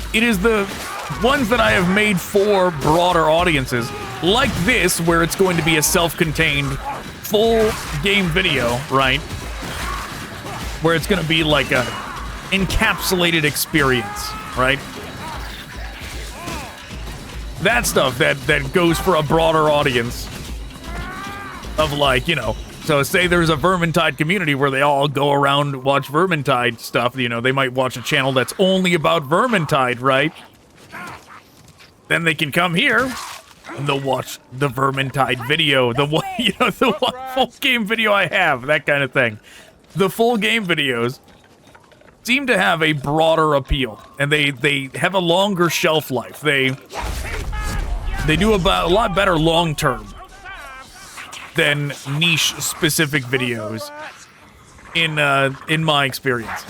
ones that I have made for broader audiences, like this, where it's going to be a self-contained full game video, right, where it's going to be like a encapsulated experience, right? that stuff that goes for a broader audience of, like, you know, so say there's a Vermintide community where they all go around watch Vermintide stuff, you know, they might watch a channel that's only about Vermintide, right? Then they can come here and they'll watch the Vermintide video, the one, you know, the one full game video I have, that kind of thing. The full game videos seem to have a broader appeal, and they have a longer shelf life. They do a lot better long term than niche specific videos in my experience.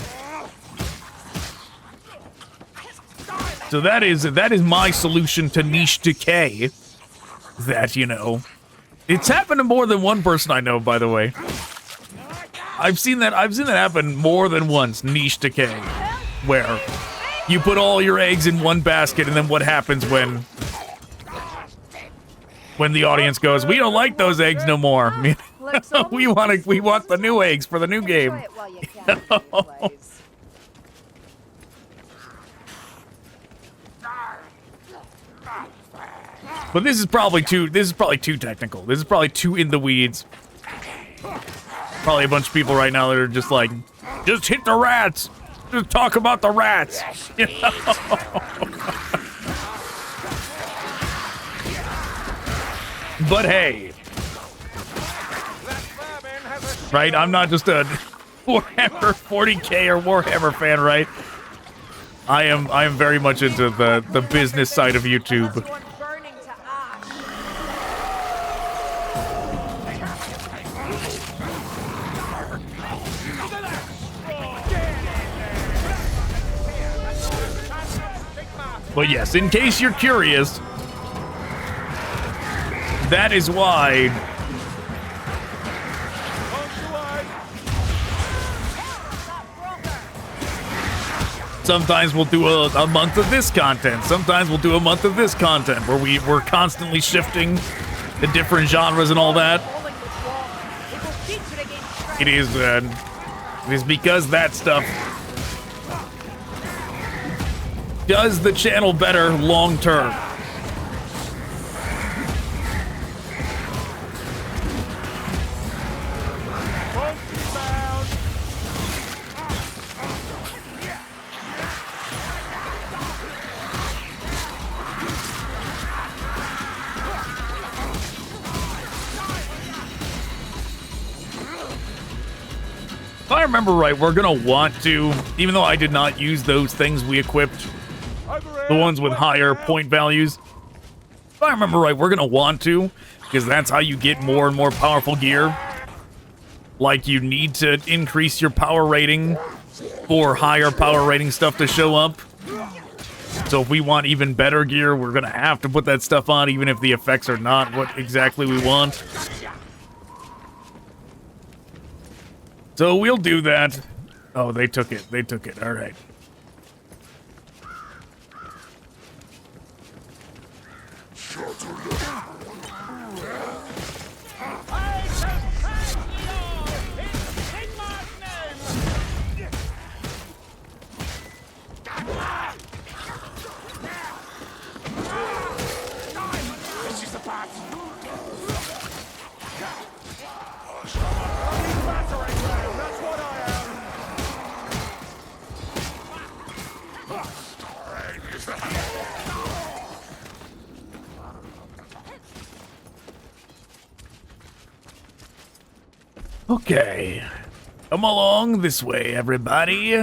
So that is my solution to niche decay. That, you know, it's happened to more than one person I know, by the way. I've seen that happen more than once, niche decay, where you put all your eggs in one basket, and then what happens when the audience goes, "We don't like those eggs no more. we want the new eggs for the new game." But this is probably too technical. This is probably too in the weeds. Probably a bunch of people right now that are just like, just hit the rats. Just talk about the rats. You know? But hey, right? I'm not just a Warhammer 40K or Warhammer fan, right? I am very much into the business side of YouTube. But yes, in case you're curious, that is why sometimes we'll do a month of this content. Sometimes we'll do a month of this content where we're constantly shifting the different genres and all that. It is because that stuff does the channel better long term. If I remember right, we're gonna want to, even though I did not use those things we equipped, the ones with higher point values. If I remember right, we're gonna want to, because that's how you get more and more powerful gear. Like, you need to increase your power rating for higher power rating stuff to show up. So if we want even better gear, we're gonna have to put that stuff on, even if the effects are not what exactly we want. So we'll do that. Oh, they took it. They took it. All right. Okay, come along this way, everybody.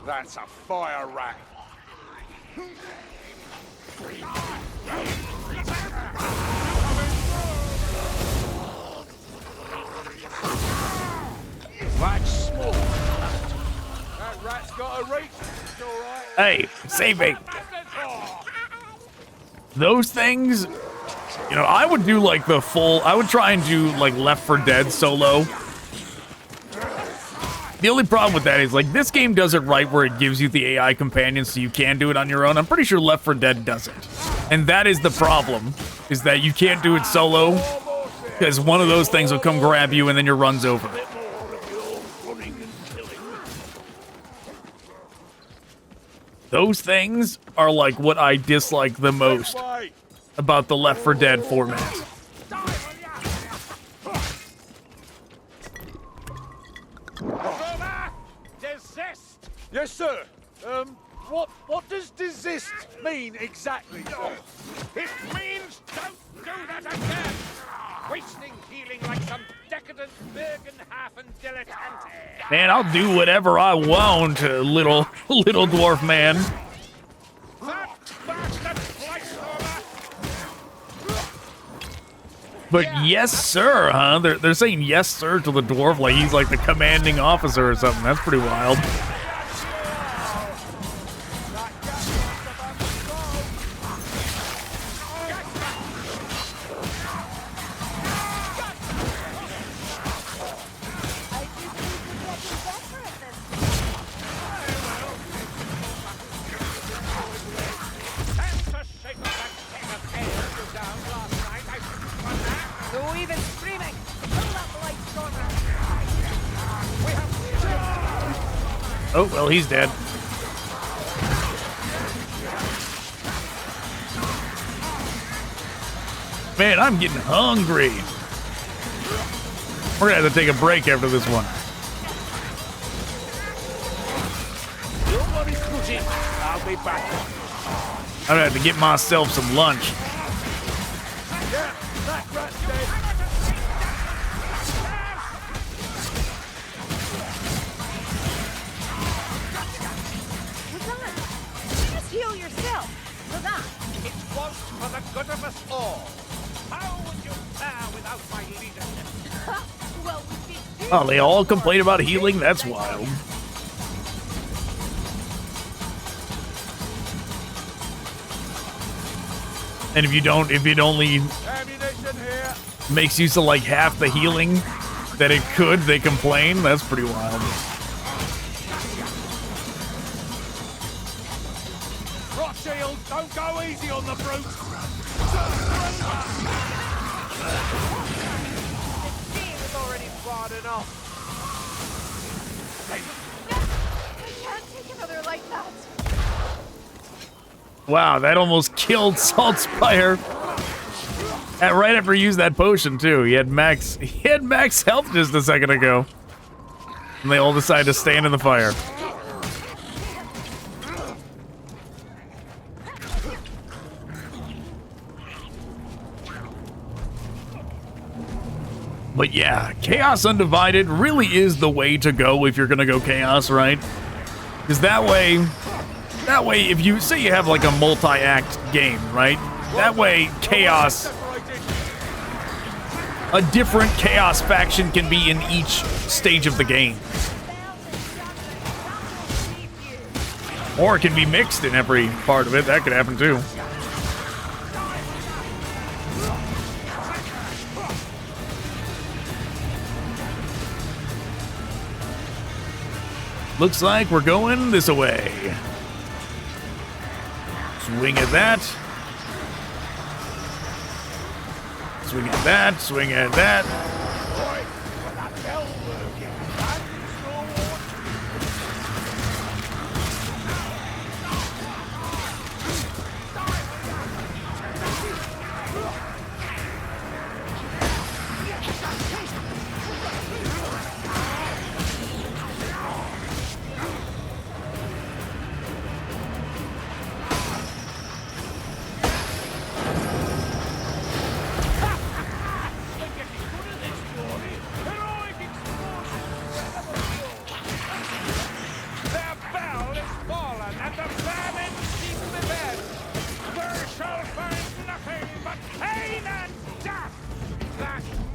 That's a fire rat. That's small. That rat's got a reach. It's all right. Hey, save me. Those things, you know, I would do like the full, I would try and do like Left 4 Dead solo. The only problem with that is, like, this game does it right where it gives you the AI companion so you can do it on your own. I'm pretty sure Left 4 Dead doesn't. And that is the problem, is that you can't do it solo, because one of those things will come grab you and then your run's over. Those things are like what I dislike the most about the Left 4 Dead format. Desist! Yes, sir. What does desist mean exactly? It means don't do that again! Wasting healing like some decadent Bergenhafen dilettante! Man, I'll do whatever I want, little dwarf man. That bastard Fleischhorner! But yes, sir, huh? They're saying yes, sir, to the dwarf like he's like the commanding officer or something. That's pretty wild. Oh, well, he's dead. Man, I'm getting hungry. We're gonna have to take a break after this one. Nobody put it. I'll be back. I'm gonna have to get myself some lunch. Yeah, that rat's dead. Just heal yourself. For that. It was for the good of us all. How would you fare without my leadership? Well, we'd be Oh, they all complain about healing? That's wild. And if it only Ammunition here. makes use of like half the healing that it could, they complain. That's pretty wild. Rothschild, don't go easy on the brute. He was already far enough. I can't take another like that. Wow, that almost killed Saltspire. Right after he used that potion too. He had max health just a second ago. And they all decided to stand in the fire. But yeah, Chaos Undivided really is the way to go if you're gonna go Chaos, right? Because that way, if you say you have like a multi-act game, right? That way, Chaos, a different Chaos faction can be in each stage of the game. Or it can be mixed in every part of it. That could happen too. Looks like we're going this way. Swing at that. Swing at that. Swing at that.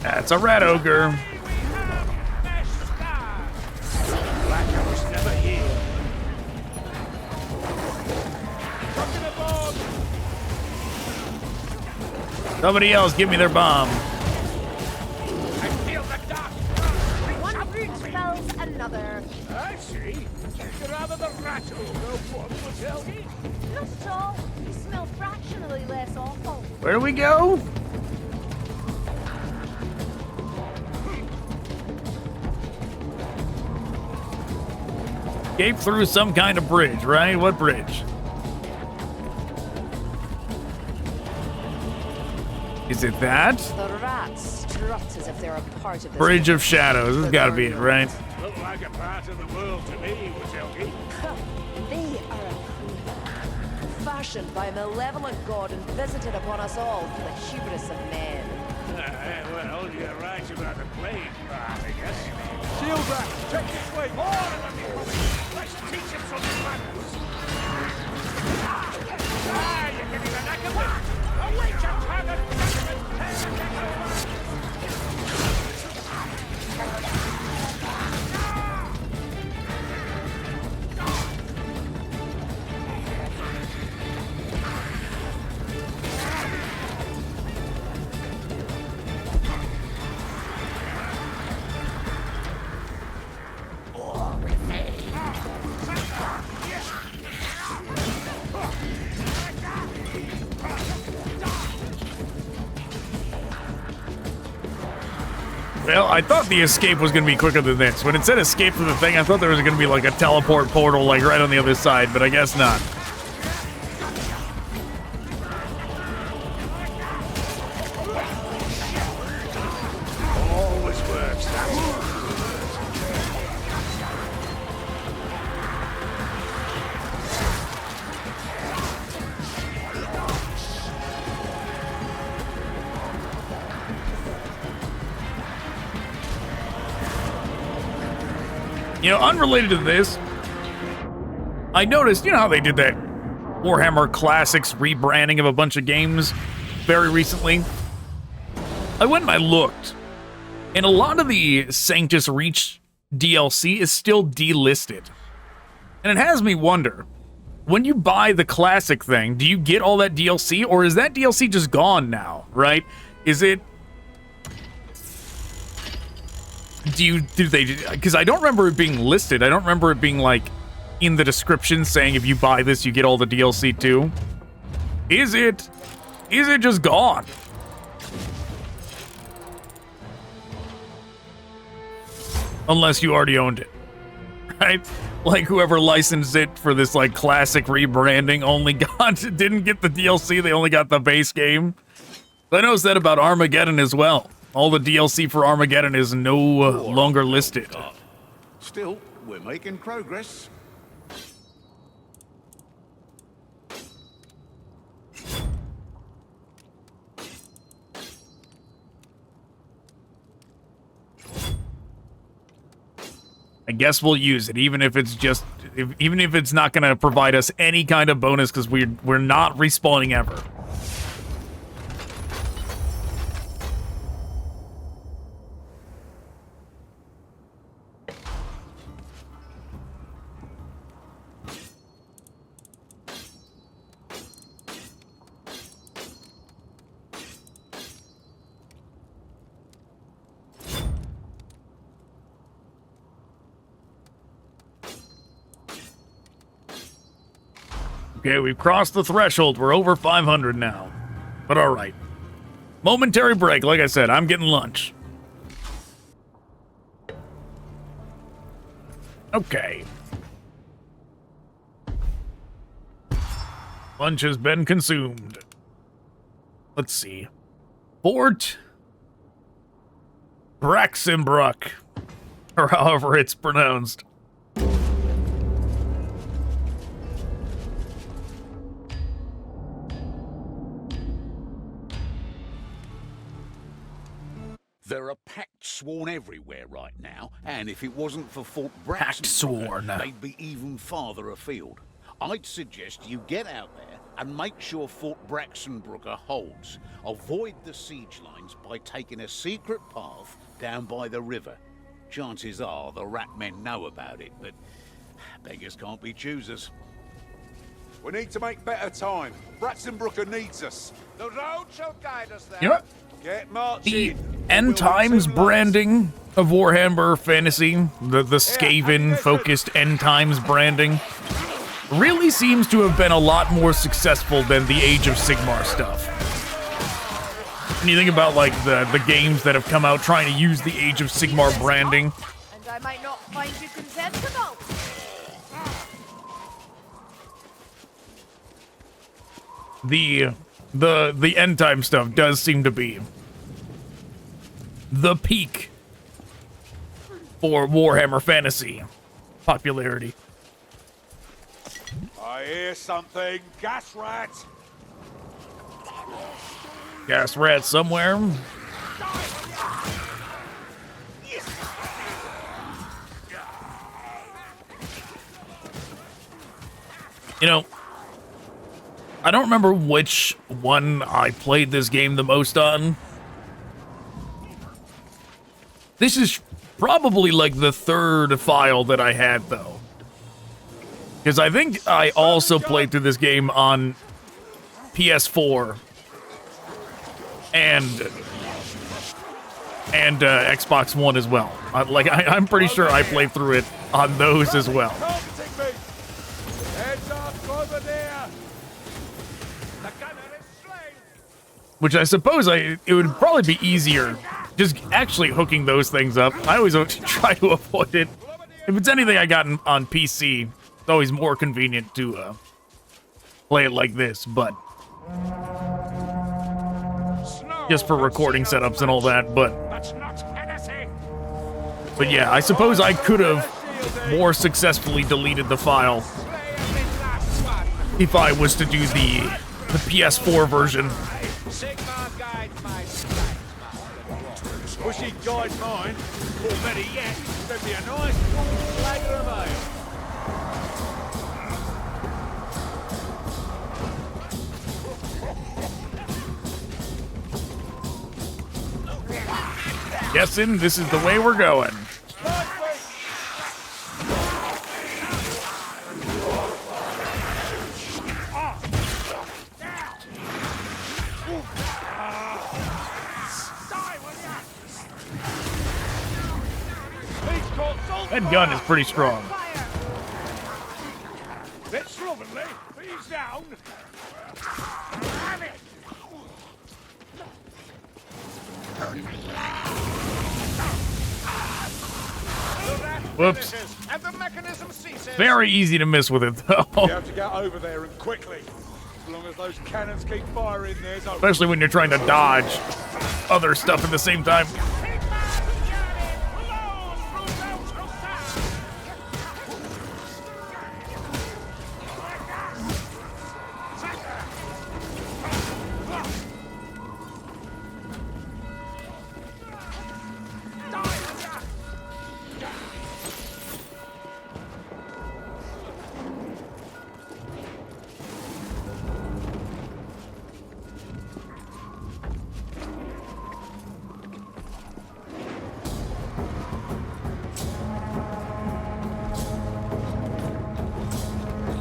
That's a rat ogre. Somebody else, give me their bomb. One brute spells another. I see. You're rather the rat ogre, one would tell me. Not at all. You smell fractionally less awful. Where do we go? Escape through some kind of bridge, right? What bridge? Is it that? The rats strut as if they're a part of this. Bridge of Shadows. This has got to be it, right? Look like a part of the world to me, Wazilgi. They are a creature fashioned by a malevolent god and visited upon us all for the hubris of men. Well, you're right about the plague part, I guess. Shield rat, check this way. All of them, you probably. Let's teach him some manners. You're getting the knack of it. Awake, you haggard gentlemen. Tear the king over. Well, I thought the escape was going to be quicker than this. When it said escape from the thing, I thought there was going to be like a teleport portal like right on the other side, but I guess not. Always works, that. You know, unrelated to this, I noticed, you know how they did that Warhammer Classics rebranding of a bunch of games very recently? I went and I looked, and a lot of the Sanctus Reach DLC is still delisted. And it has me wonder, when you buy the classic thing, do you get all that DLC, or is that DLC just gone now, right? Is it... do they, because I don't remember it being listed. I don't remember it being like in the description saying if you buy this you get all the DLC too. Is it just gone? Unless you already owned it, right? Like whoever licensed it for this like classic rebranding only didn't get the DLC, they only got the base game. I noticed that about Armageddon as well. All the DLC for Armageddon is no longer listed. Still, we're making progress. I guess we'll use it, even if it's just, even if it's not going to provide us any kind of bonus, because we're not respawning ever. Okay, we've crossed the threshold. We're over 500 now. But all right. Momentary break. Like I said, I'm getting lunch. Okay. Lunch has been consumed. Let's see. Fort Brachsenbrucke, or however it's pronounced. There are pacts sworn everywhere right now, and if it wasn't for Fort Brachsenbrucke, Pact sworn. they'd be even farther afield. I'd suggest you get out there and make sure Fort Brachsenbrucke holds. Avoid the siege lines by taking a secret path down by the river. Chances are the rat men know about it, but beggars can't be choosers. We need to make better time. Brachsenbrucke needs us. The road shall guide us there. You know what? Get marching. The end times branding of Warhammer Fantasy, the Skaven focused end times branding, really seems to have been a lot more successful than the Age of Sigmar stuff. When you think about like the games that have come out trying to use the Age of Sigmar branding, And I might not find you contemptible. the the end time stuff does seem to be the peak for Warhammer Fantasy popularity. I hear something. Gas rat. Gas rat somewhere. You know, I don't remember which one I played this game the most on. This is probably like the third file that I had, though. Because I think I also played through this game on PS4 and Xbox One as well. I'm pretty sure I played through it on those as well. Heads up over there. The gunner is slain. Which I suppose it would probably be easier just actually hooking those things up. I always try to avoid it. If it's anything I got on PC, it's always more convenient to play it like this, but just for recording setups and all that, but yeah, I suppose I could have more successfully deleted the file if I was to do the PS4 version. Pushy guide mine, or better yet, send me a nice full flagon of ale. Guessing this is the way we're going. That gun is pretty strong. Bit slovenly, but he's down. Whoops. And the mechanism ceases. Very easy to miss with it, though. You have to get over there and quickly. As long as those cannons keep firing, there's hope. Especially when you're trying to dodge other stuff at the same time.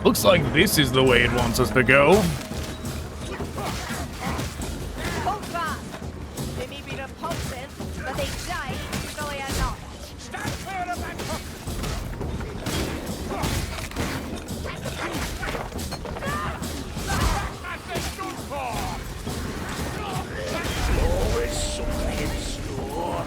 Looks like this is the way it wants us to go. Hold fast. They may be repulsive, but they die usually enough. Stand clear of that hook. That's the stood for. Always something in store.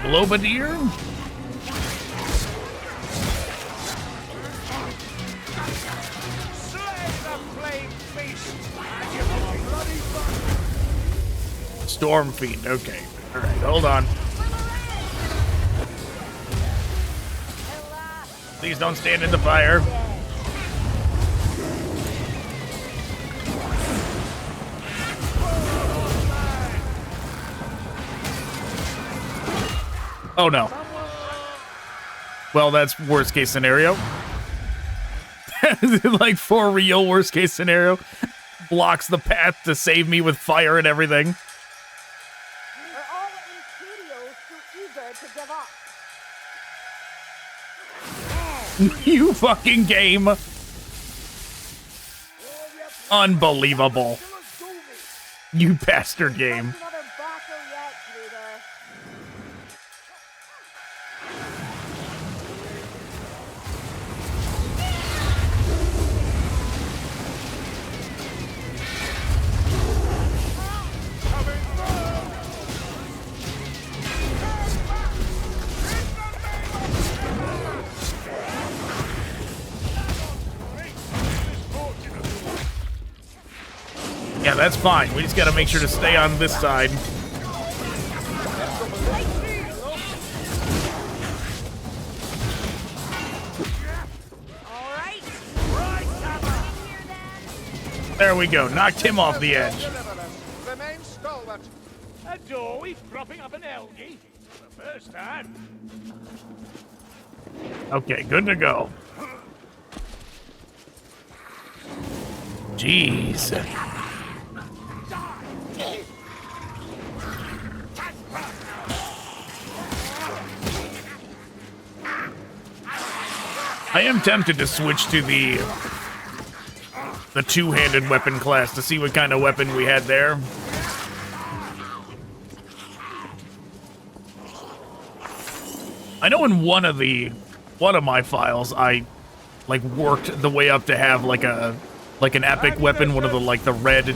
Globadier? Storm Fiend, okay. Alright, hold on. Please don't stand in the fire. Oh no. Well, that's worst case scenario. Like for real worst case scenario. Blocks the path to save me with fire and everything. Are all Imperials too eager to give up? You fucking game. Unbelievable. You bastard game. Another battle yet, Raider. Yeah, that's fine. We just gotta make sure to stay on this side. There we go. Knocked him off the edge. Remain stalwart. A doorway propping up an Elgie for the first time. Okay, good to go. Jeez. I am tempted to switch to the two-handed weapon class to see what kind of weapon we had there. I know in one of my files I like worked the way up to have like an epic weapon, one of the like the red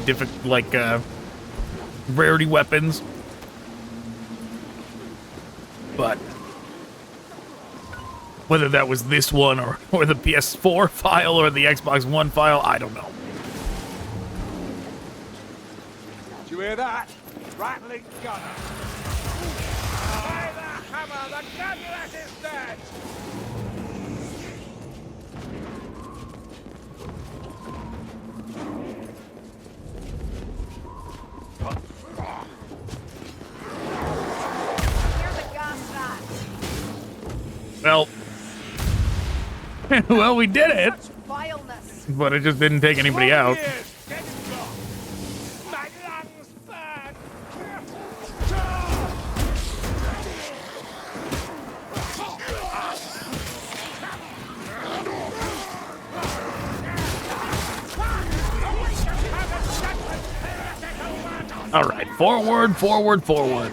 rarity weapons. But whether that was this one or the PS4 file or the Xbox One file, I don't know. Did you hear that? Rattling gunner. By the hammer, the gunlet is dead! Well, well, we did it, Such vileness. but it just didn't take anybody out. My lungs burn! All right, forward, forward, forward.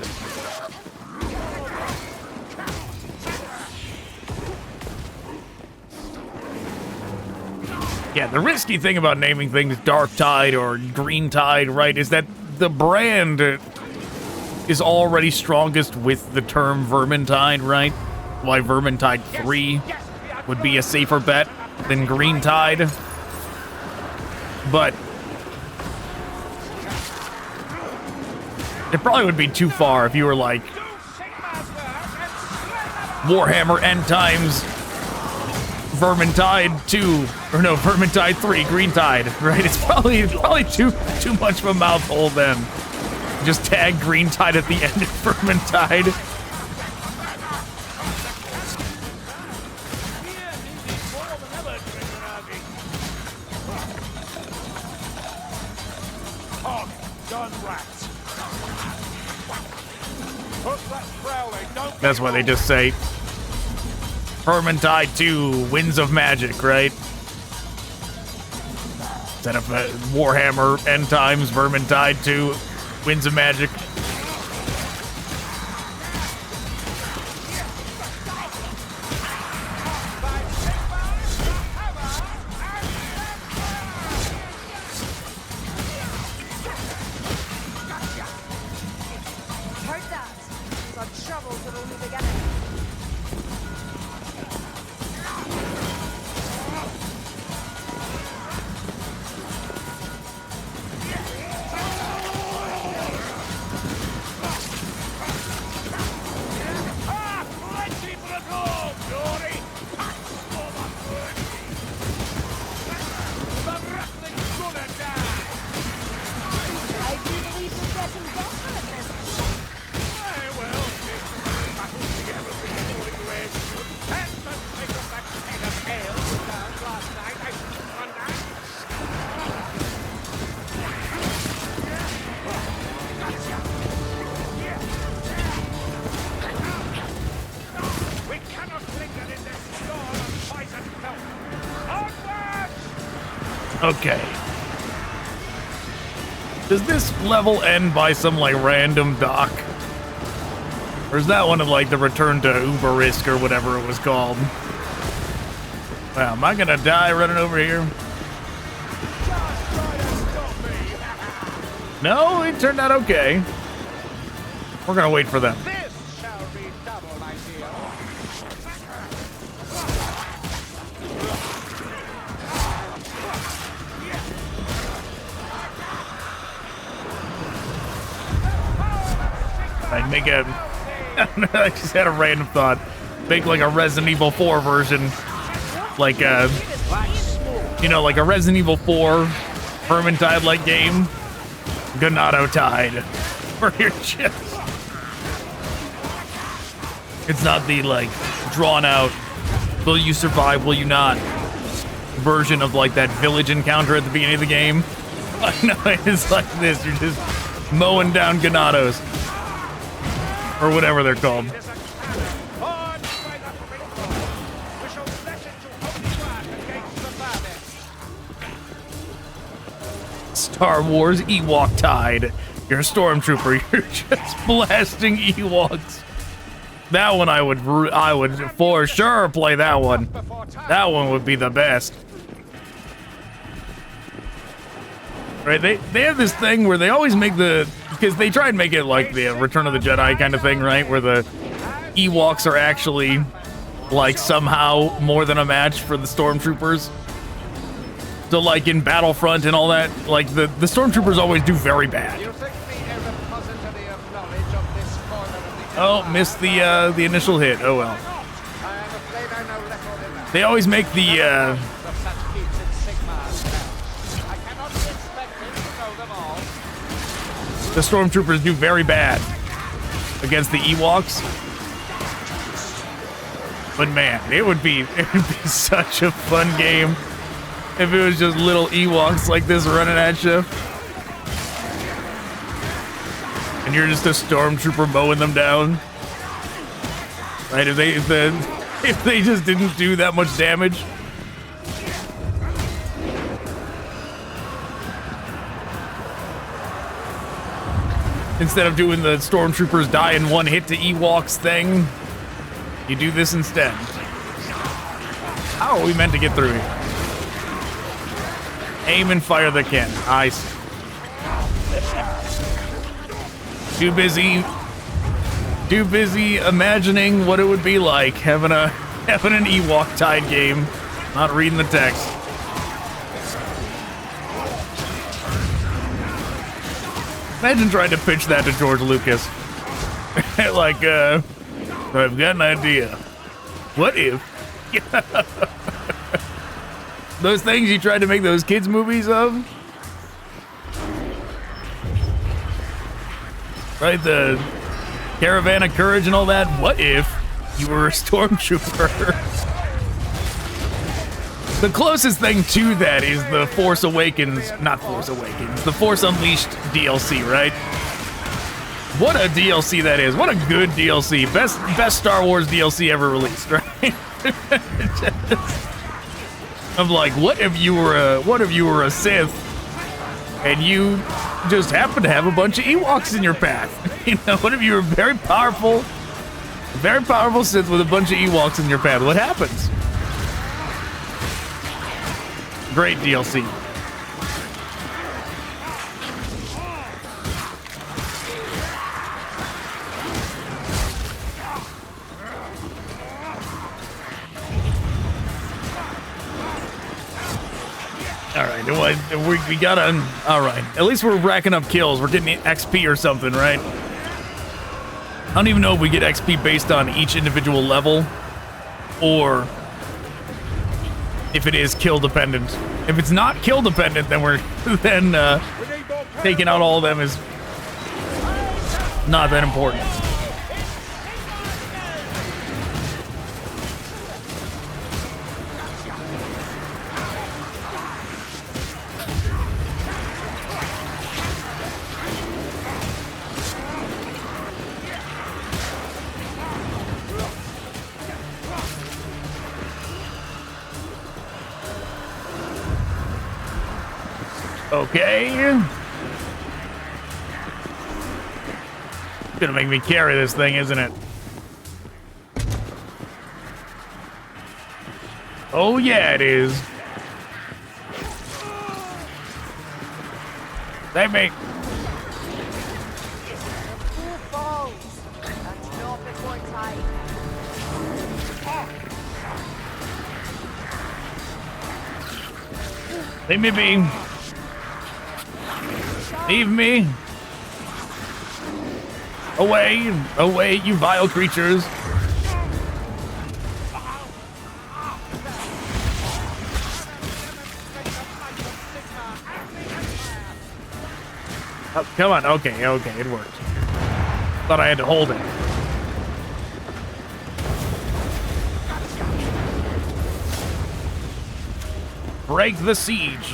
Yeah, the risky thing about naming things Dark Tide or Green Tide, right, is that the brand is already strongest with the term Vermintide, right? Why Vermintide 3 would be a safer bet than Green Tide. But it probably would be too far if you were like Warhammer End Times Vermintide 2, or no, Vermintide 3, Green Tide, right? It's probably too much of a mouthful then. Just tag Green Tide at the end of Vermintide. That's why they just say Vermintide 2, Winds of Magic, right? Instead of Warhammer End Times, Vermintide 2, Winds of Magic. Heard that. Our troubles are only beginning. I do believe we're getting better at this. We cannot linger in this storm of poison filth. Onward! Okay. Does this level end by some, like, random dock? Or is that one of, like, the return to Uberisk or whatever it was called? Wow, am I gonna die running over here? No, it turned out okay. We're gonna wait for them. This shall be double, my dear. Make a... I just had a random thought. Make like a Resident Evil 4 version. Like a... You know, like a Resident Evil 4 Vermintide-like game. Ganado Tide. For your chest. It's not the, like, drawn-out, will you survive, will you not, version of, like, that village encounter at the beginning of the game. No, it's like this. You're just mowing down ganados. Or whatever they're called. Star Wars Ewok Tide. You're a stormtrooper. You're just blasting Ewoks. That one I would for sure play that one. That one would be the best. Right, they have this thing where they always make because they try and make it like the Return of the Jedi kind of thing, right? Where the Ewoks are actually like somehow more than a match for the stormtroopers. So like in Battlefront and all that, like the stormtroopers always do very bad. Oh, missed the initial hit. Oh well. They always make the stormtroopers do very bad against the Ewoks. But man, it would be such a fun game if it was just little Ewoks like this running at you. And you're just a stormtrooper mowing them down. Right, if they just didn't do that much damage. Instead of doing the stormtroopers die in one hit to Ewoks thing, you do this instead. How are we meant to get through here? Aim and fire the cannon. I see. Too busy imagining what it would be like having an Ewok Tide game, not reading the text. Imagine trying to pitch that to George Lucas. Like, I've got an idea. What if? Those things you tried to make those kids movies of? Right, the Caravan of Courage and all that. What if you were a stormtrooper? The closest thing to that is the Force Awakens, not Force Awakens, the Force Unleashed DLC, right? What a DLC that is. What a good DLC. Best Star Wars DLC ever released, right? I'm like, what if you were a Sith and you just happen to have a bunch of Ewoks in your path? You know, what if you were a very powerful Sith with a bunch of Ewoks in your path? What happens? Great DLC. All right, we got on. All right, at least we're racking up kills. We're getting XP or something, right? I don't even know if we get XP based on each individual level, or if it is kill dependent. If it's not kill dependent, then taking out all of them is not that important. Okay. It's gonna make me carry this thing, isn't it? Oh yeah, it is. Save me. Leave me be. Leave me Away! Away, you vile creatures! Oh, come on. Okay, okay, it worked. Thought I had to hold it. Break the siege.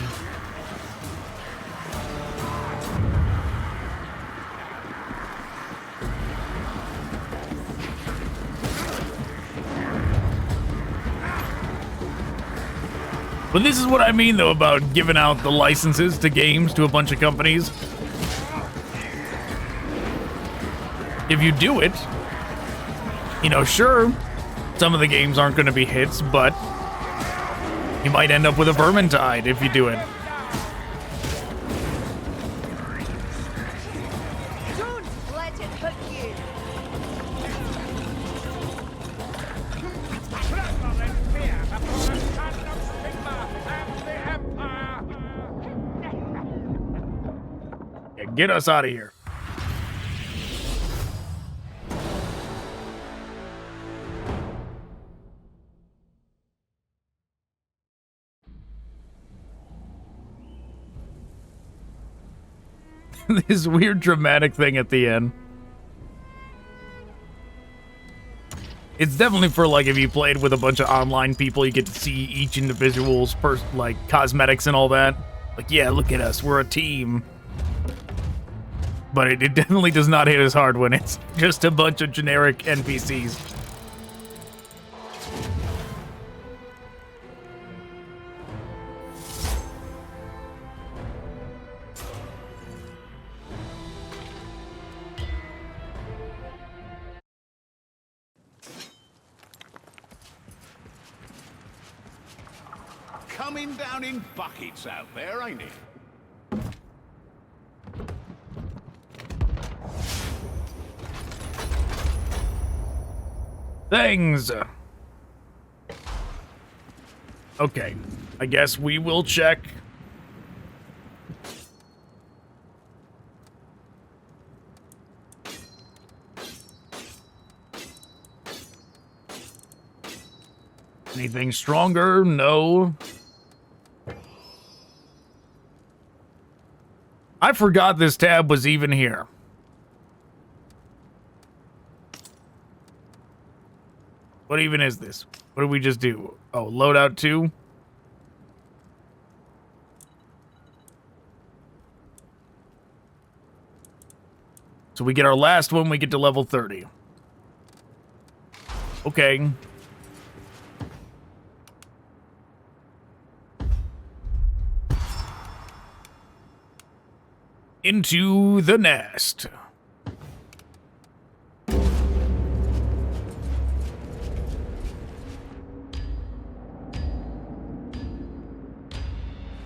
But this is what I mean, though, about giving out the licenses to games to a bunch of companies. If you do it, you know, sure, some of the games aren't going to be hits, but you might end up with a Vermintide if you do it. Don't let it hurt you. Yeah, get us out of here. This weird dramatic thing at the end. It's definitely for, like, if you played with a bunch of online people, you get to see each individual's like cosmetics and all that. Like, yeah, look at us, we're a team. But it definitely does not hit as hard when it's just a bunch of generic NPCs. Coming down in buckets out there, ain't it? Things. Okay, I guess we will check. Anything stronger? No. I forgot this tab was even here. What even is this? What did we just do? Oh, loadout 2? So we get our last one, we get to level 30. Okay. Into the nest.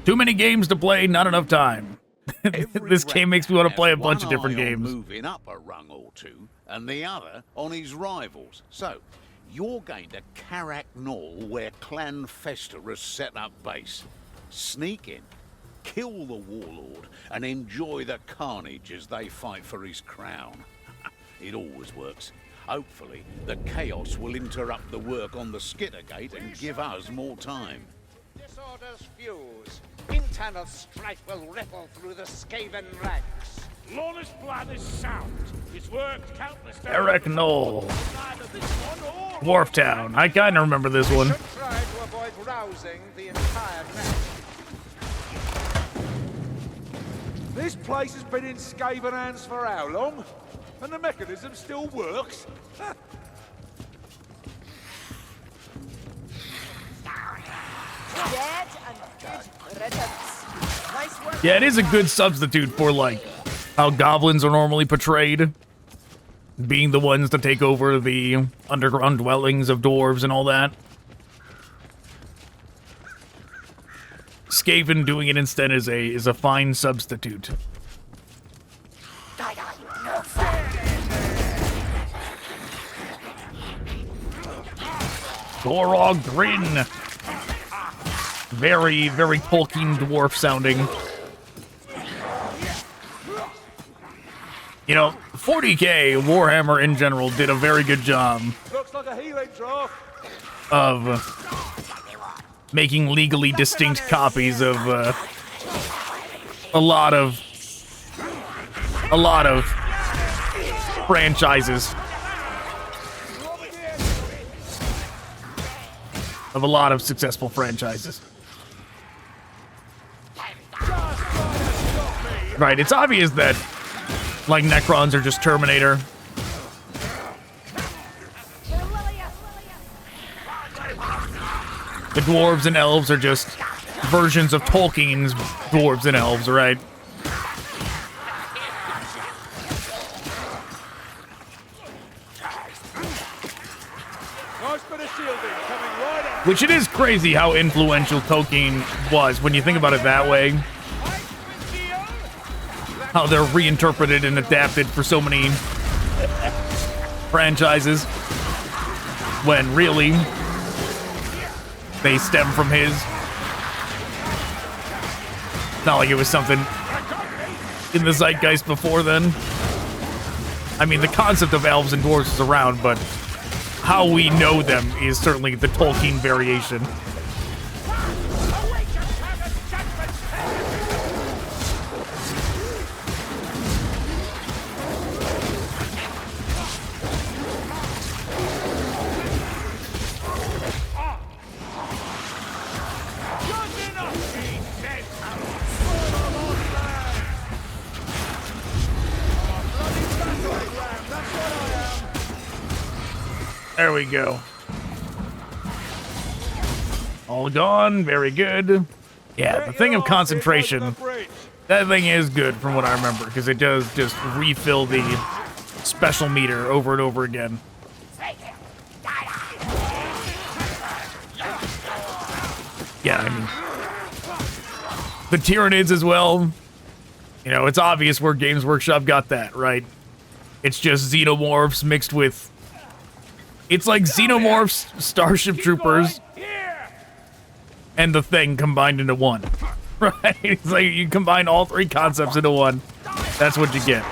Too many games to play, not enough time. This game makes me want to play a bunch of different games. Moving up a rung or two, and the other on his rivals. So, you're going to Karak Knoll, where Clan Festerers set up base. Sneak in, kill the warlord, and enjoy the carnage as they fight for his crown. It always works. Hopefully, the chaos will interrupt the work on the Skittergate and give us more time. Disorders fuse. Internal strife will ripple through the Skaven ranks. Lawless blood is sound. It's worked countless times. Karak Knoll. Wharf Town. I kind of remember this one. Should try to avoid rousing the entire net. This place has been in Skaven hands for how long? And the mechanism still works? Dead and good riddance. Nice work. Yeah, it is a good substitute for, like, how goblins are normally portrayed. Being the ones to take over the underground dwellings of dwarves and all that. Skaven doing it instead is a fine substitute. Gorog Grin. Very, very Tolkien dwarf sounding. You know, 40K Warhammer in general did a very good job Looks like a healing draft. of making legally distinct copies of a lot of franchises. Of a lot of successful franchises. Right, it's obvious that, like, Necrons are just Terminator. The dwarves and elves are just versions of Tolkien's dwarves and elves, right? Nice bit of shielding coming right up. Which it is crazy how influential Tolkien was when you think about it that way. How they're reinterpreted and adapted for so many franchises. When really, they stem from his. It's not like it was something in the zeitgeist before then. I mean, the concept of elves and dwarves is around, but how we know them is certainly the Tolkien variation. There we go. All gone. Very good. Yeah, the thing of concentration. That thing is good from what I remember, because it does just refill the special meter over and over again. Yeah, I mean, the Tyranids as well. You know, it's obvious where Games Workshop got that, right? It's just xenomorphs mixed with... It's like xenomorphs, Starship Troopers, and the Thing combined into one. Right? It's like you combine all three concepts into one. That's what you get.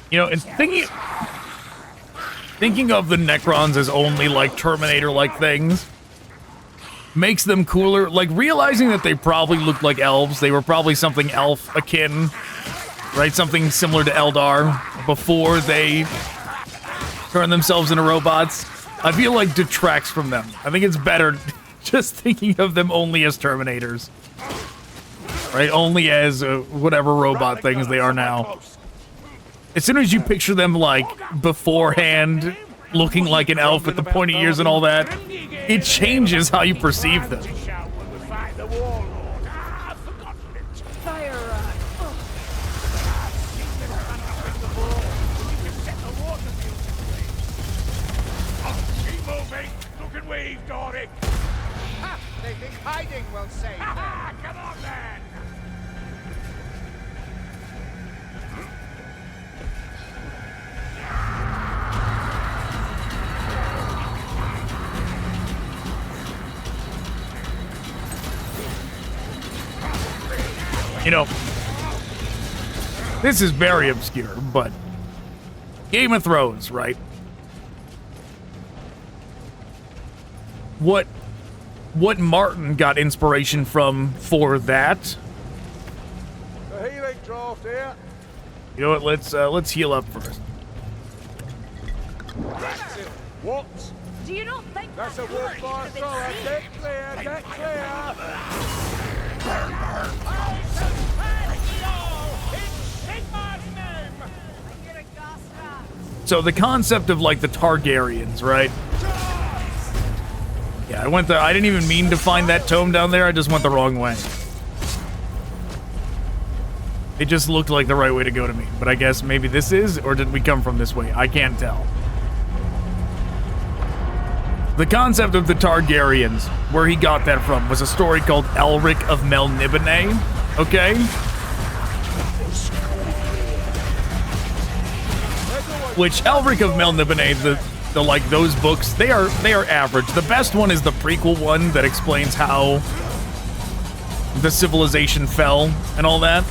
You know, and thinking of the Necrons as only like Terminator-like things makes them cooler. Like realizing that they probably looked like elves, they were probably something elf akin, right? Something similar to Eldar before they turn themselves into robots. I feel like detracts from them. I think it's better just thinking of them only as Terminators, right? Only as whatever robot things they are now. As soon as you picture them, like, beforehand, looking like an elf with the pointy ears and all that, it changes how you perceive them. Keep moving. Look and weave, Doric. They think hiding will save them. Come on, then. You know, this is very obscure, but Game of Thrones, right? What Martin got inspiration from for that? The healing draft here. You know what? Let's heal up first. That's it. What? Do you not think That's a good wood for fire the thrower. sea? Get clear, get clear. So the concept of like the Targaryens, right? Yeah, I didn't even mean to find that tome down there. I just went the wrong way. It just looked like the right way to go to me. But I guess maybe this is, or did we come from this way? I can't tell. The concept of the Targaryens, where he got that from, was a story called Elric of Melniboné, okay? Which Elric of Melniboné, the like those books, they are average. The best one is the prequel one that explains how the civilization fell and all that.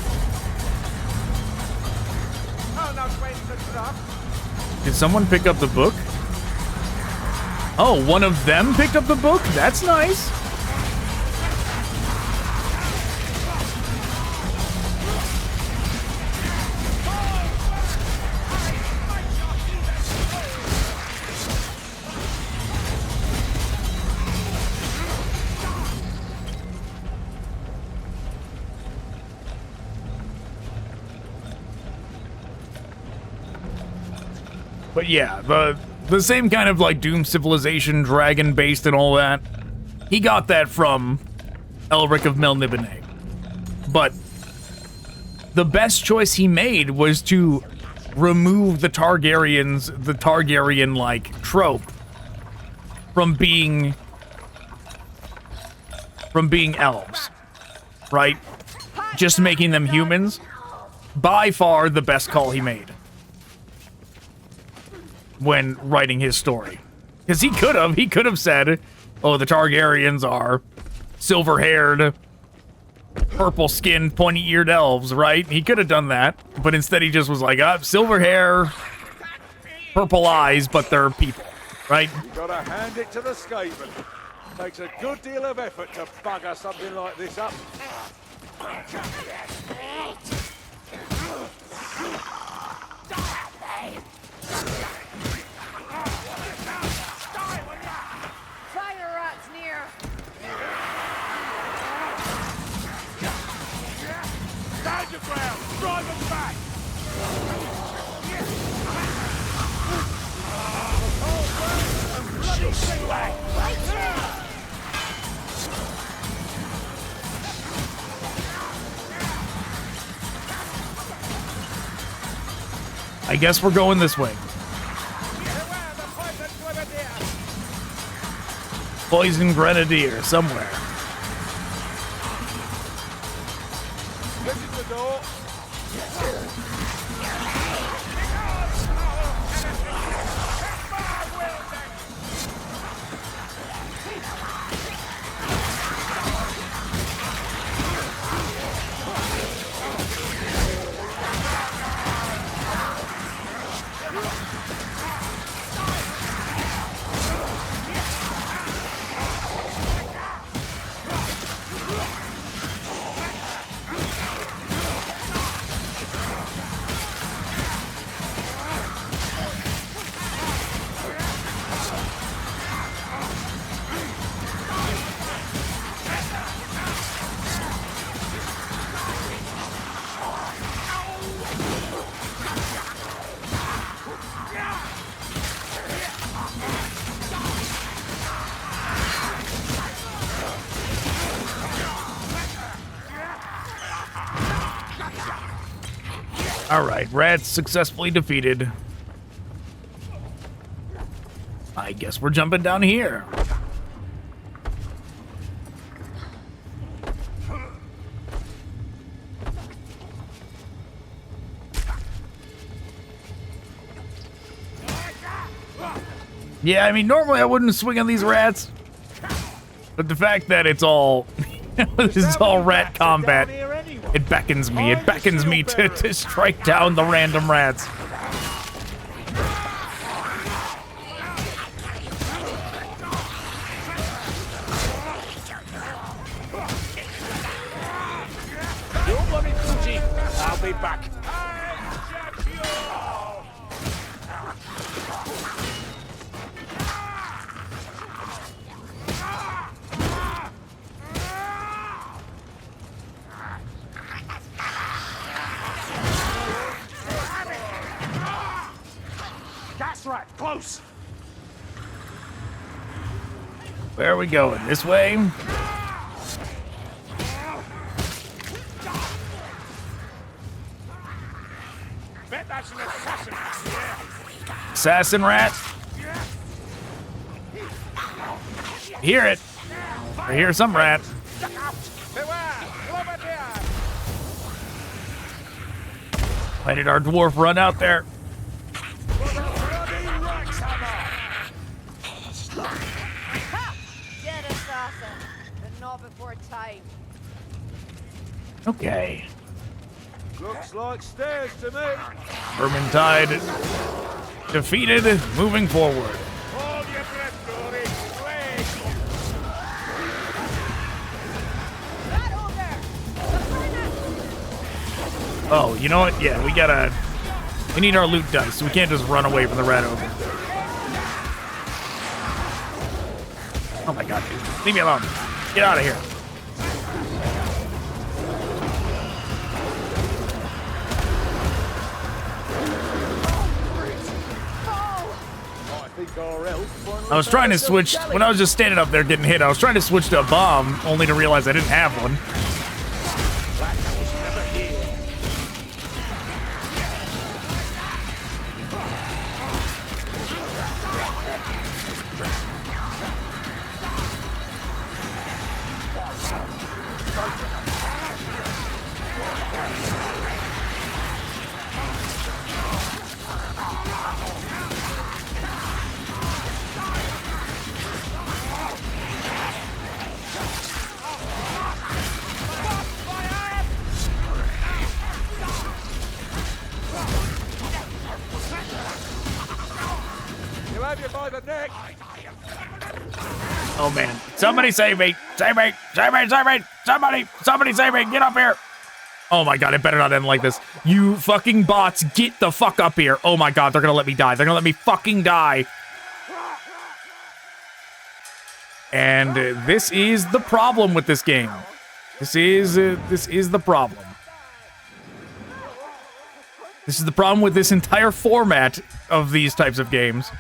Did someone pick up the book? Oh, one of them picked up the book? That's nice. But yeah, the same kind of like Doom civilization, dragon based and all that. He got that from Elric of Melniboné. But the best choice he made was to remove the Targaryen like trope from being elves, right? Just making them humans. By far the best call he made when writing his story. Because he could have said, oh, the Targaryens are silver-haired, purple-skinned, pointy-eared elves, right? He could have done that, but instead he just was like, silver hair, purple eyes, but they're people, right? You gotta hand it to the Skaven. Takes a good deal of effort to bugger something like this up. Fire rats near. Stand your ground! Drive them back! She'll swag! I guess we're going this way. Poison Grenadier somewhere. This is the door. All right, rats successfully defeated. I guess we're jumping down here. Yeah, I mean, normally I wouldn't swing on these rats, but the fact that it's all this is all rat combat, it beckons me. It beckons me to strike down the random rats. Don't worry, Fuji. I'll be back. That's right, close. Where are we going? This way? Bet that's an assassin. Assassin rat? Hear it. I hear some rat. Why did our dwarf run out there? Ha! Dead assassin, but not before time. Okay. Looks like stairs to me. Vermintide defeated, moving forward. Hold your breath, Dory. Play. Right over! Oh, you know what? Yeah, we need our loot dice, so we can't just run away from the rat ogre. Oh my god, dude. Leave me alone. Get out of here. I was trying to switch, when I was just standing up there getting hit, I was trying to switch to a bomb, only to realize I didn't have one. You have you by the neck. Oh man, somebody save me! Save me! Save me! Save me! Somebody save me! Get up here! Oh my god, it better not end like this. You fucking bots, get the fuck up here. Oh my god, they're gonna let me die. They're gonna let me fucking die. And this is the problem with this game. This is the problem. This is the problem with this entire format of these types of games.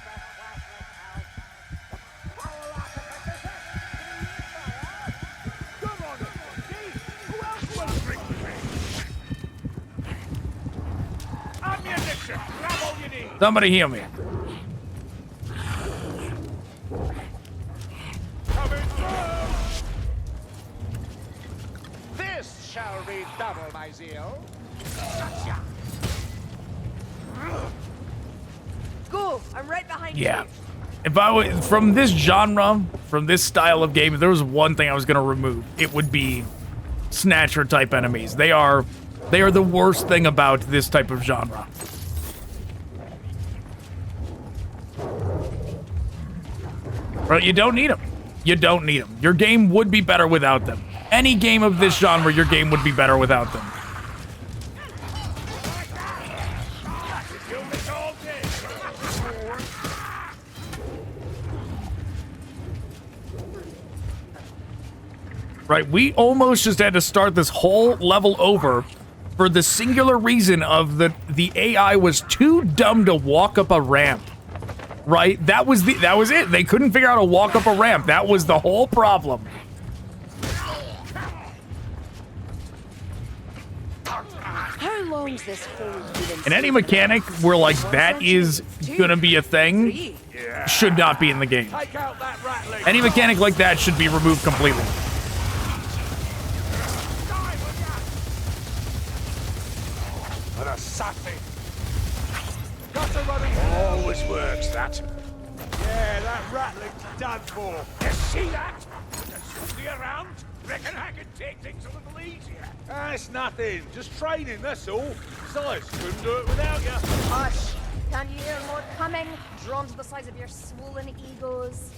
Somebody heal me. This shall redouble my zeal. Go! I'm right behind you. Yeah. If I was from this genre, from this style of game, if there was one thing I was gonna remove, it would be snatcher type enemies. They are the worst thing about this type of genre. But you don't need them. You don't need them. Your game would be better without them. Any game of this genre, your game would be better without them. Right, we almost just had to start this whole level over for the singular reason of the AI was too dumb to walk up a ramp. Right? That was it. They couldn't figure out how to walk up a ramp. That was the whole problem. How long's this hole been? And any mechanic where like that is gonna be a thing should not be in the game. Take out that rattling. Any mechanic like that should be removed completely. What a sappy. Got a running. Always works, that. Yeah, that rattling's done for. You see that? There's somebody around. Reckon I can take things a little easier. That's nothing. Just training, that's all. Besides, couldn't do it without you. Hush! Can you hear more coming? Drawn to the size of your swollen egos.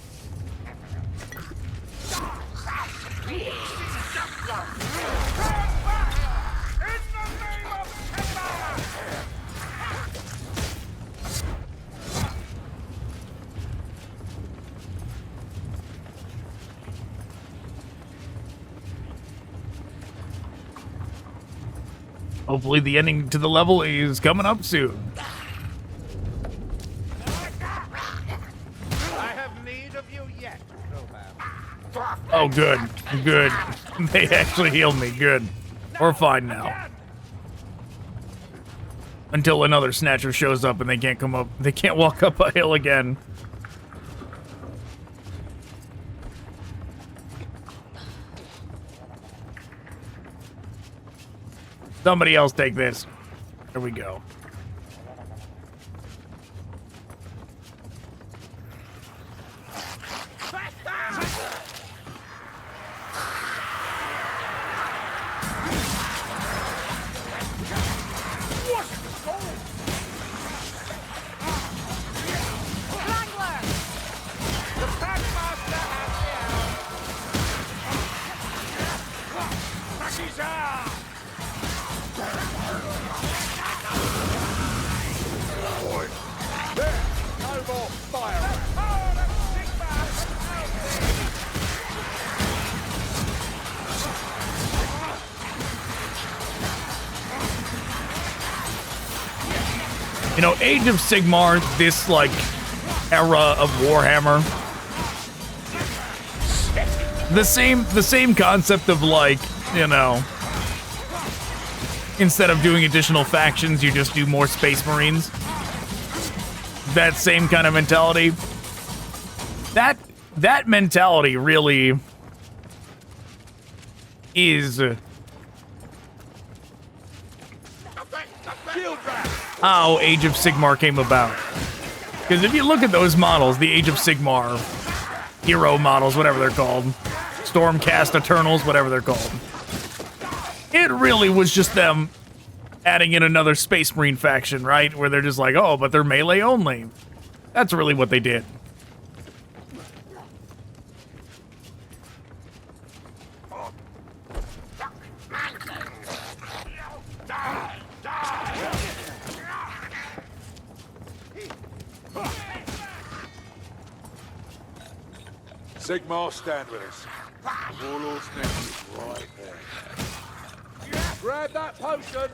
Hopefully the ending to the level is coming up soon. I have need of you yet, Roman. Oh, good. Good. They actually healed me. Good. We're fine now. Until another snatcher shows up and they can't come up. They can't walk up a hill again. Somebody else take this. There we go. You know, Age of Sigmar, this, like, era of Warhammer. The same concept of, like, you know, instead of doing additional factions, you just do more Space Marines. That same kind of mentality. That mentality really is how Age of Sigmar came about. Because if you look at those models, the Age of Sigmar hero models, whatever they're called, Stormcast Eternals, whatever they're called, it really was just them adding in another Space Marine faction, right? Where they're just like, oh, but they're melee only. That's really what they did. Sigmar, stand with us. The Warlord's nest is right there. Grab that potion!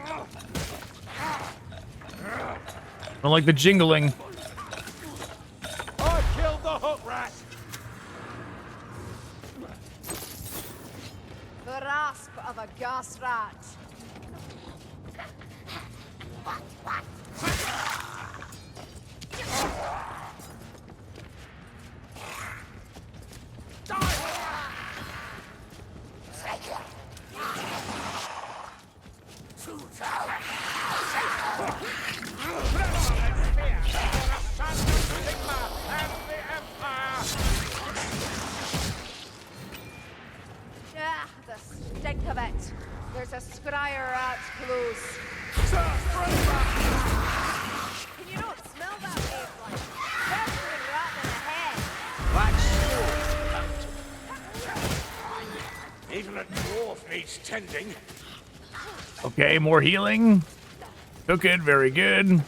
I don't like the jingling. I killed the hook rat! The rasp of a gas rat. Ah, the stink of it. There's a scryer rat close. Can you not smell that ape? Festering rat in the head. Even a dwarf needs tending. Okay, more healing. Took it, very good.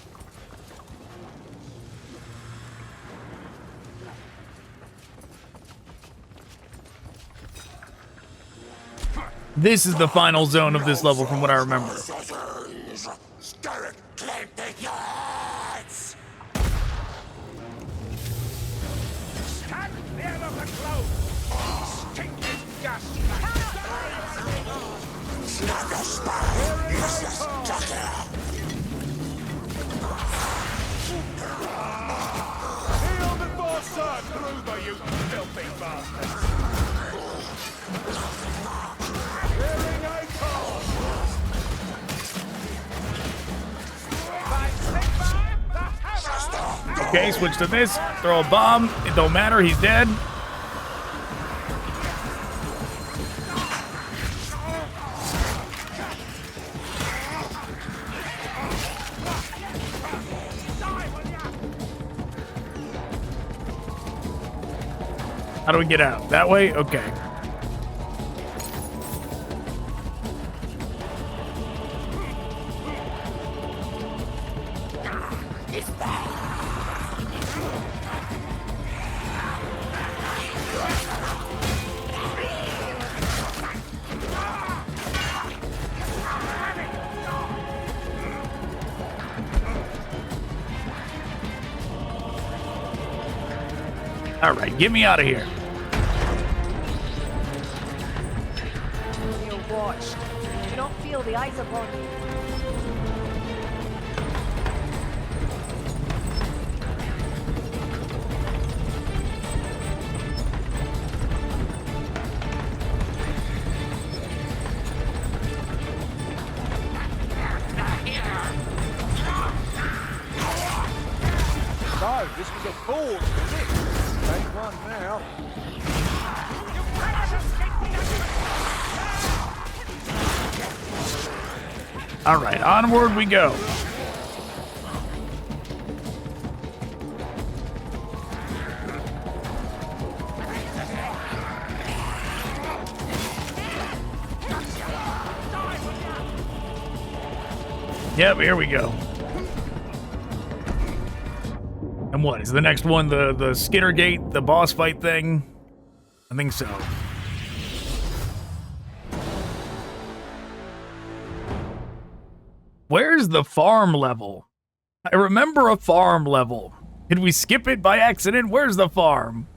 This is the final zone of this level from what I remember. Heal before Sir Gruber, you filthy bastard! Okay, switch to this. Throw a bomb. It don't matter. He's dead. How do we get out? That way? Okay. All right, get me out of here. You're watched. Do you not feel the eyes upon you? So, this was a forge, was it? Ain't one now. All right, onward we go. Yep, here we go. And what is the next one? The Skittergate, the boss fight thing? I think so. Where's the farm level? I remember a farm level. Did we skip it by accident? Where's the farm?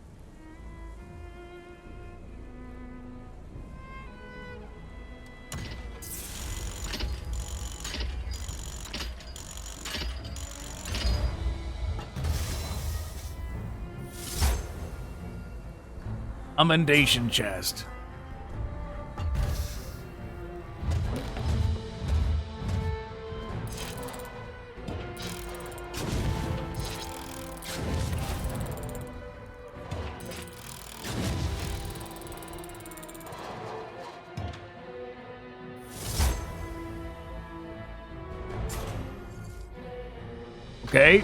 Commendation chest. Okay.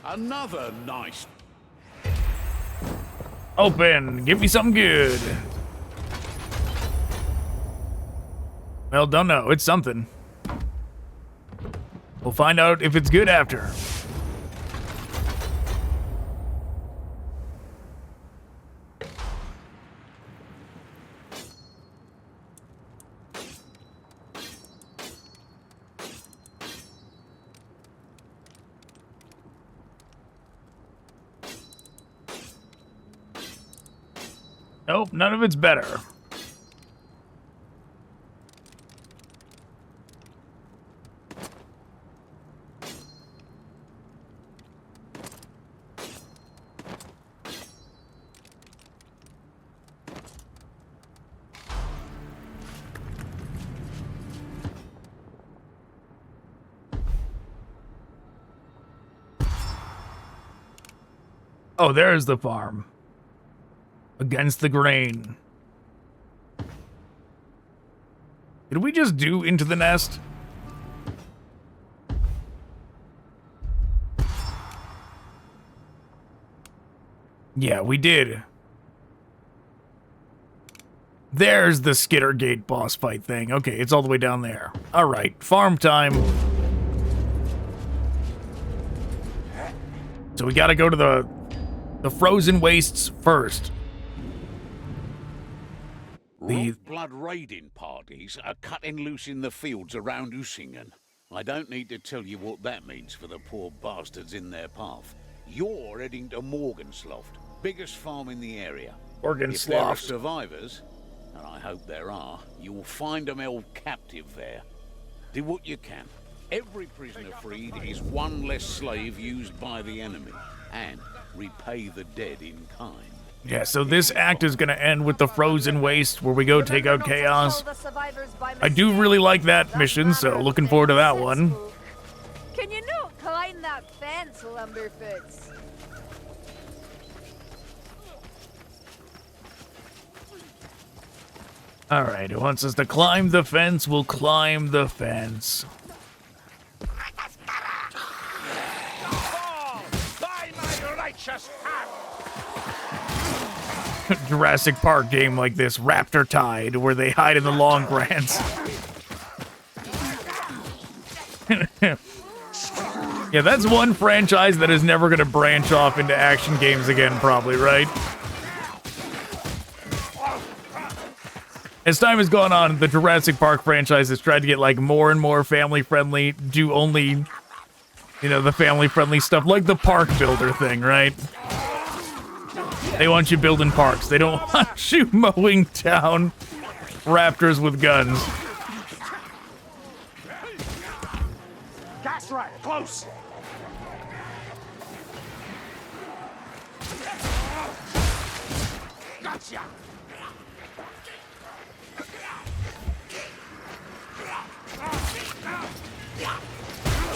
Another nice. Open. Give me something good. Well, don't know. It's something. We'll find out if it's good after. Nope, none of it's better. Oh, there's the farm. Against the grain. Did we just do Into the Nest? Yeah, we did. There's the Skittergate boss fight thing. Okay, it's all the way down there. All right, farm time. So we gotta go to the frozen wastes first. Blood raiding parties are cutting loose in the fields around Usingen. I don't need to tell you what that means for the poor bastards in their path. You're heading to Morgensloft, biggest farm in the area. If there are survivors, and I hope there are, you'll find them held captive there. Do what you can. Every prisoner freed is one less slave used by the enemy, and repay the dead in kind. Yeah, so this act is going to end with the frozen waste where we go take out chaos. I do really like that mission, so looking forward to that one. Can you not climb that fence, Lumberfoots? Alright, who wants us to climb the fence? We'll climb the fence. By my righteous hand! Jurassic Park game like this, Raptor Tide, where they hide in the long grass. Yeah, that's one franchise that is never going to branch off into action games again, probably, right? As time has gone on, the Jurassic Park franchise has tried to get, like, more and more family-friendly, do only, you know, the family-friendly stuff, like the park builder thing, right? They want you building parks. They don't want you mowing down raptors with guns. That's right, close. Gotcha.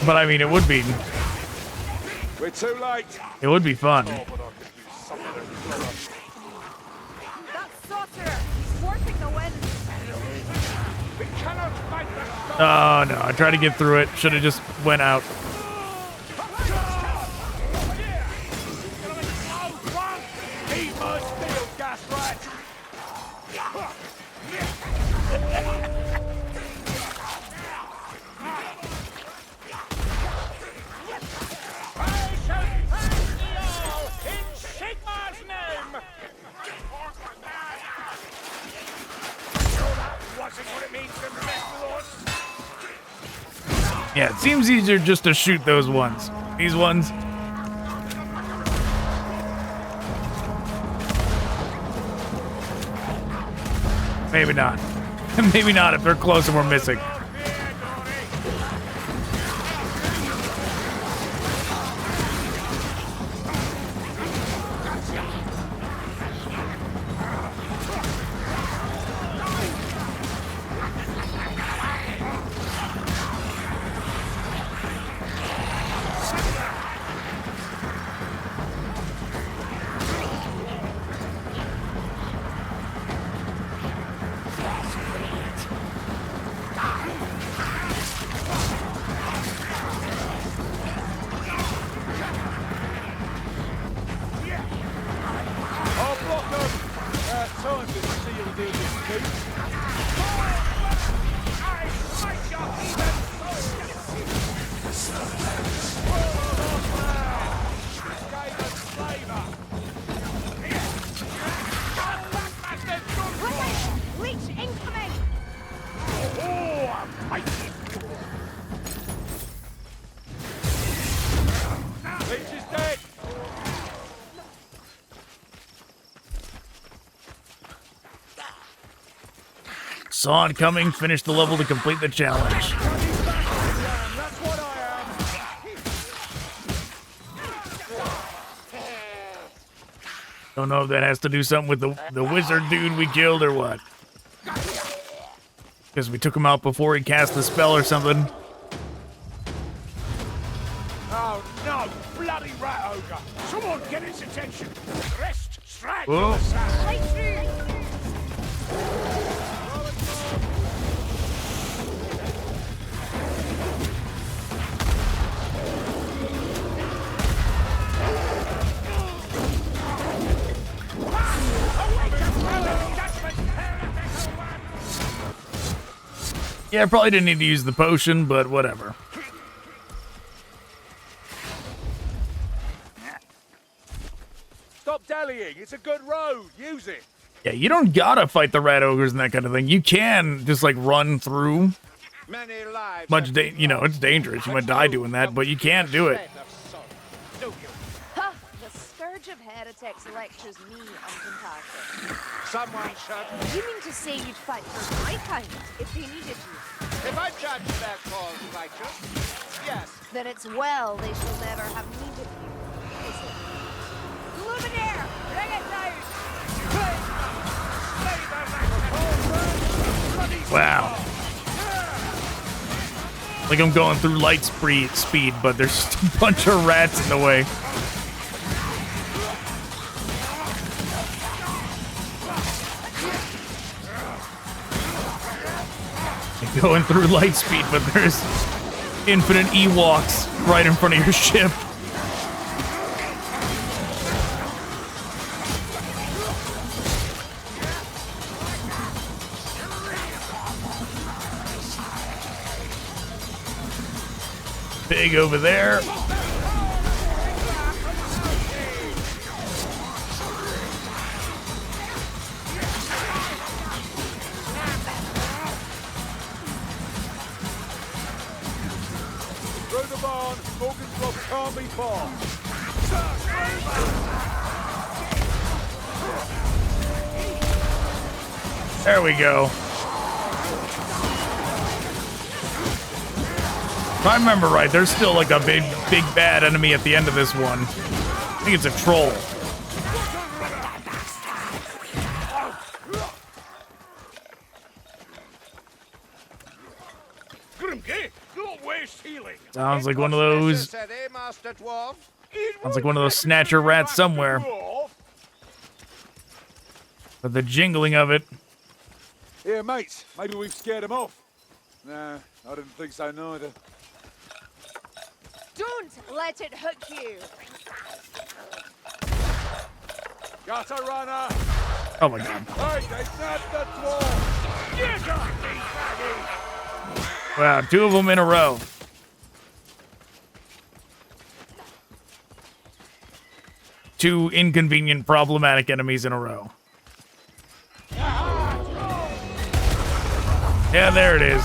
But I mean, it would be We're too late. fun. Oh, but I could use something clever. That's Sauter. He's warping the wind. We cannot fight the storm. Oh no, I tried to get through it. Should have just went out. He must steal gas rat. In Sigmar's name. Wasn't what it means to mess with us. Yeah, it seems easier just to shoot those ones. These ones. Maybe not. Maybe not if they're close and we're missing. I'll block them. Time to seal this case. I fight your heathen Leech incoming! Oh, I'm fighting. Leech is dead. Saw it coming, finish the level to complete the challenge. That's what I am. Don't know if that has to do something with the wizard dude we killed or what. Because we took him out before he cast the spell or something. Oh no, bloody rat ogre! Someone get his attention! Rest straight Whoa. to the side! Right through! Yeah, I probably didn't need to use the potion, but whatever. Stop dallying, it's a good road, use it! Yeah, you don't gotta fight the rat ogres and that kind of thing. You can just like run through. Many lives You know, it's dangerous. You might die doing that, but you can't do it. Ha! The Scourge of Heretics lectures me uncompassionate. Someone should. You mean to say you'd fight for my kind if they needed you? If I judge their cause righteous, yes. Then it's well they shall never have needed you, is it? Luminaire! Bring it down! Wow. Like I'm going through light speed, but there's just a bunch of rats in the way. Going through light speed, but there's infinite Ewoks right in front of your ship. Big over there. Through the barn, Morgan's can't be far. There we go. If I remember right, there's still like a big bad enemy at the end of this one. I think it's a troll. Don't waste healing. Sounds like one of those. Master Dwarf. Sounds like one of those snatcher rats somewhere. But the jingling of it. Here, mates. Maybe we've scared him off. Nah, I didn't think so neither. Don't let it hook you. Got a runner. Oh my god. Hey, they snapped the dwarf. You got me, faggy. Wow, 2 of them in a row. Two inconvenient, problematic enemies in a row. Yeah, there it is.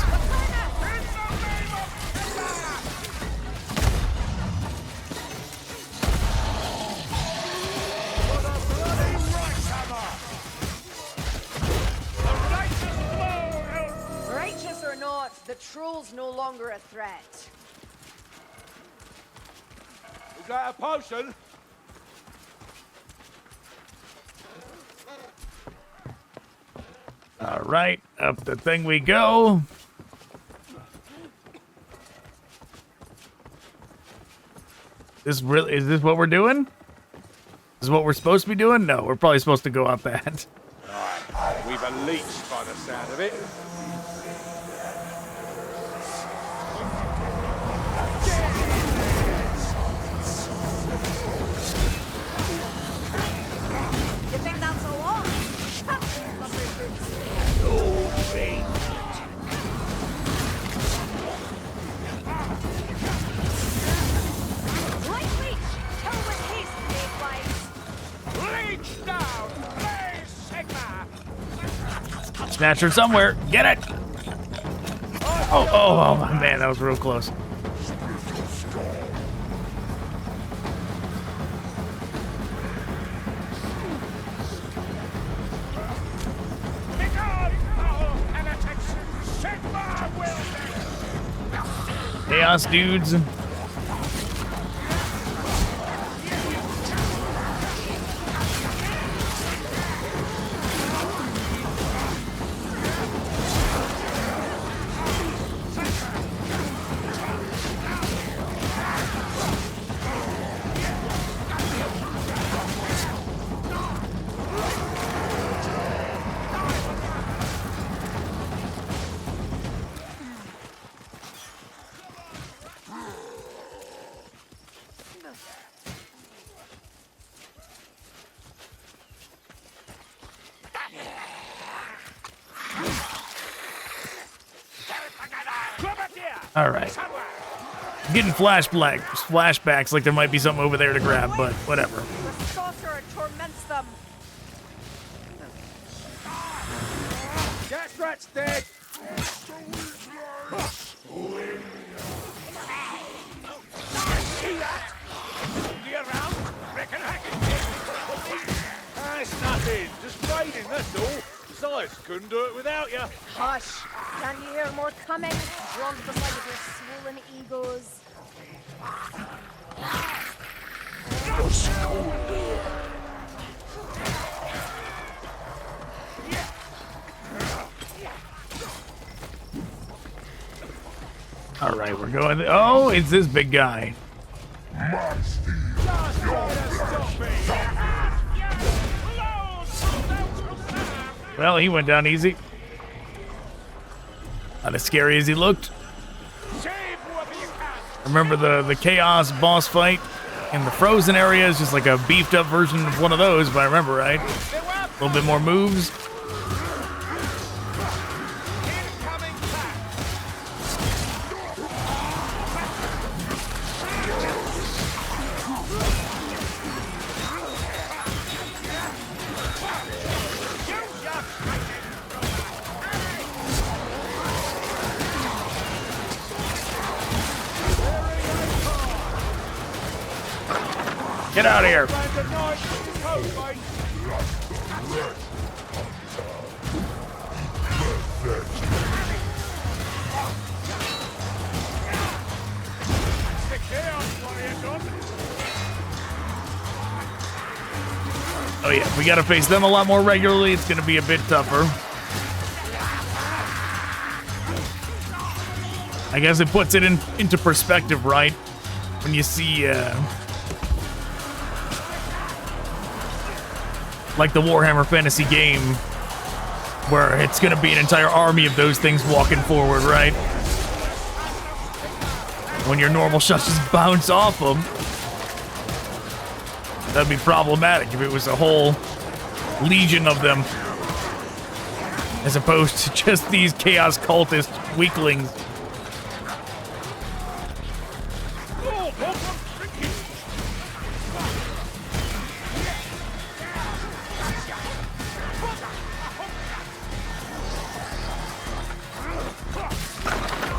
Righteous or not, the troll's no longer a threat. Is that a potion? All right, up the thing we go. Is this what we're doing? Is this what we're supposed to be doing? No, we're probably supposed to go up that. Right, we've a leech by the sound of it. You think that's a lot? Light leech! Kill with haste, mayflies! Leech down! Blaze Sigma! Snatcher somewhere. Get it! Oh, man, that was real close. Chaos dudes. All right. I'm getting flashbacks like there might be something over there to grab, but whatever. The sorcerer torments them. Gas rat's dead! See that? Be around? Reckon I can take it. It's nothing. Just fading, that's all. Besides, couldn't do it without you. Hush! Can you hear more coming? Drawn to the side of your swollen egos. All right, we're going. Oh, it's this big guy. Well, he went down easy. Not as scary as he looked. Remember the Chaos boss fight in the frozen area is just like a beefed up version of one of those, if I remember right. A little bit more moves. Get out of here. Oh yeah, we gotta face them a lot more regularly. It's gonna be a bit tougher. I guess it puts it into perspective, right? When you see, like the Warhammer Fantasy game, where it's gonna be an entire army of those things walking forward, right? When your normal shots just bounce off them, that'd be problematic if it was a whole legion of them, as opposed to just these chaos cultist weaklings.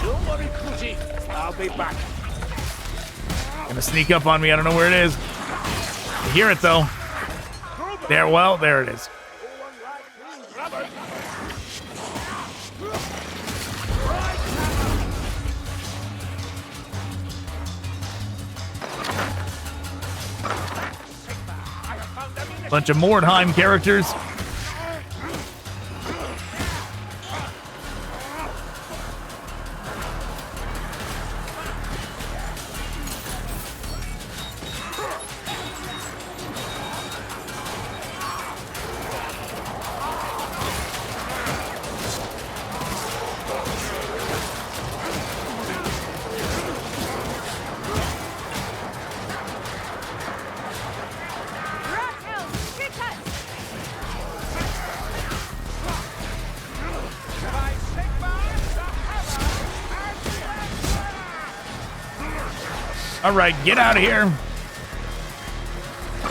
Don't worry, Cootie. I'll be back. Gonna sneak up on me. I don't know where it is. I hear it though. There, well, there it is. Bunch of Mordheim characters. All right, get out of here.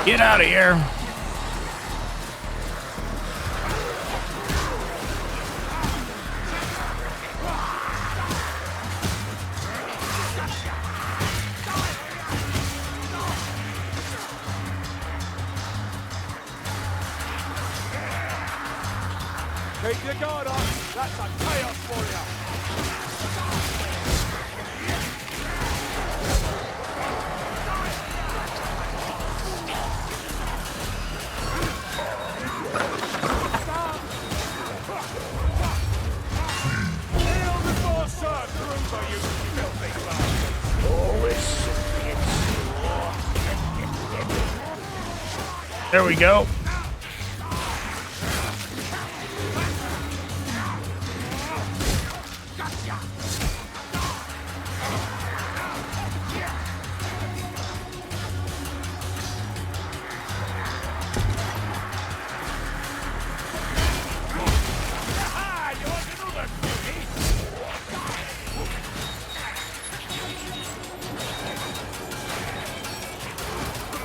Get out of here. Keep your guard on. That's a chaos warrior. There we go.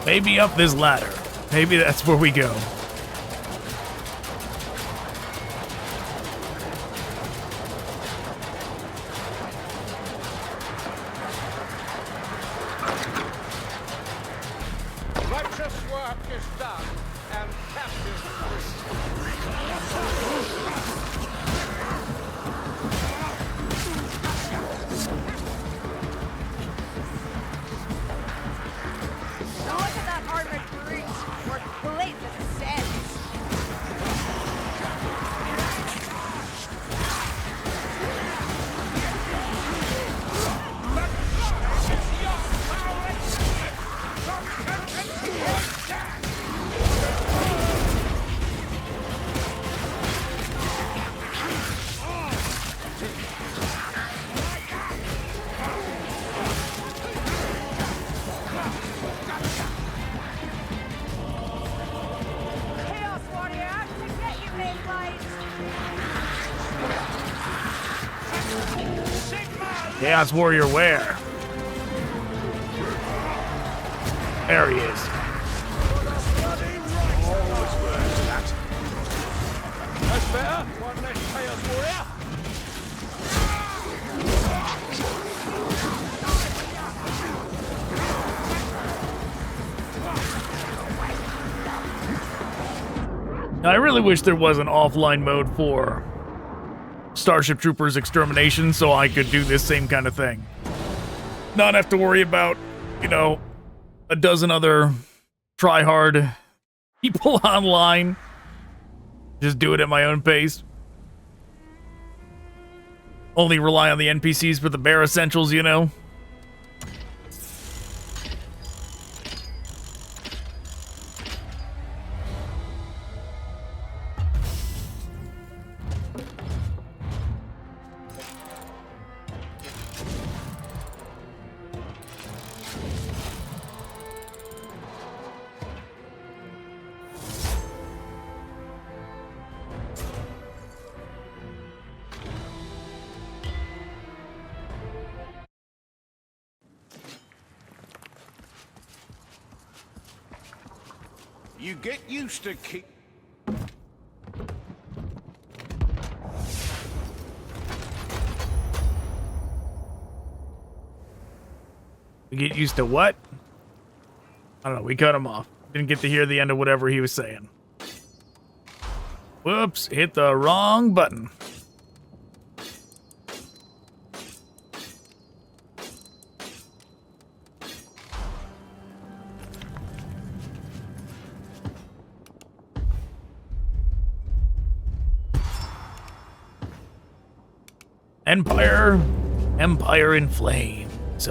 Maybe up this ladder. Maybe that's where we go. Righteous work is done, and captive Look at that armored breach. We're late for the sense. Chaos Warrior, out to get you, Mayflies. Chaos Warrior where? There he is. That's better. One less chaos warrior. Now, I really wish there was an offline mode for Starship Troopers Extermination so I could do this same kind of thing. Not have to worry about, you know, a dozen other try-hard people online. Just do it at my own pace. only rely on the NPCs for the bare essentials, you know? You get used to keep... We get used to what? I don't know, we cut him off. Didn't get to hear the end of whatever he was saying. Whoops, hit the wrong button. Empire in flames.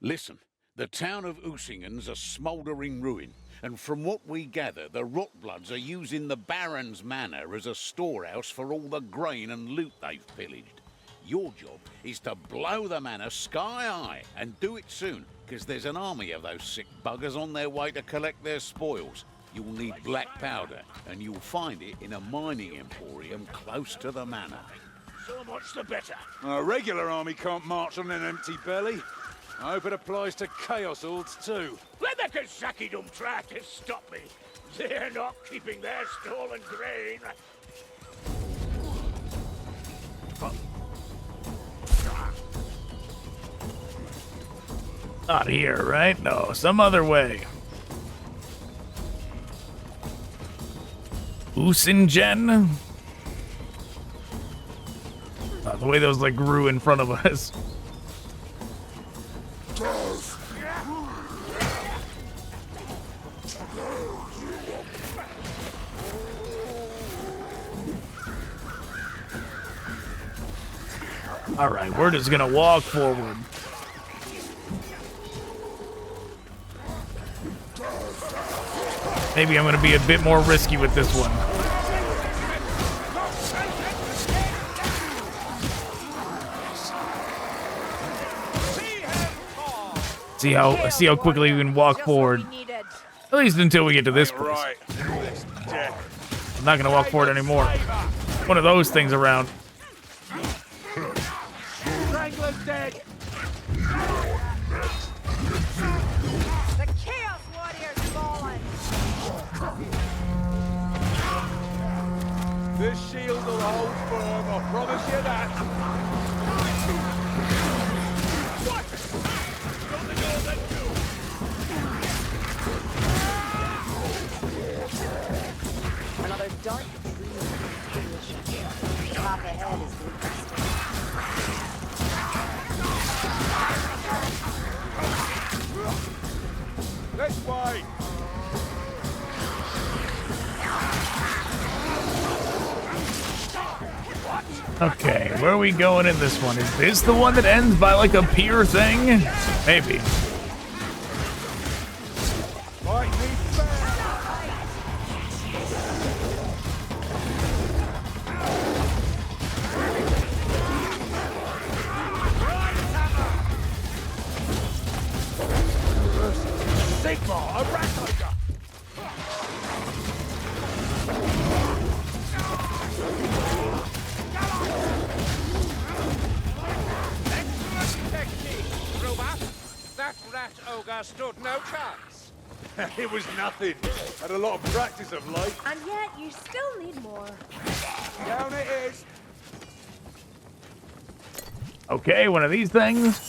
Listen, the town of Usingen's a smouldering ruin, and from what we gather, the Rotbloods are using the Baron's Manor as a storehouse for all the grain and loot they've pillaged. Your job is to blow the manor sky high, and do it soon, because there's an army of those sick buggers on their way to collect their spoils. You'll need black powder, and you'll find it in a mining emporium close to the manor. So much the better. A regular army can't march on an empty belly. I hope it applies to Chaos Hordes too. Let the Kazaki-dum try to stop me. They're not keeping their stolen grain. Not here, right? No, some other way. Usingen? Oh, the way those like grew in front of us. All right, we're just gonna walk forward. Maybe I'm gonna be a bit more risky with this one. See how quickly we can walk forward. At least until we get to this place. I'm not gonna walk forward anymore. One of those things around. Wrangler's dead. The Chaos Warrior's fallen. This shield will hold firm, I promise you that. What? Got the door then too. Another dark tree. Top ahead is the This way. Okay, where are we going in this one? Is this the one that ends by like a pier thing? Maybe. Fight me fair. Sigma, a rat tiger. That rat ogre stood no chance. It was nothing. Had a lot of practice of late. And yet, you still need more. Down it is. Okay, one of these things.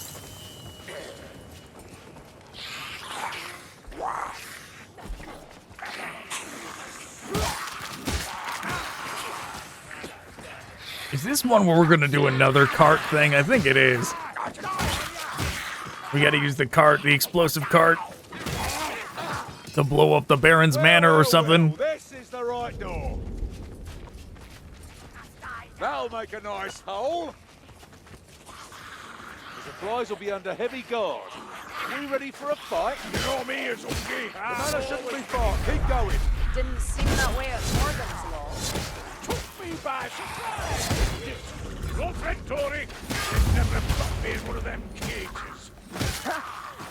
Is this one where we're gonna do another cart thing? I think it is. We gotta use the cart, the explosive cart. to blow up the Baron's manor or something. Well, this is the right door. That'll make a nice hole. The supplies will be under heavy guard. Are we ready for a fight? You know me, it's okay. The manor shouldn't be far. Keep going. Didn't seem that way at Morgan's Law. Took me by surprise. Your friend Tory, they never put me in one of them cages.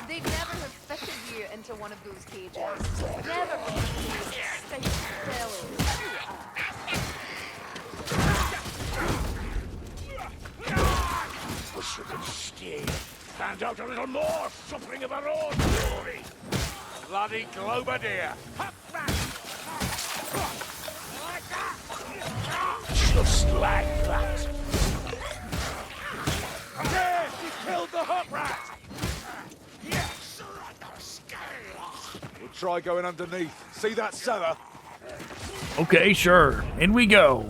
They'd never have fitted you into one of those cages. Never with these stinky fellows. We should have stayed. Found out a little more suffering of our own glory. Bloody Glober dear. Just like that. Yes, he killed the hot rat. Yes. We'll try going underneath. See that cellar? Okay, sure. In we go.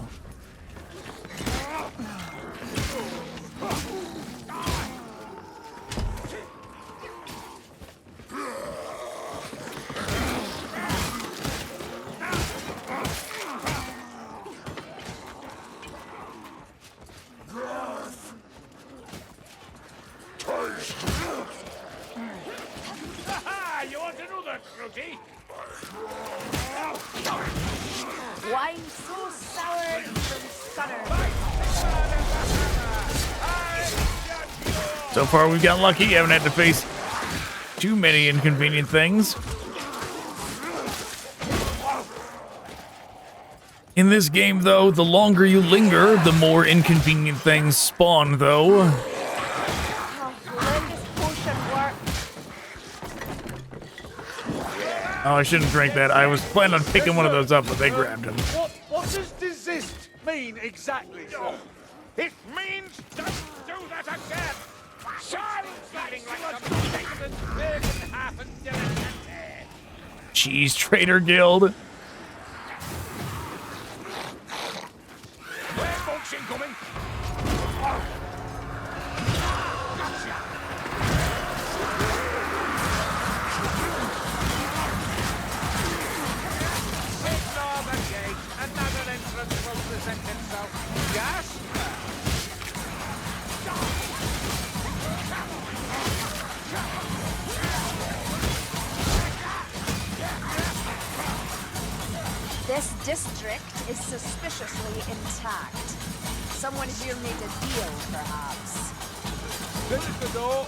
You want another, Fruity? Wine so sour from Scunner. So far, we've got lucky. Haven't had to face too many inconvenient things. In this game, though, the longer you linger, the more inconvenient things spawn, though. Oh, let this potion work. Oh, I shouldn't drink that. I was planning on picking one of those up, but they grabbed him. What does desist mean exactly? It means don't do that again. Shining feeling like some ignorant big and half and delicate. Cheese Trader Guild. Folks incoming. Ignore the gate. Another entrance will present itself. Yes? This district is suspiciously intact. Someone here made a deal, perhaps. This is the door.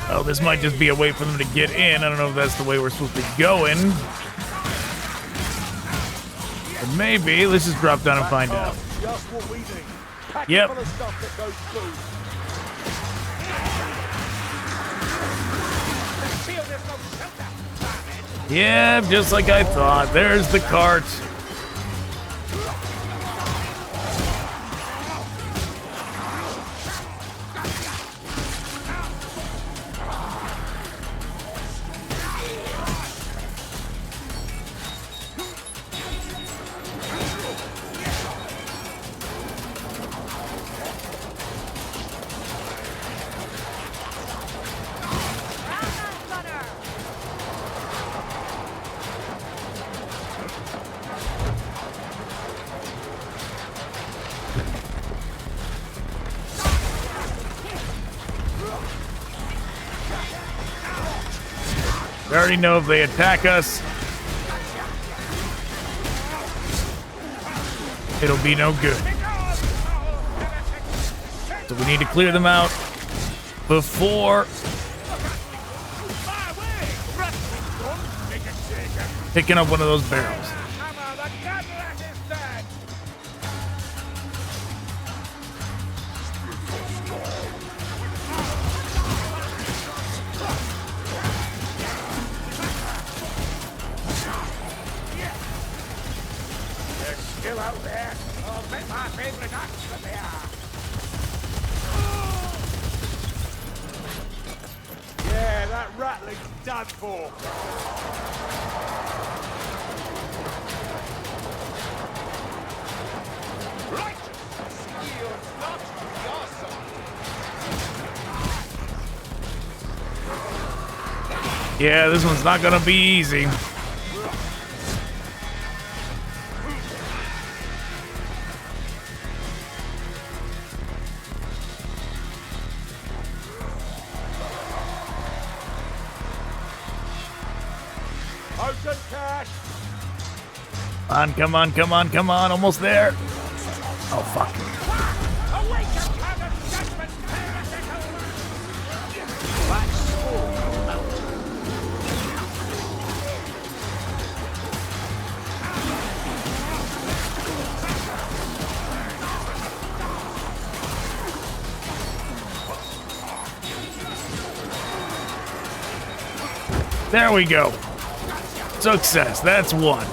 Oh, this might just be a way for them to get in. I don't know if that's the way we're supposed to be going. But maybe. Let's just drop down and find out. Just what we need. Pack Yep. full of stuff that goes through. Yeah, just like I thought. There's the cart. We already know if they attack us, it'll be no good. So we need to clear them out before picking up one of those barrels. Still out there. Oh, bet my favorite acts that they are. Yeah, that rattling's done for. Right! Skill's not your side. Yeah, this one's not gonna be easy. Ocean cash! Come on, come on, come on, almost there. Oh, fuck. Awaken, Captain Judgment! That's There we go. Success, that's one.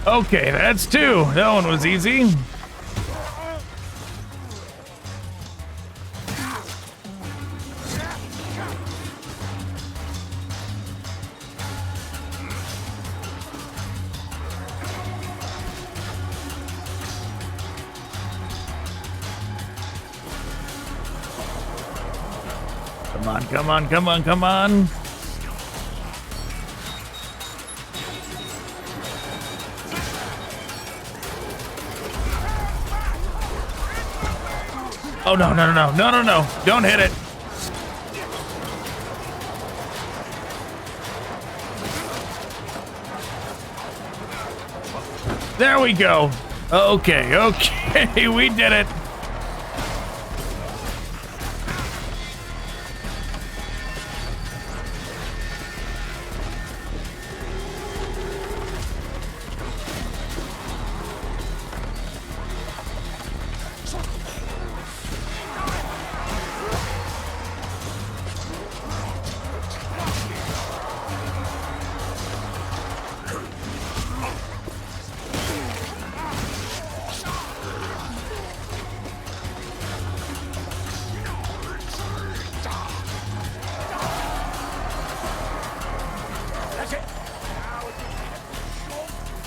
Okay, that's two. That one was easy. Come on, come on, come on, come on. Oh, no, no, no, no, no, no. Don't hit it. There we go. Okay, okay, we did it.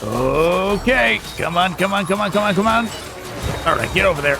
Okay, come on, come on, come on, come on, come on. All right, get over there.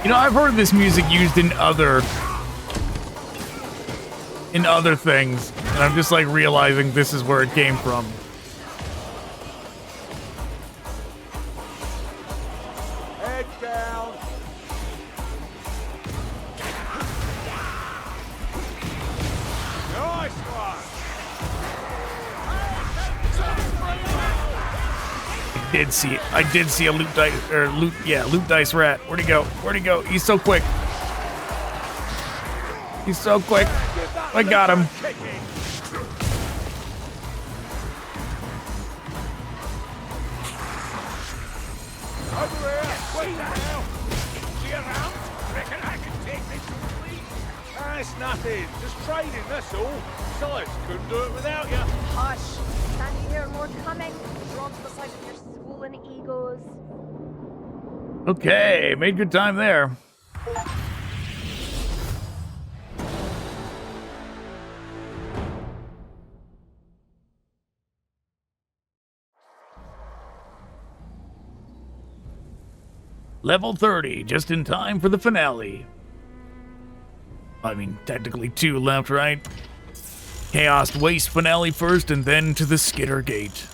You know, I've heard this music used in other things, and I'm just like realizing this is where it came from. Head down. Nice one. I did see a loot dice rat. Where'd he go? Where'd he go? He's so quick. He's so quick. I got him. Over here! Wait now! See around? Reckon I can take this complete? Ah, it's nothing. Just trading, that's all. Besides, couldn't do it without you. Hush! Can't you hear more coming? Drawn to the side of your swollen egos. Okay, made good time there. Level 30, just in time for the finale. I mean, technically 2 left, right? Chaos Waste finale first, and then to the Skittergate.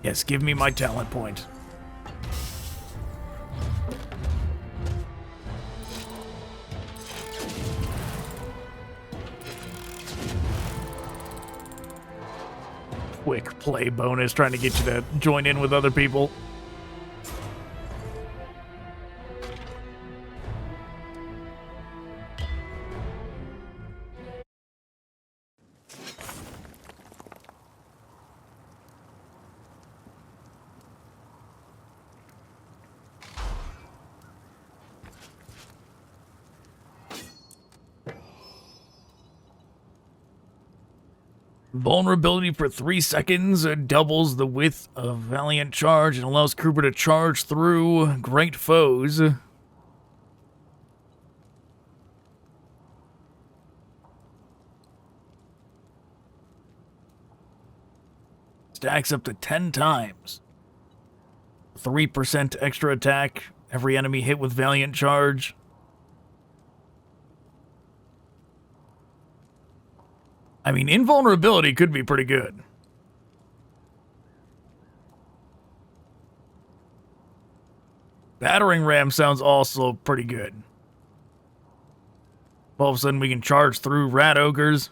Yes, give me my talent point. Quick play bonus, trying to get you to join in with other people. Vulnerability for 3 seconds doubles the width of Valiant Charge and allows Kruber to charge through great foes. Stacks up to 10 times. 3% extra attack. Every enemy hit with Valiant Charge. I mean, invulnerability could be pretty good. Battering ram sounds also pretty good. All of a sudden we can charge through rat ogres.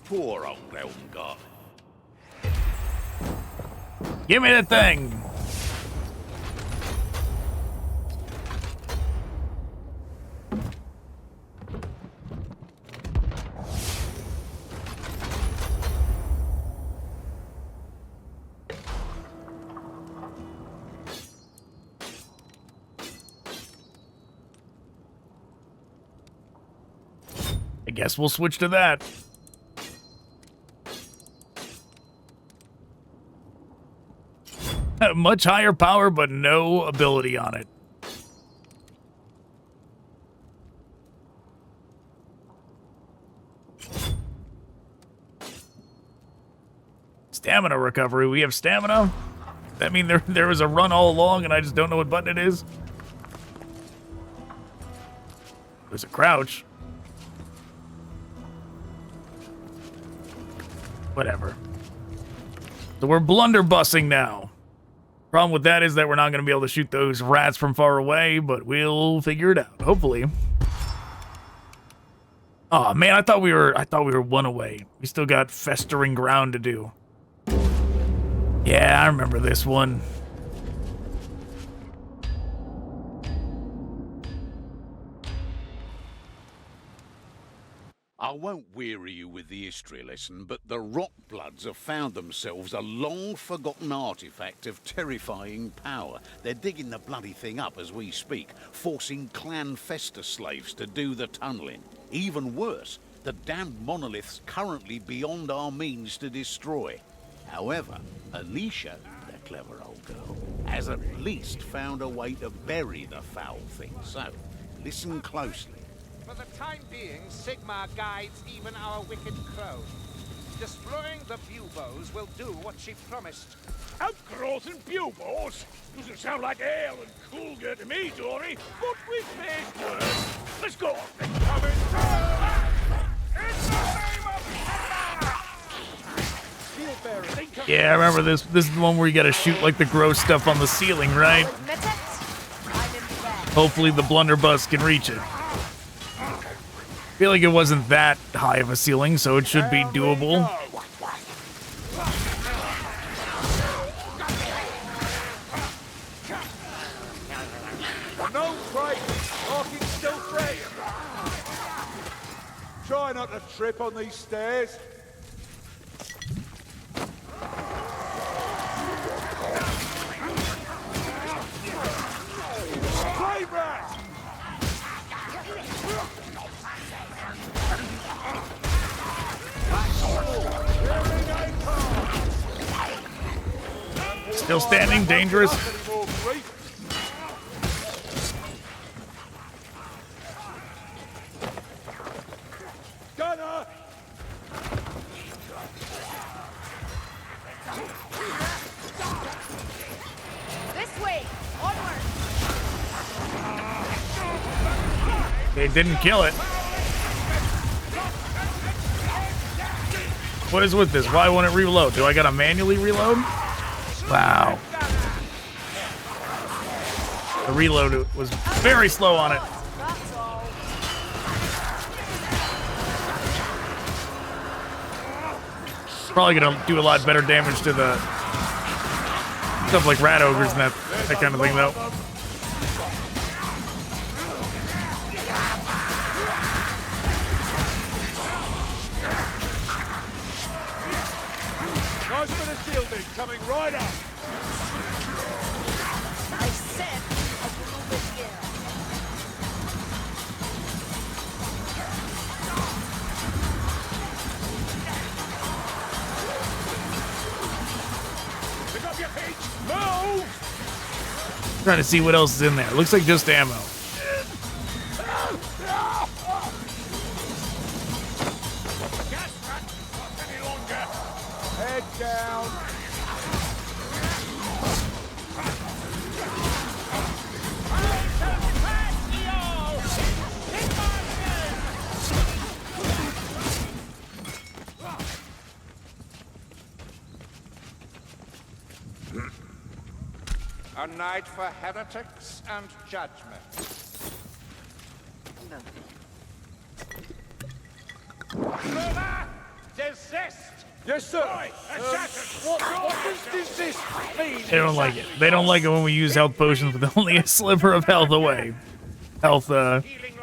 Poor old elm guy. Give me that thing! I guess we'll switch to that. Much higher power, but no ability on it. Stamina recovery. We have stamina? That mean there was a run all along and I just don't know what button it is? There's a crouch. Whatever. So we're blunderbussing now. Problem with that is that we're not going to be able to shoot those rats from far away, but we'll figure it out, hopefully. Oh man, I thought we were 1 away. We still got Festering Ground to do. Yeah, I remember this one. I won't weary you with the history lesson, but the Rockbloods have found themselves a long-forgotten artifact of terrifying power. They're digging the bloody thing up as we speak, forcing Clan Fester slaves to do the tunneling. Even worse, the damned monolith's currently beyond our means to destroy. However, Alicia, the clever old girl, has at least found a way to bury the foul thing. So, listen closely. For the time being, Sigmar guides even our wicked crow. Destroying the buboes will do what she promised. Outgrowth and buboes? Doesn't sound like ale and coolger to me, Dory. But we face words. Let's go. Coming Yeah, I remember this. This is the one where you gotta shoot like the gross stuff on the ceiling, right? Hopefully the blunderbuss can reach it. feel like it wasn't that high of a ceiling, so it should be doable. No break. Marking still fresh. Try not to trip on these stairs. Play rat! Still standing, dangerous. Gunner! This way! Onward! They didn't kill it. What is with this? Why won't it reload? Do I gotta manually reload? Wow. The reload was very slow on it. That's all. Probably gonna do a lot better damage to the stuff like rat ogres and that kind of thing, though. Nice bit of shielding coming right up. I said a little bit here. Pick up your feet. Move! Trying to see what else is in there. Looks like just ammo. Head down. A night for heretics and judgment. Ruler, desist! Yes, sir. What does this mean? They don't like it. They don't like it when we use health potions with only a sliver of health away. Health,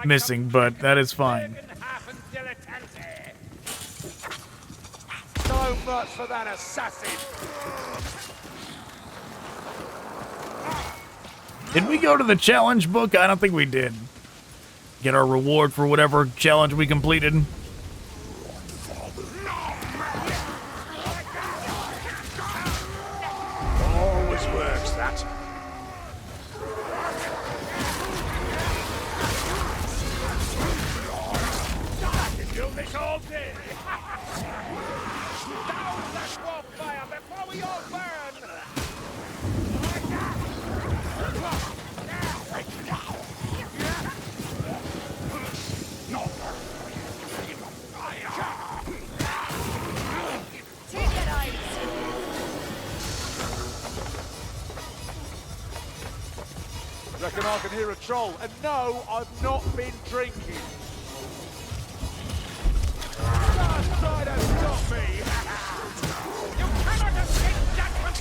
missing, but that is fine. So much for that assassin. Did we go to the challenge book? I don't think we did. Get our reward for whatever challenge we completed. Always works, that. I can do this all day. Down that war fire before we all burn! Take it, eyes. Reckon I can hear a troll. And no, I've not been drinking. Just try to stop me. You cannot escape judgment!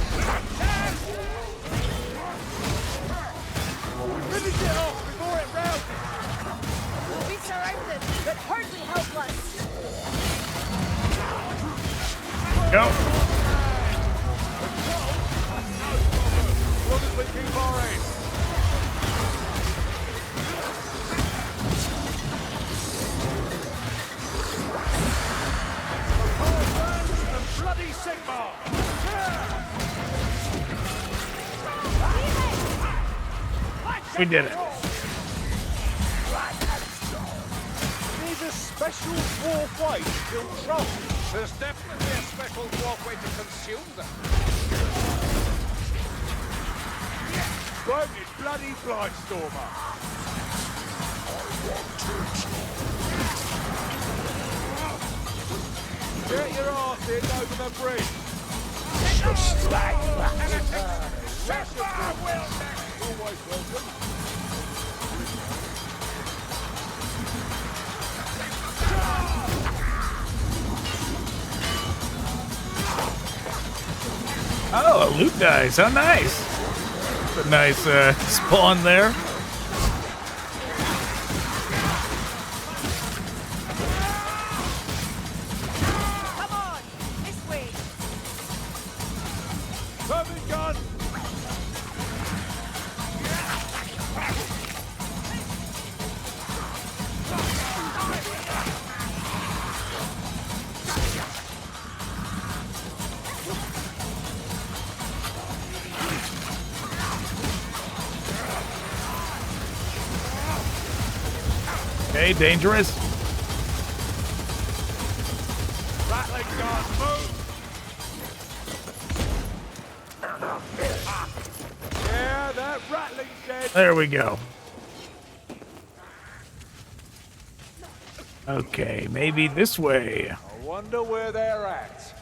Finish it off before it rounds. We'll be surrounded, but hardly helpless. Go. As long as we keep our aim. The bloody Sigmar! We did it. There's a special dwarf way to kill trolls. There's definitely a special walkway to consume them. Burn this bloody Blightstormer! Get your ass in over the bridge! Just like Sigmar will next! Always welcome. Oh, a loot dice. How nice. A nice spawn there. Come on, this way. Perfect gun! Okay, dangerous. Rattling gun, move! Yeah, that rattling's dead. There we go. Okay, maybe this way. I wonder where they're at.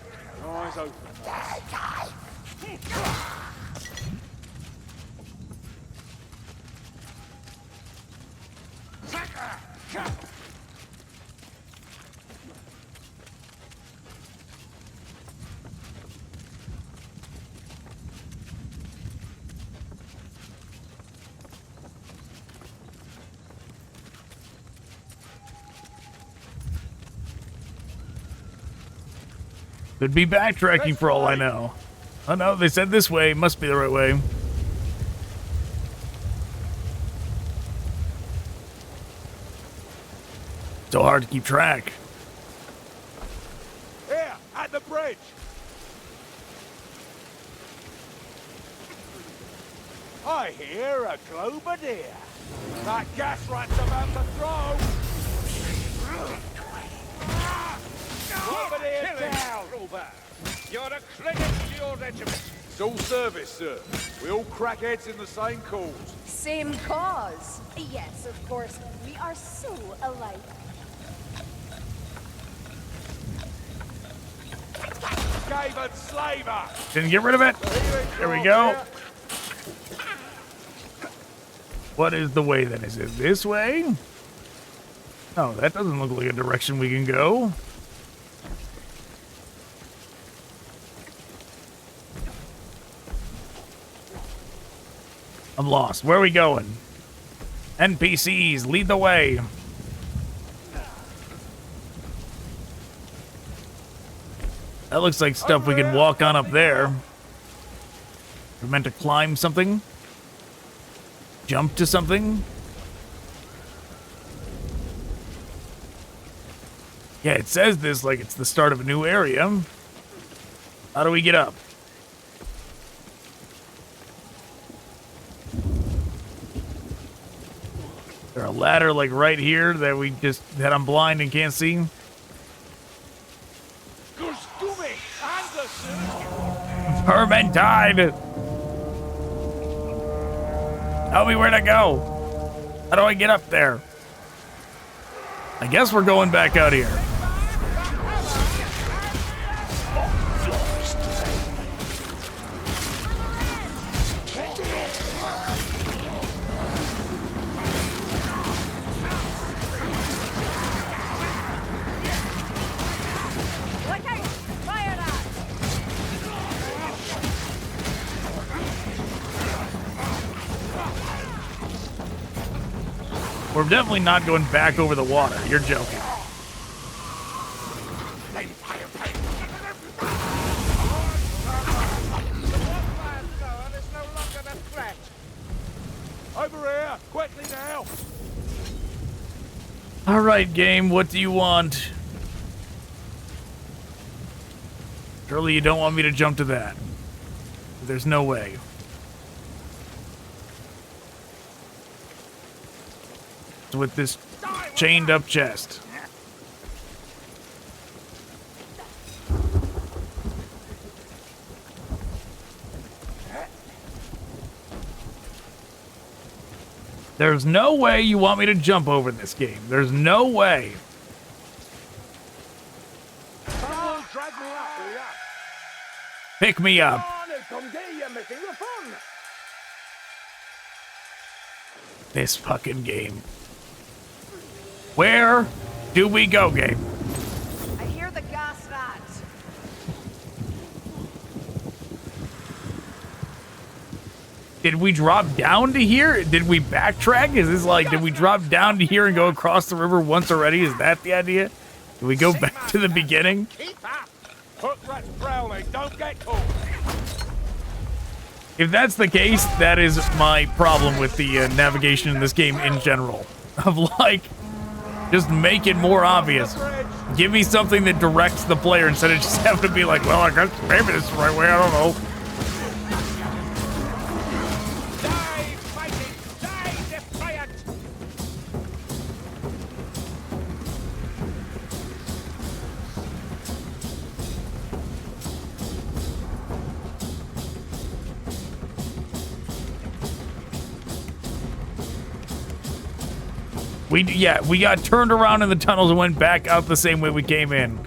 Eyes open. Could be backtracking for all I know. Oh no, they said this way. Must be the right way. So hard to keep track. Here, at the bridge. I hear a Globadier. That gas rat's about to throw. Globadier down. You're a credit to your regiment. It's all service, sir. We all crackheads in the same cause. Same cause. Yes, of course. We are so alike. Skaven slaver. Didn't get rid of it. There we go. What is the way then? Is it this way? Oh, that doesn't look like a direction we can go. I'm lost. Where are we going? NPCs, lead the way. That looks like stuff we can walk on up there. We're meant to climb something? Jump to something? Yeah, it says this like it's the start of a new area. How do we get up? Is there a ladder like right here that I'm blind and can't see? Vermintide! Tell me where to go. How do I get up there? I guess we're going back out here. We're definitely not going back over the water. You're joking. Over here, quickly now. All right, game. What do you want? Surely you don't want me to jump to that. There's no way. With this chained up chest. There's no way you want me to jump over this game. There's no way. Someone drag me up, will ya? Pick me up. Come get you, missing the fun. This fucking game. Where do we go, game? I hear the gas rat. Did we drop down to here? Did we backtrack? Is this like, did we drop down to here and go across the river once already? Is that the idea? Did we go back to the beginning? Keep up! Hook rats prowling, don't get caught. If that's the case, that is my problem with the navigation in this game in general. Of like, just make it more obvious. Give me something that directs the player instead of just having to be like, well, I guess maybe this is the right way, I don't know. Die fighting! Die defiant! We got turned around in the tunnels and went back out the same way we came in.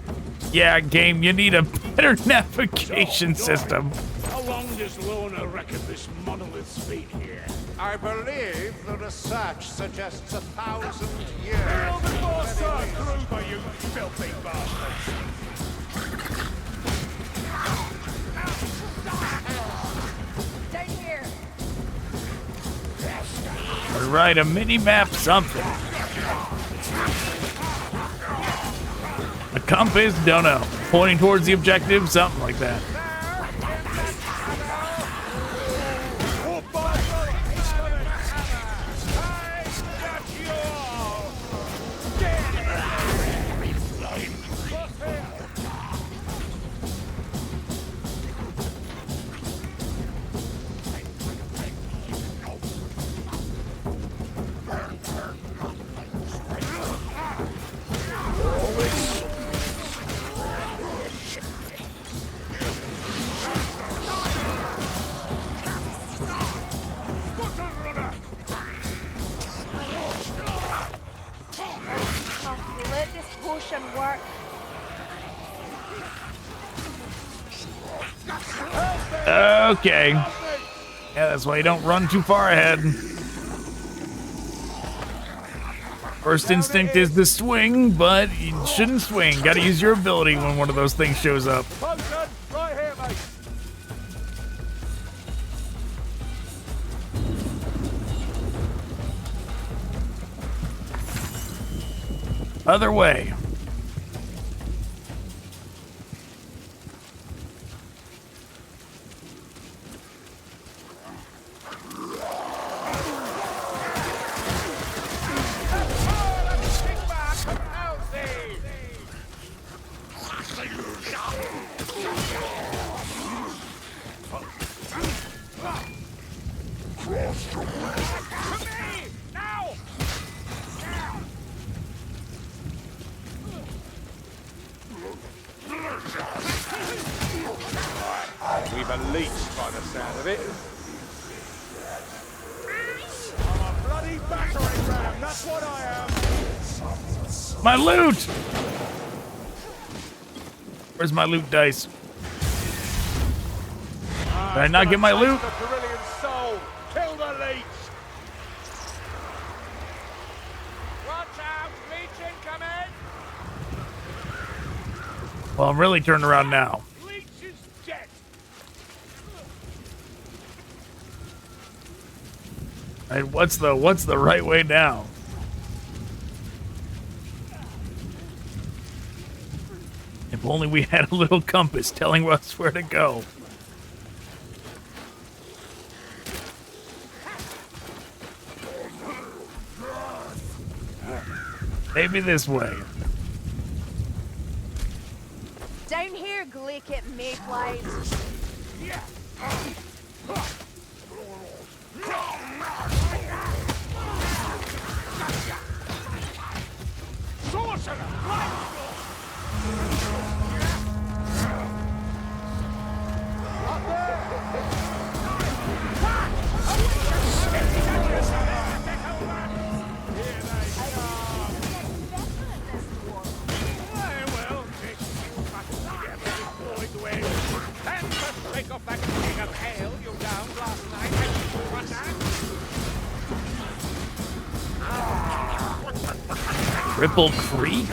Yeah, game, you need a better navigation system. How long does Lorna reckon this monolith's been here? I believe the research suggests 1,000 years. Build the Forcer, Gruber, you filthy bastards. Down here. Right, a mini map, something. A compass, don't know. Pointing towards the objective, something like that. Let this potion work. Okay. Yeah, that's why you don't run too far ahead. First instinct is to swing, but you shouldn't swing. Gotta use your ability when one of those things shows up. Potion, right here, mate. Other way. We've a leech by the sound of it. I'm a bloody battering ram, that's what I am. My loot! Where's my loot dice? Did I not get my loot? The Carillion soul. Kill the leech. Watch out! Leech incoming! Well, I'm really turned around now. Leech is dead. And what's the right way down? If only we had a little compass telling us where to go. Maybe this way. Down here, Glicket Mayflies. Take off that king of hail you downed last night. Ripple Creek?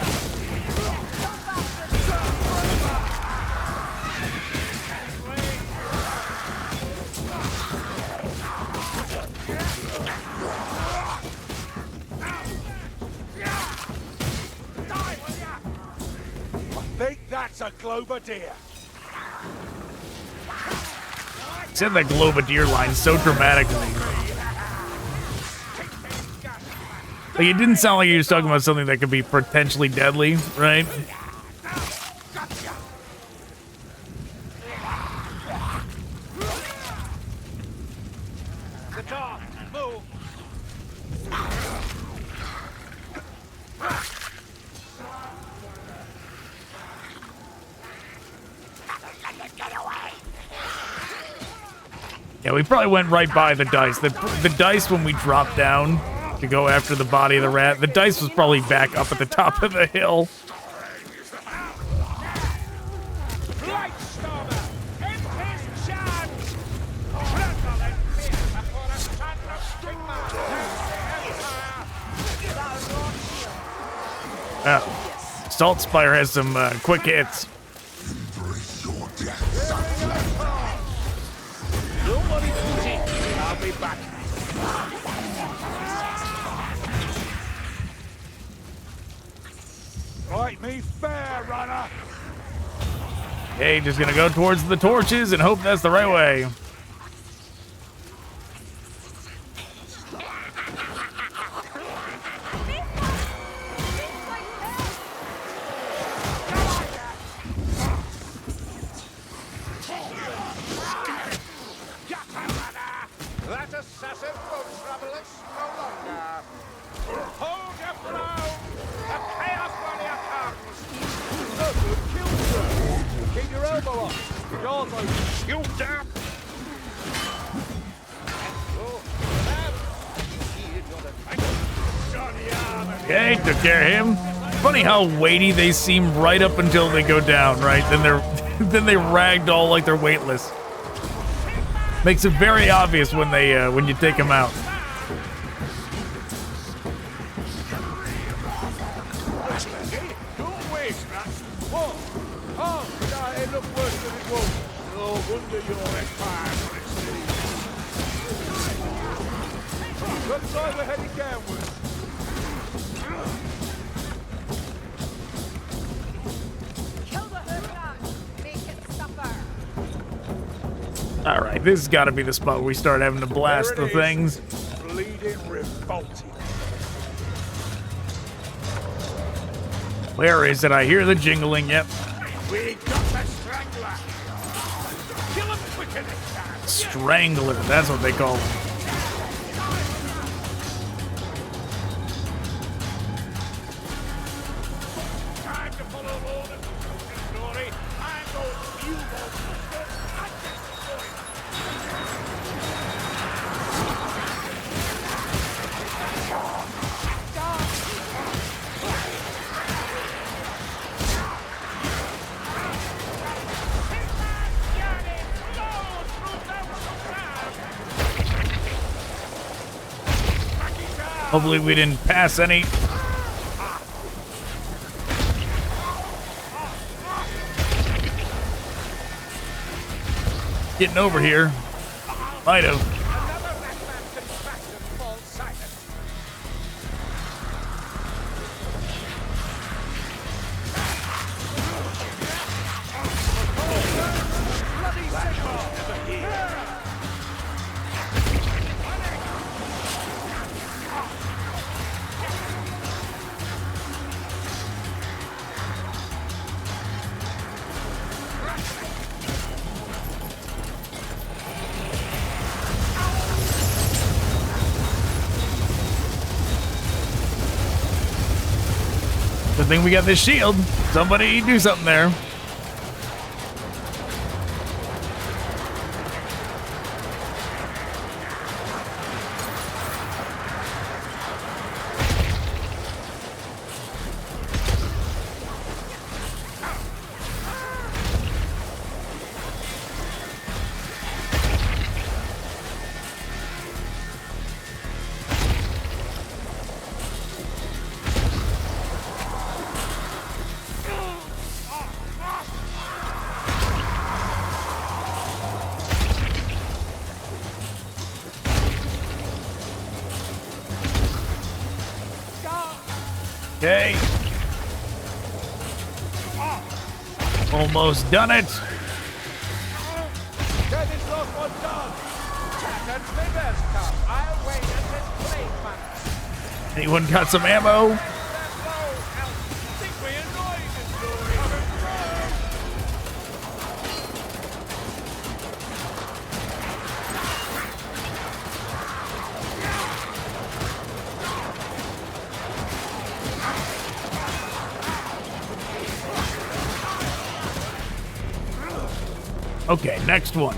Think that's a Globadeer? Said that Globadeer line so dramatic to me. Like, it didn't sound like he was talking about something that could be potentially deadly, right? Yeah, we probably went right by the dice. The dice when we dropped down to go after the body of the rat, the dice was probably back up at the top of the hill. Salt Spire has some quick hits. I'll be back. Right, me fair, runner. Okay, just gonna go towards the torches and hope that's the right way. That assassin won't trouble us no longer. Hold your ground! The Chaos Warrior comes! Keep your elbow up. Jaws open. You damn! Okay, took care of him. Funny how weighty they seem right up until they go down, right? Then then they ragdoll like they're weightless. Makes it very obvious when they when you take them out. Don't waste that. What? Oh, no, it looked worse than it was. No wonder you're empire. Looks like we're heading downwards. Kill the hoodlum. Make it suffer. All right, this has got to be the spot where we start having to blast the things. Bleeding revolting. Where is it? I hear the jingling. Yep. We got the strangler. Kill him quicker next time. Strangler. That's what they call him. Time to follow orders. Story. I'm going to you, Hopefully we didn't pass any. Getting over here. Might have. Good thing we got this shield. Somebody do something there. Okay. Almost done it. Get this last one done. Jack and Smithers come. I'll wait until play months. Anyone got some ammo? Think we annoyed this story. Okay, next one.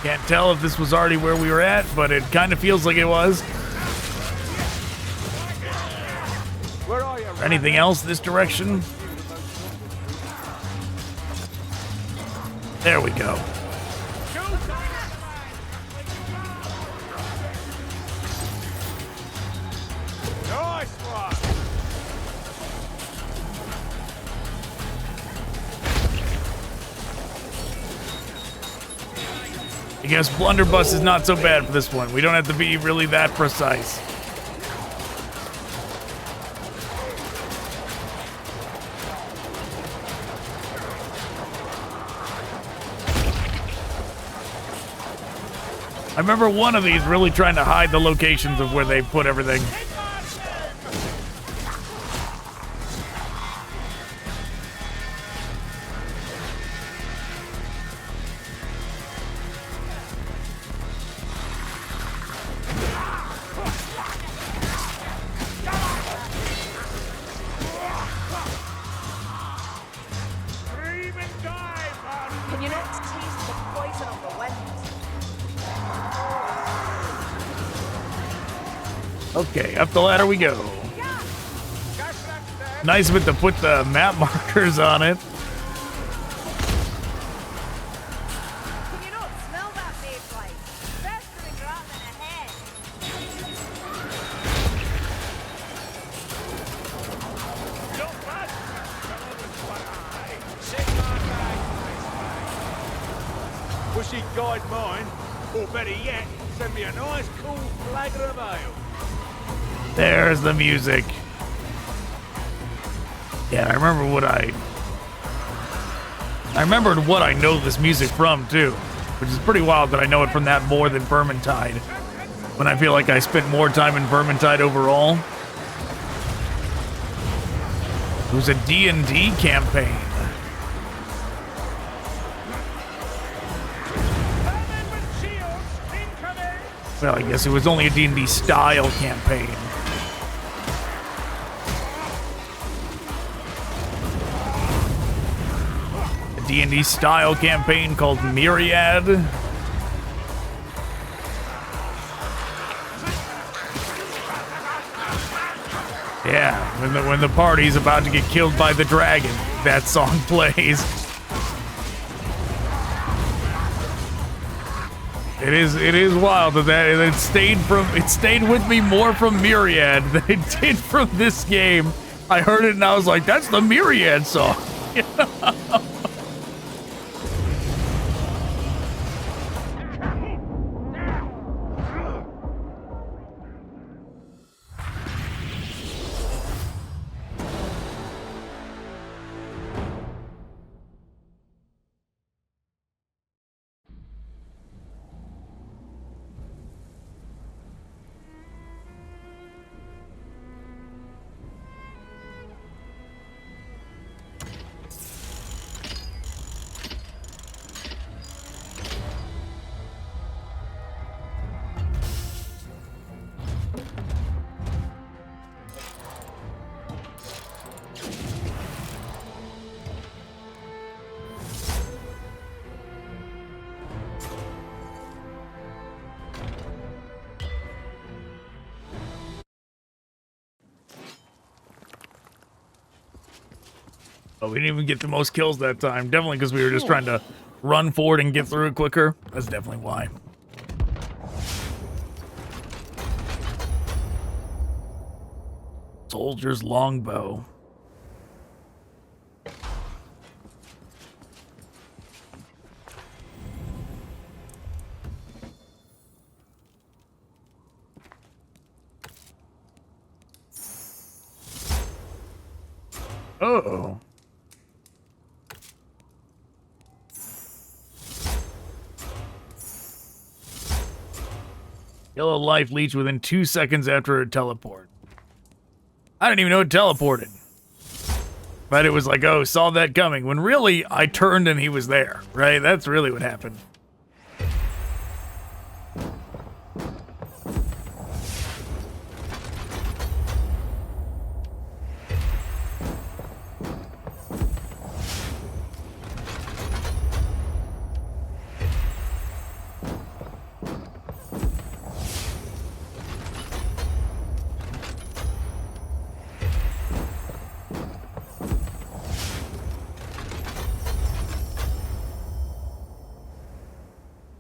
Can't tell if this was already where we were at, but it kind of feels like it was. Where are you? Anything else this direction? There we go. Nice one. I guess blunderbuss is not so bad for this one. We don't have to be really that precise. I remember one of these really trying to hide the locations of where they put everything. Can you not taste the poison of the wind? Okay, up the ladder we go. Nice of it to put the map markers on it. Can you not smell that mayfly? Festering Ground ahead. Wish he'd guide mine, or better yet, send me a nice cool flagon of ale. There's the music. Yeah, I remember what I know this music from too, which is pretty wild that I know it from that more than Vermintide, when I feel like I spent more time in Vermintide overall. It was a D&D campaign. Well, I guess it was only a D&D style campaign. A D&D style campaign called Myriad. Yeah, when the party's about to get killed by the dragon, that song plays. It is wild that it stayed with me more from Myriad than it did from this game. I heard it and I was like, that's the Myriad song. Oh, we didn't even get the most kills that time. Definitely because we were just trying to run forward and get through it quicker. That's definitely why. Soldier's longbow. Oh. Yellow life leech within 2 seconds after a teleport. I didn't even know it teleported. But it was like, oh, saw that coming. When really, I turned and he was there, right? That's really what happened.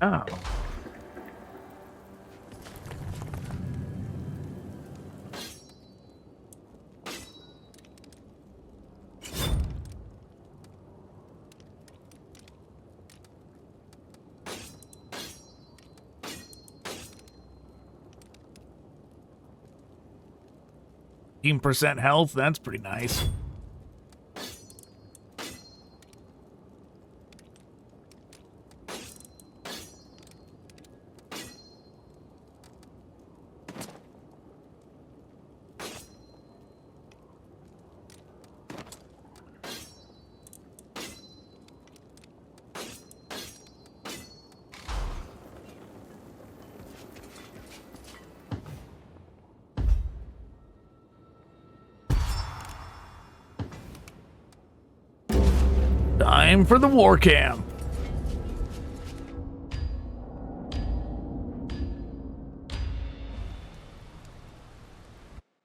Oh. %, health, that's pretty nice. Time for the war camp.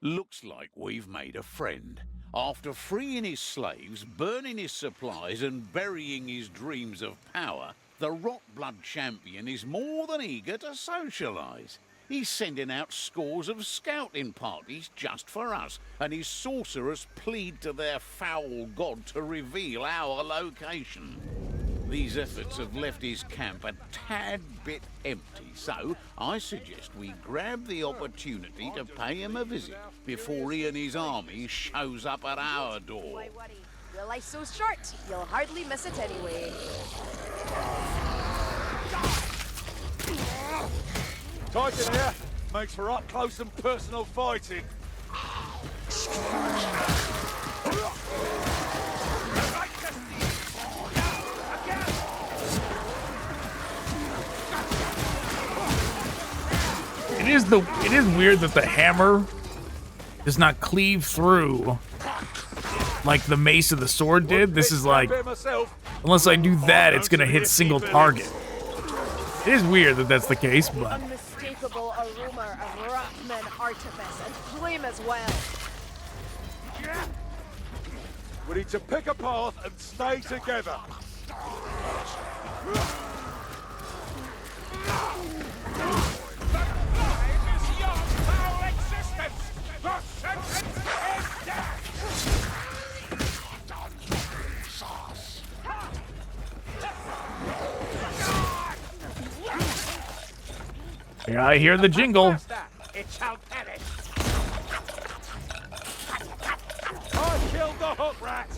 Looks like we've made a friend. After freeing his slaves, burning his supplies, and burying his dreams of power, the Rotblood champion is more than eager to socialise. He's sending out scores of scouting parties just for us, and his sorcerers plead to their foul god to reveal our location. These efforts have left his camp a tad bit empty, so I suggest we grab the opportunity to pay him a visit before he and his army shows up at our door. Why, Waddy? Your life's so short, you'll hardly miss it anyway. Tight in here makes for up close and personal fighting. It is weird that the hammer does not cleave through like the mace of the sword did. This is like, unless I do that, it's gonna hit single target. It is weird that that's the case, but Unmistakable aroma of Rockman artifice and flame as well. We need to pick a path and stay together. yeah, I hear the jingle. It shall perish. I killed the hook rat.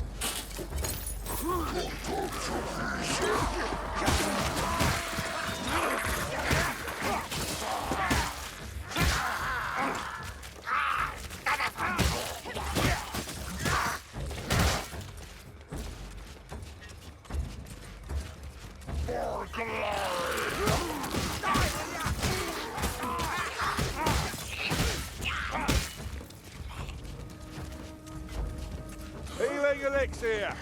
Healing elixir.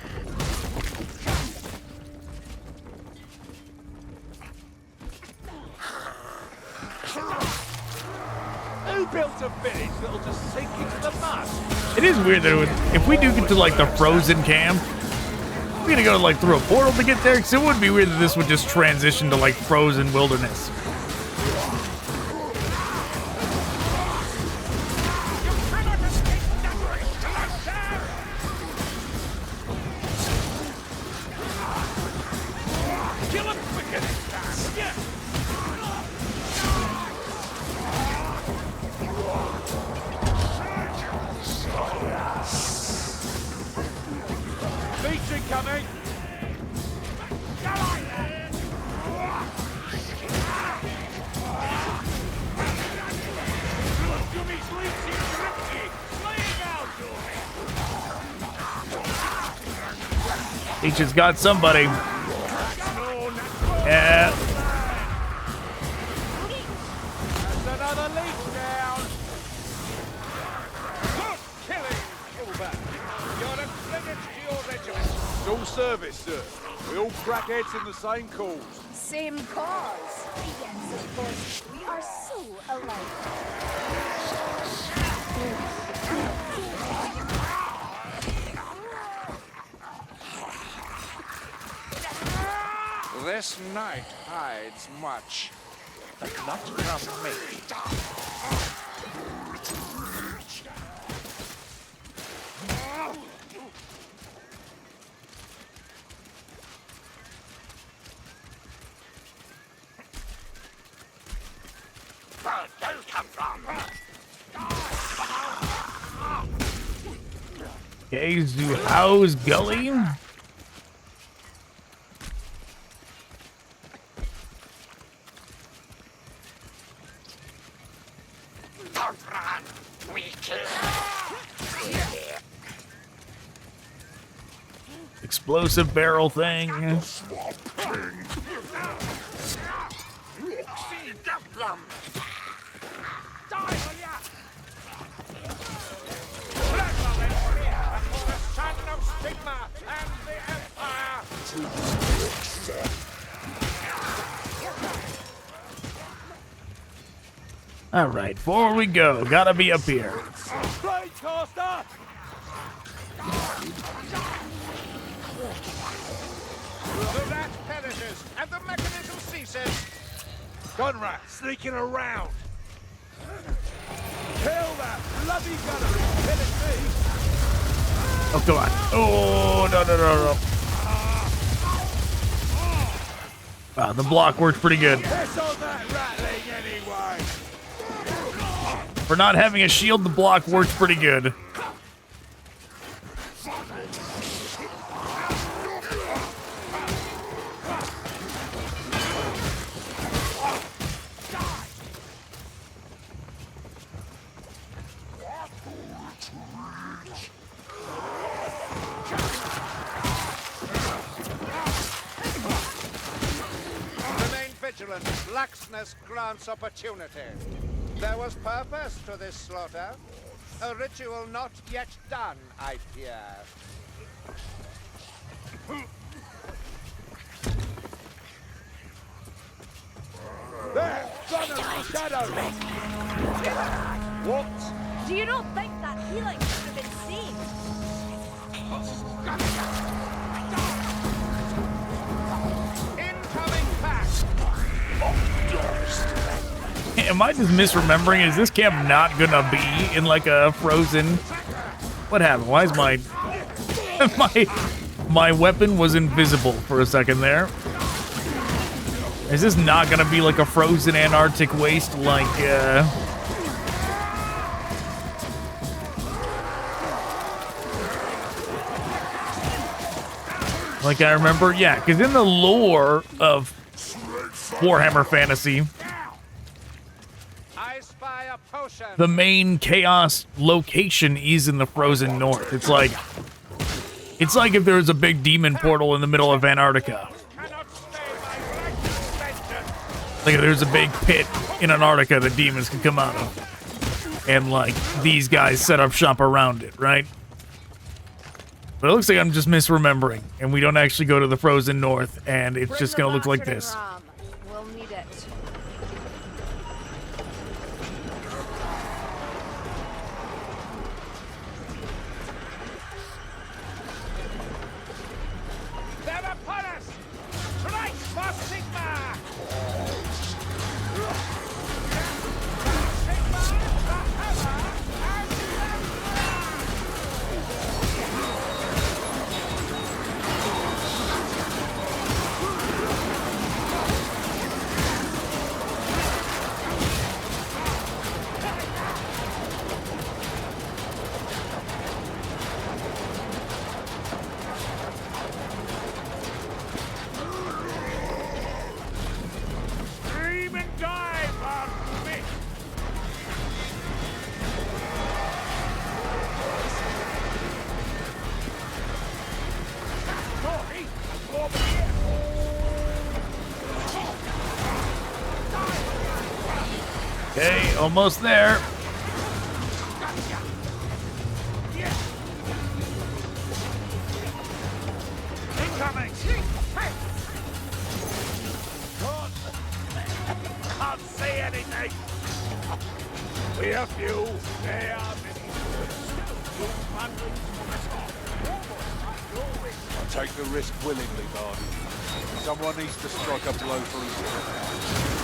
Who built a village that'll just sink into the mud? It is weird that if we do get to like the frozen camp, we're gonna go like through a portal to get there. Because it would be weird that this would just transition to like frozen wilderness. Each has got somebody. Yeah. That's another leaf down. Good killing, Silver. You're a credit to your regiment. It's all service, sir. We all crackheads in the same cause. Same cause. Yes, of course. We are so alike. This night hides much, but not from me. Where those come from? Okay, Zuhau's Gully. Don't run. We kill. Explosive barrel thing. All right, forward we go. Gotta be up here. Blade caster! The rat perishes, and the mechanism ceases. Gun rat sneaking around. Kill that bloody gunnery. Kill it me. Oh, come on. Oh, no. Wow, the block worked pretty good. Piss on that rattling anyway. For not having a shield, the block works pretty good. Remain vigilant. Laxness grants opportunity. There was purpose to this slaughter. A ritual not yet done, I fear. There! Gunnery shadow! What? Do you not think that healing should have been seen? Incoming pack! Am I just misremembering? Is this camp not gonna be in like a frozen? What happened? Why is my my weapon was invisible for a second there? Is this not gonna be like a frozen Antarctic waste like like I remember? Yeah, because in the lore of Warhammer Fantasy, the main chaos location is in the frozen north. It's like if there was a big demon portal in the middle of Antarctica. Like if there's a big pit in Antarctica that demons can come out of. And like these guys set up shop around it, right? But it looks like I'm just misremembering and we don't actually go to the frozen north and it's just gonna look like this. We'll need it. They're upon us! Strike for Sigma! Sigma, the hammer, and the Okay, almost there. Incoming! Can't see anything! We have few. They are many. I take the risk willingly, Barney. Someone needs to strike a blow for his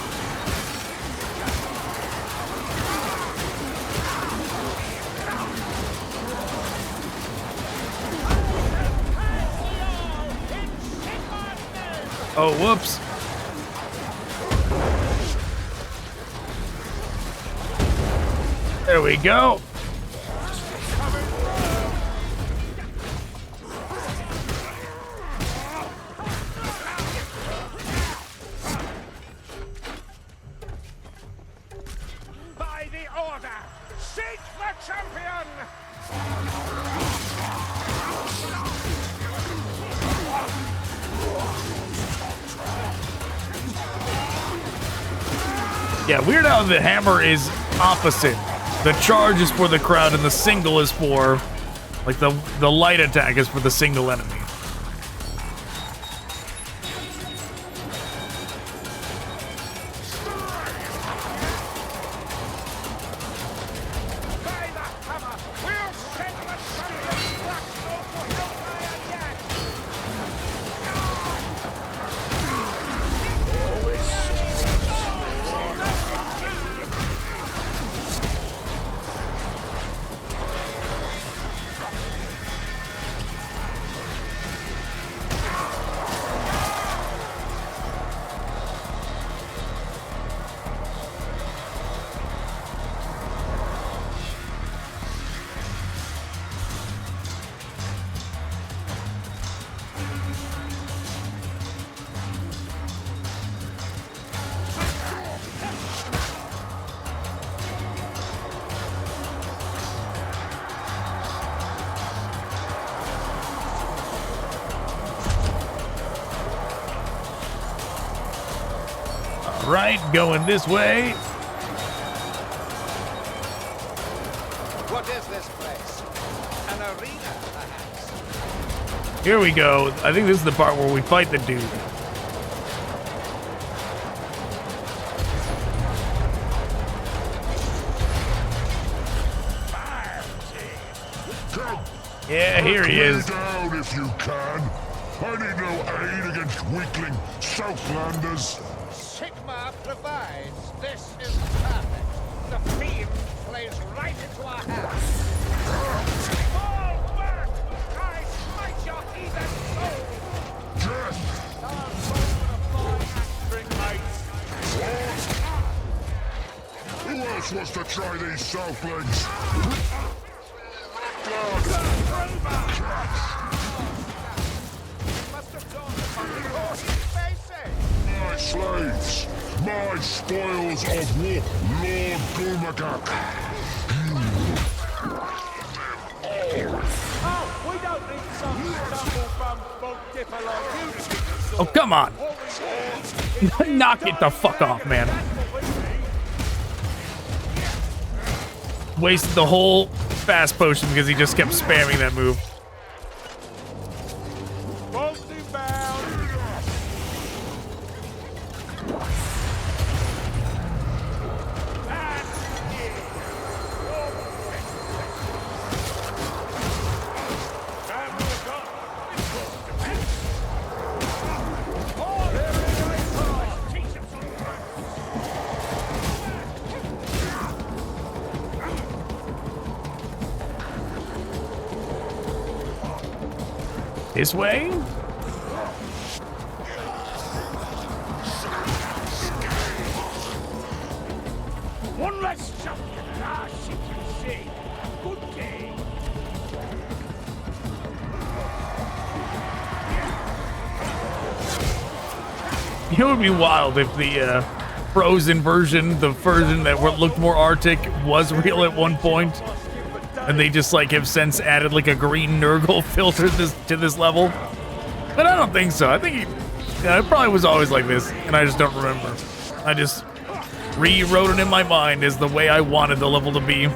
Oh, whoops. There we go. By the order, seek the champion! Yeah, weird how the hammer is opposite. The charge is for the crowd and the single is for, like, the light attack is for the single enemy. Right, going this way. What is this place? An arena, perhaps? Here we go. I think this is the part where we fight the dude. Yeah, here he is. Down if you can. I need no aid against weakling Southlanders. Sigmar provides. This is perfect. The fiend plays right into our hands. Fall back! I smite your heathen soul! Death! Our soul with a fine axe mates! Who else wants to try these Southlings? Blood! Must have gone upon the course facing. My slaves! My spoils of war! Lord Gulmagak! Oh, we don't need some stumble-bum bog dipper like you to keep us Oh, come on. all we need. Knock it the fuck off, man. Wasted the whole fast potion because he just kept spamming that move. Bolt inbound! This way? One less champion and our ship can see. Good game. It would be wild if the frozen version, the version that looked more Arctic, was real at one point, and they just like have since added like a green Nurgle filter to this level. But I don't think so. I think it probably was always like this, and I just don't remember. I just rewrote it in my mind as the way I wanted the level to be.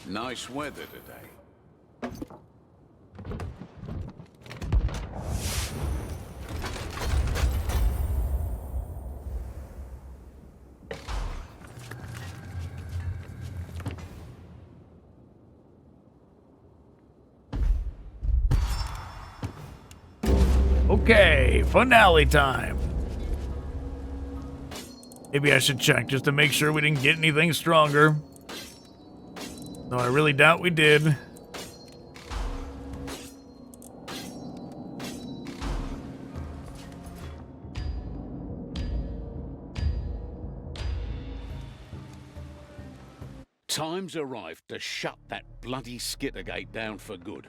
Nice weather today. Okay, finale time. Maybe I should check just to make sure we didn't get anything stronger. No, I really doubt we did. Time's arrived to shut that bloody Skittergate down for good.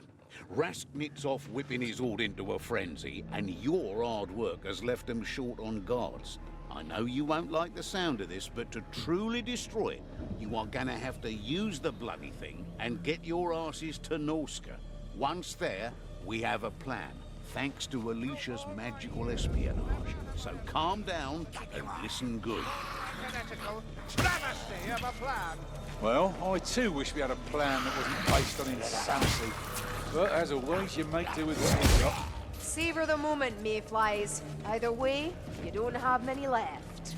Rasknit's off whipping his horde into a frenzy, and your hard work has left them short on guards. I know you won't like the sound of this, but to truly destroy it, you are gonna have to use the bloody thing and get your asses to Norska. Once there, we have a plan, thanks to Alicia's magical espionage. So calm down and listen good. Fanatical travesty of a plan. Well, I too wish we had a plan that wasn't based on insanity. But as always, you make do with what you've got. Savor the moment, mayflies. Either way, you don't have many left.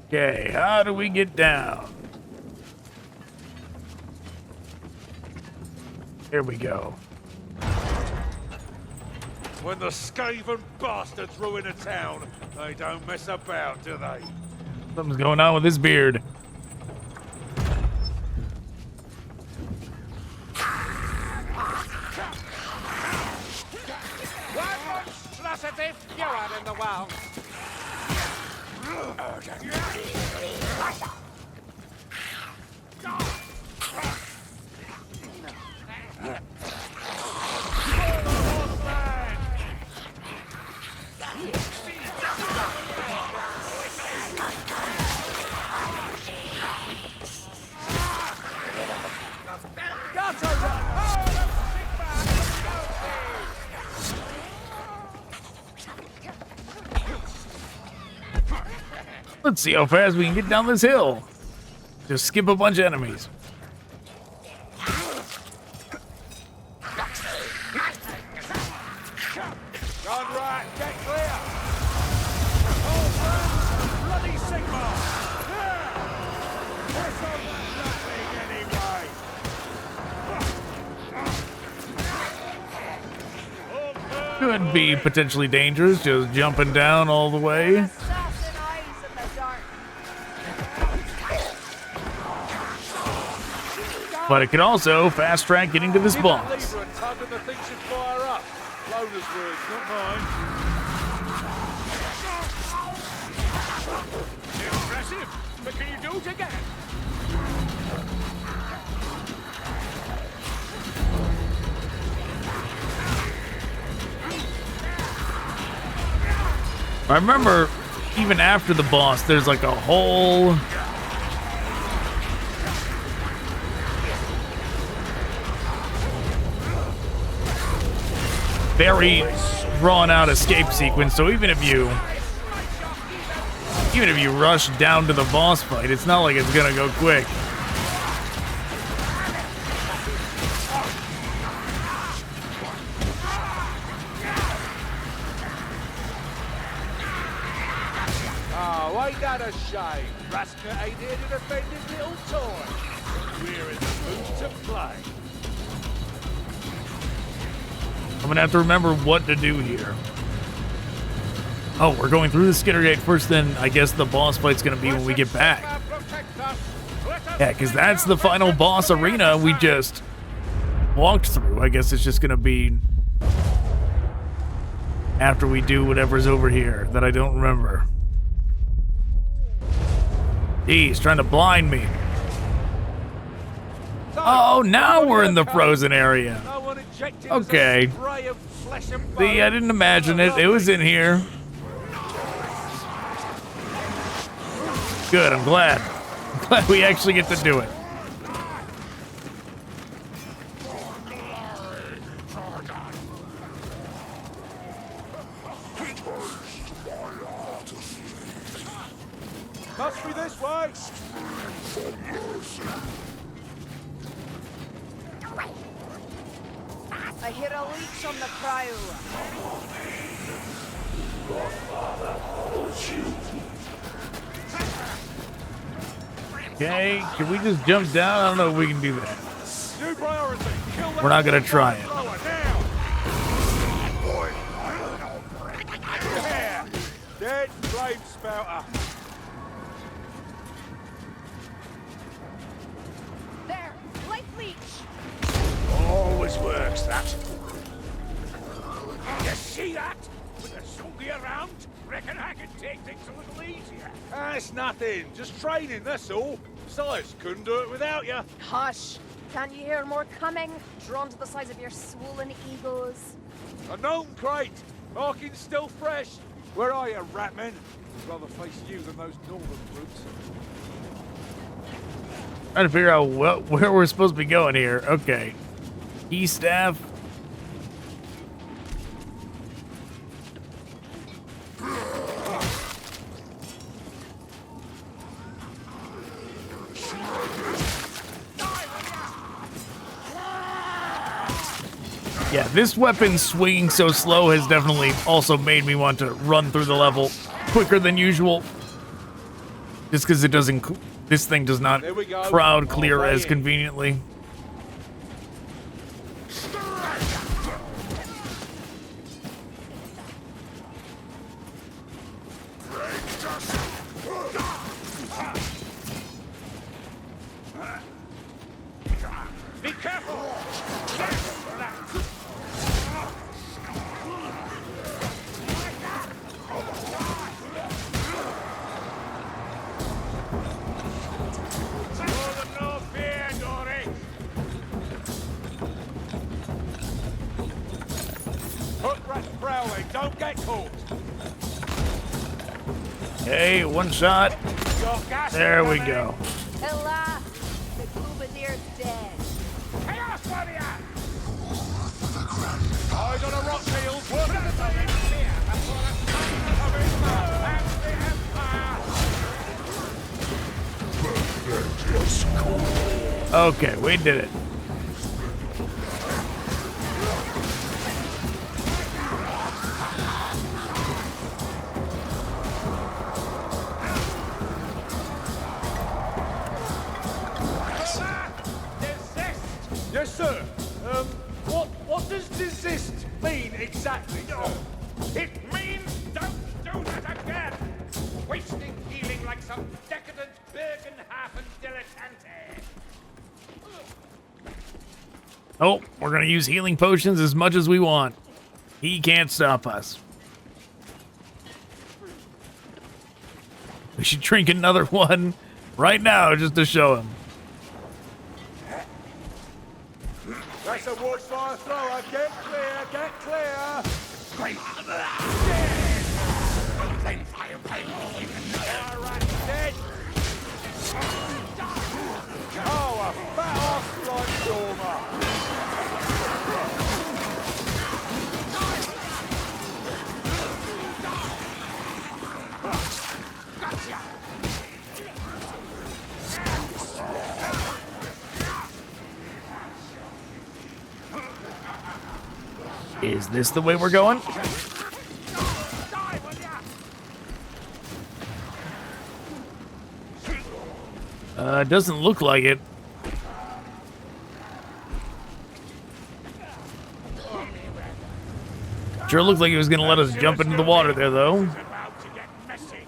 Okay, how do we get down? Here we go. When the skaven bastards ruin a town, they don't mess about, do they? Something's going on with his beard. Fewer in the world. Let's see how fast we can get down this hill. Just skip a bunch of enemies. Gone right, get clear! Hold fast, bloody Sigma! What's on that thing anyway? Could be potentially dangerous, just jumping down all the way. But it can also fast track getting to this boss. Lever and tug and the thing should fire up. Lona's words, not mine. Impressive, but can you do it again? I remember even after the boss, there's like a whole very drawn out escape sequence, so even if you rush down to the boss fight, it's not like it's gonna go quick. Oh, ain't that a shame? Rasknit ain't here to defend his little toy. We're in the mood to play. I'm gonna have to remember what to do here. Oh, we're going through the Skittergate first, then I guess the boss fight's gonna be when we get back. Yeah, because that's the final boss arena we just walked through. I guess it's just gonna be after we do whatever's over here that I don't remember. He's trying to blind me. Oh, now we're in the frozen area. Okay. See, I didn't imagine it. It was in here. Good, I'm glad. I'm glad we actually get to do it. Must be this way. I hear a leech on the prow. Okay, can we just jump down? I don't know if we can do that. New priority. Kill that We're not gonna try it. thrower now. Yeah. Dead flame spouter. There, light leech. Always works, that. You see that? With a zombie around, reckon I can take things a little easier. It's nothing. Just training, that's all. Besides, couldn't do it without you. Hush! Can't you hear more coming? Drawn to the size of your swollen egos. A gnome crate. Hawkins still fresh. Where are you, Ratman? I'd rather face you than those northern brutes. Trying to figure out where we're supposed to be going here. Okay. Key staff. Yeah, this weapon swinging so slow has definitely also made me want to run through the level quicker than usual. Just because it doesn't, this thing does not crowd clear as conveniently. Be careful! Don't get caught. Hey, one shot. There we go. Alas, the Glubadir's dead. Chaos warrior! Eyes on a rock field. Work at the time. Okay, we did it. Yes, sir. What does desist mean exactly, sir? It means don't do that again! Wasting healing like some decadent Bergenhafen dilettante! Oh, we're gonna use healing potions as much as we want. He can't stop us. We should drink another one right now just to show him. That's a watchfire thrower. Get clear, get clear. Great. Alright, dead. Oh, a fat ass like stormer. Is this the way we're going? Doesn't look like it. Sure looked like he was gonna let us jump into the water there, though. About to get messy.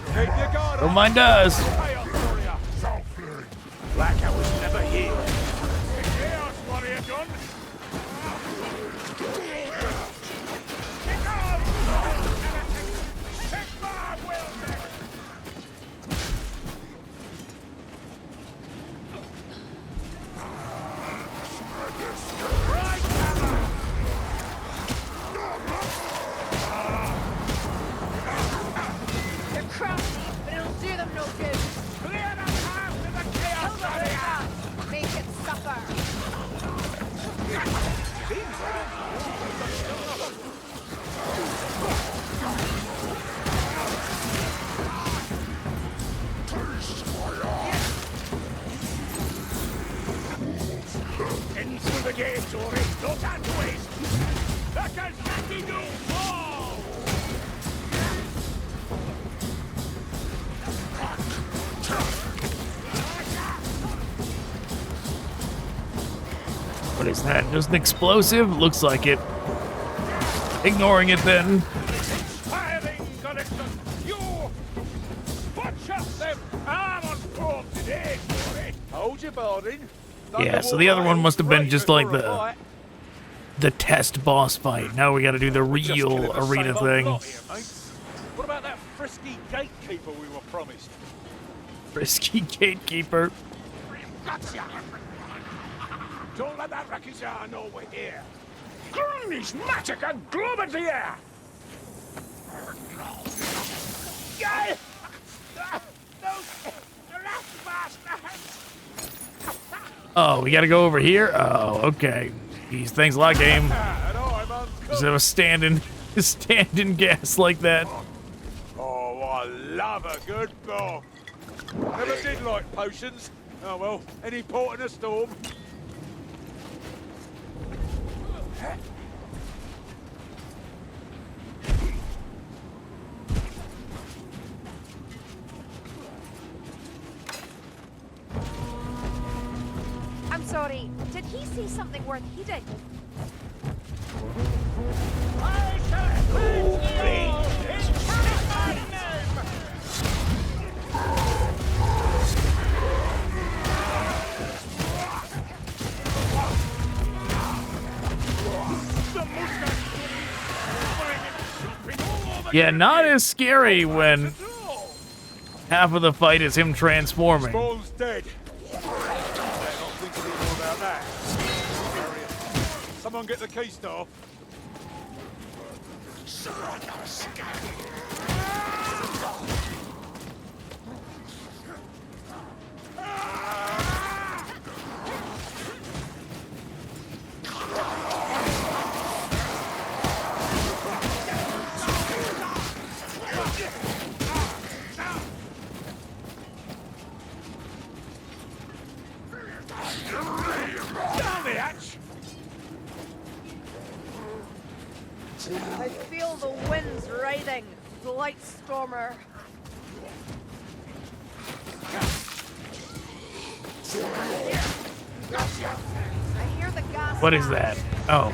Keep your guard Don't up. mind us. Chaos warrior. Like I was never here. The chaos warrior done. Kick off! Sigmar will next. Right, hammer. They're crafty, but it'll do them no good. Clear the path to the chaos Kill them warrior. now. Make it suffer. In through the gate, Tori. No time to waste. That can Saki do fall. What is that? Just an explosive? Looks like it. Ignoring it then. Firing connection. You butcher them. I'm on form today, Tori. Hold your boarding. Yeah, so the other one must have been just like the test boss fight. Now we gotta do the real arena thing. What about that frisky gatekeeper we were promised? Risky gatekeeper. Gotcha. Don't let that Rakizar know we're here. Grunnish magic and globe into the air. Yeah. Those rat bastards. Oh, we gotta go over here? Oh, okay. Jeez, thanks a lot, game. And I'm uncovered. Just have a stand-in gas like that. Oh, I love a good bomb. Never did like potions. Oh well, any port in a storm. I'm sorry. Did he say something worth heeding? I shall avenge you all in my name. Yeah, not as scary when half of the fight is him transforming. Spawn's dead. Better not think any more about that. Someone get the key staff. Down the hatch. I feel the winds riding. The light stormer. I hear the gas. What is that? Oh.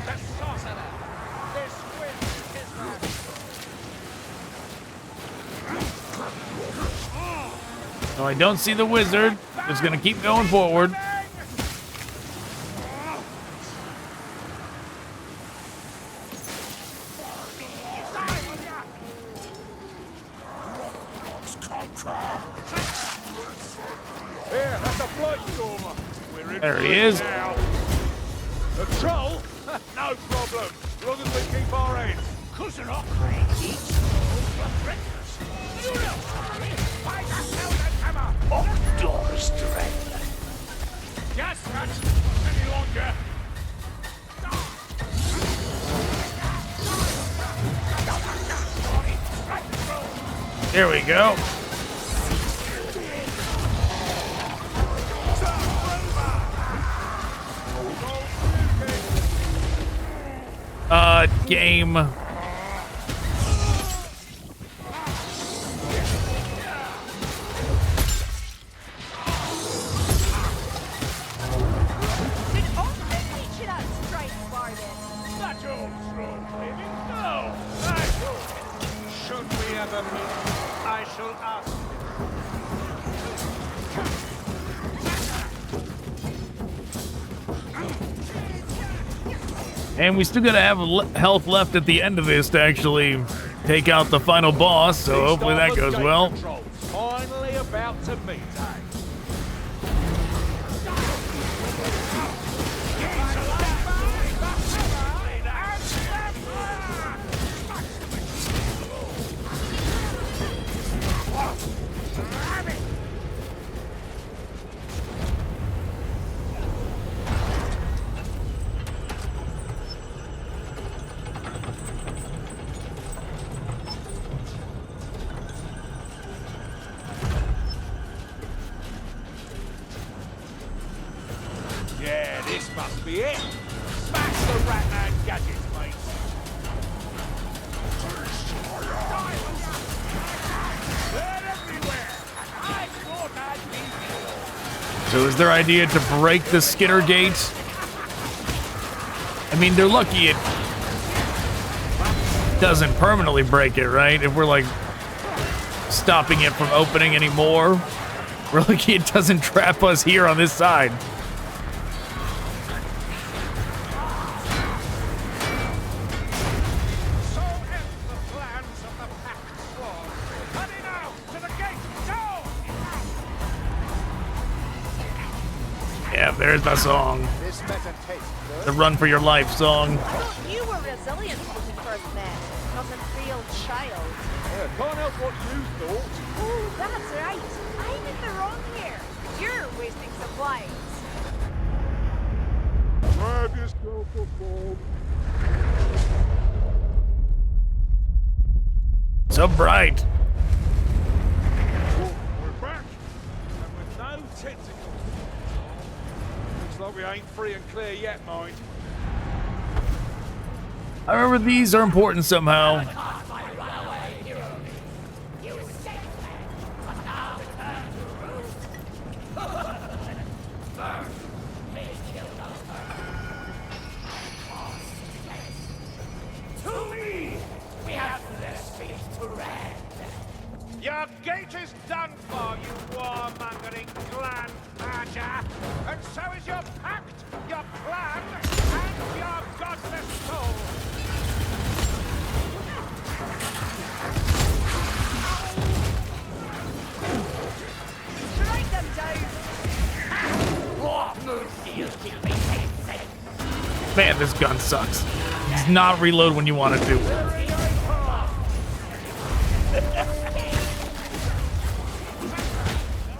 So I don't see the wizard. Just gonna keep going forward. Here, that's a flight stormer. We're in There for he it is. now. The troll? No problem. As long as we keep our heads. Cousin Ockrey eats for breakfast. You know, by the hell that hammer. Outdoor strength. Yes, that's not any longer. There we go. Game. Did shall ask. And we still gotta have health left at the end of this to actually take out the final boss, so hopefully that goes well. Finally about to meet, eh? Yeah, this must be it. Smash the Ratman gadgets, mate. They're everywhere. I thought I'd be. So is their idea to break the Skittergate? I mean, they're lucky it doesn't permanently break it, right? If we're like stopping it from opening anymore, we're lucky it doesn't trap us here on this side. Yeah, there's the song. The run for your life song. You were resilient when we first met. Doesn't feel child. Yeah, can't help what you thought. Oh, that's right. I'm in the wrong here. You're wasting supplies. Grab yourself a bomb. So bright. We're back. And with no tentacles. Looks like we ain't free and clear yet, mind. I remember these are important somehow. Your gate is done for, you warmongering clan archer. And so is your pact, your plan, and your godless soul. Strike them down. What move do you keep me safe? Man, this gun sucks. Does not reload when you want it to.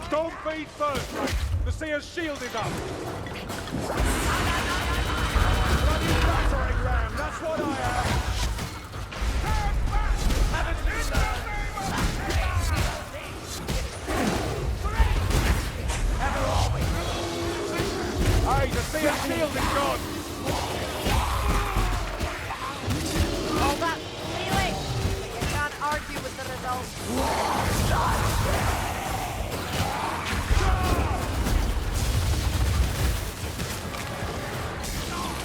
Don't feed first, mate. The seer's shield is up. Bloody battering ram, that's what I am. Hey, the seer's shield is gone. All that feeling. You can't argue with the results.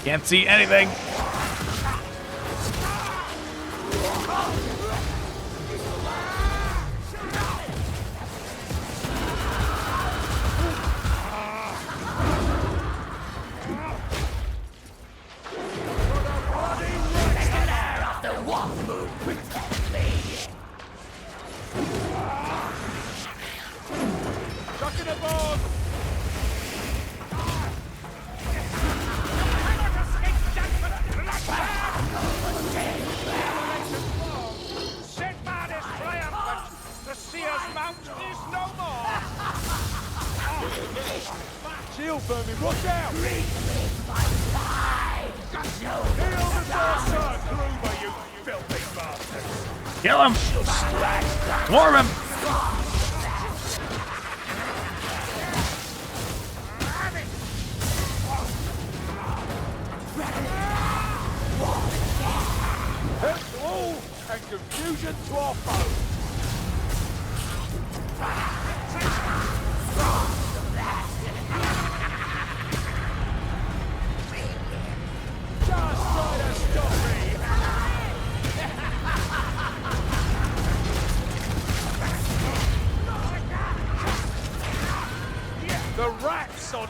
Can't see anything. Chuck in a bomb. Sinbad is triumphant. The seer's mount is no more. Shield vermin, watch out! Heal the Dark Gruber, you filthy bastards! Kill him! Swarm him! Help to all, and confusion to our foes! Just try to stop me!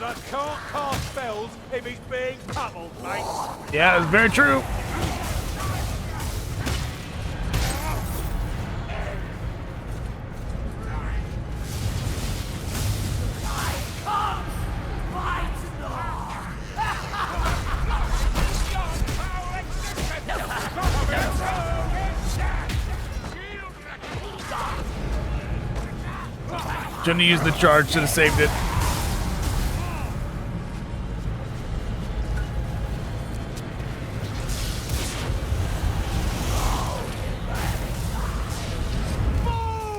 Warder can't cast spells if he's being pummeled, mate. Yeah, it's very true. Shouldn't have used the charge, should have saved it.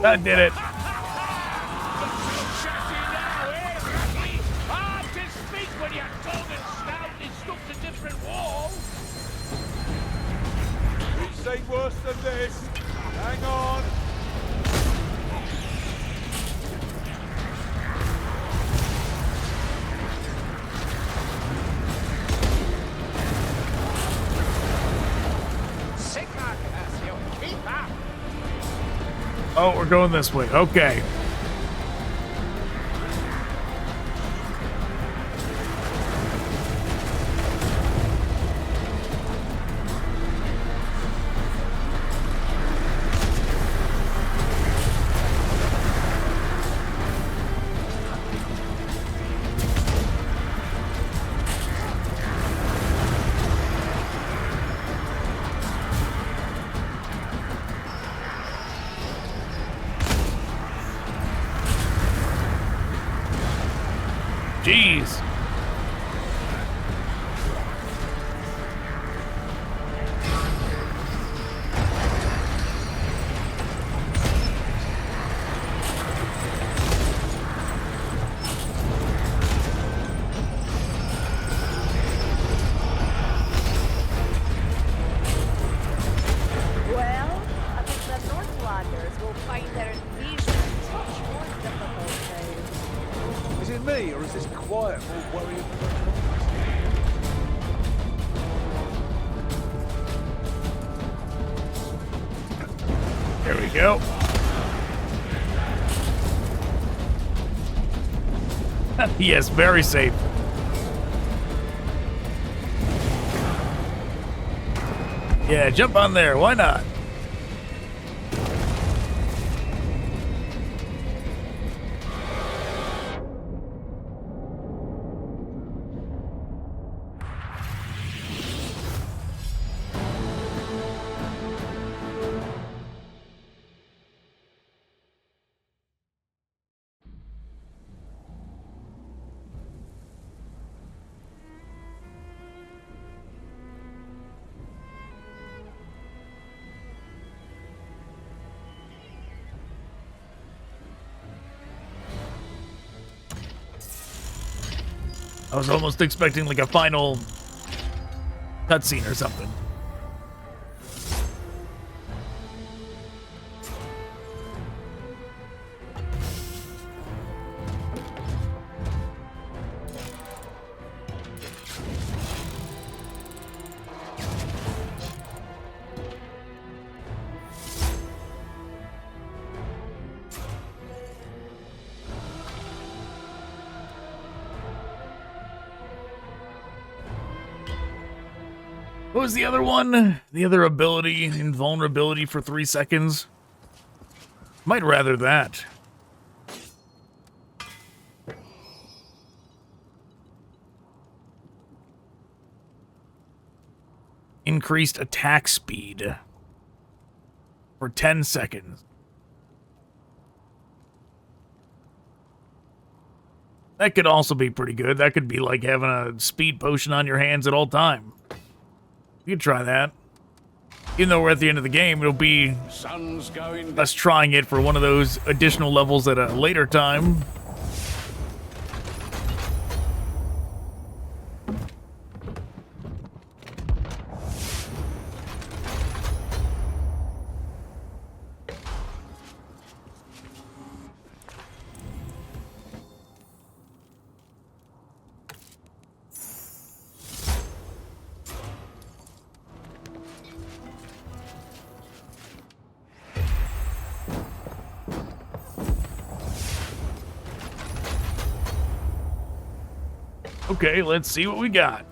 That did it. Hard to speak when your tongue and snout is stuck to different walls. We've seen worse than this. Hang on. Oh, we're going this way. Okay. Jeez. Well, I think the Northlanders will find their invasion a touch more difficult now. Is it me, or is this quiet more worrying? There we go. Yes, very safe. Yeah, jump on there. Why not? I was almost expecting like a final cutscene or something. What was the other one? The other ability, invulnerability for 3 seconds? Might rather that. Increased attack speed for 10 seconds. That could also be pretty good. That could be like having a speed potion on your hands at all time. You could try that. Even though we're at the end of the game, it'll be us trying it for one of those additional levels at a later time. Okay, let's see what we got.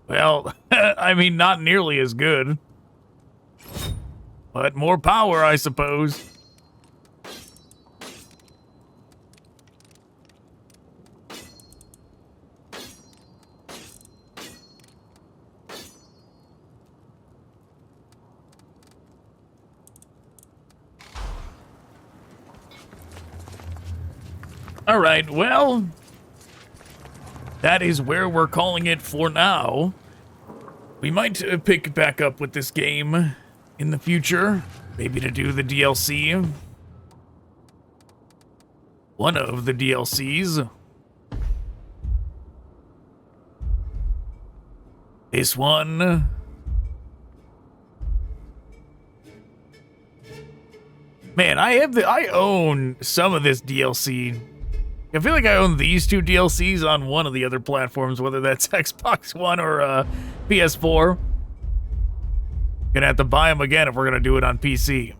Well, I mean, not nearly as good. But more power, I suppose. All right, well, that is where we're calling it for now. We might pick back up with this game in the future, maybe to do the DLC. One of the DLCs. This one. Man, I own some of this DLC. I feel like I own these two DLCs on one of the other platforms, whether that's Xbox One or PS4. Gonna have to buy them again if we're gonna do it on PC.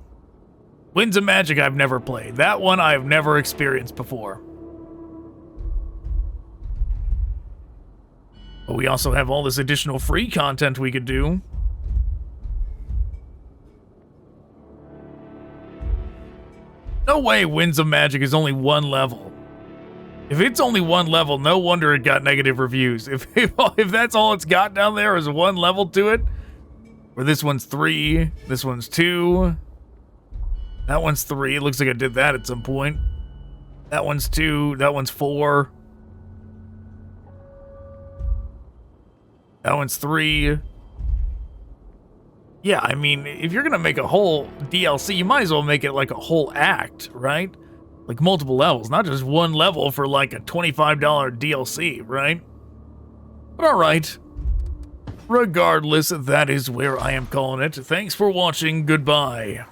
Winds of Magic I've never played. That one I've never experienced before. But we also have all this additional free content we could do. No way Winds of Magic is only one level. If it's only one level, no wonder it got negative reviews. If that's all it's got down there is one level to it, where this one's 3, this one's 2, that one's 3. It looks like I did that at some point. That one's 2, that one's 4. That one's 3. Yeah, I mean, if you're gonna make a whole DLC, you might as well make it like a whole act, right? Like multiple levels, not just one level for like a $25 DLC, right? But alright. Regardless, that is where I am calling it. Thanks for watching. Goodbye.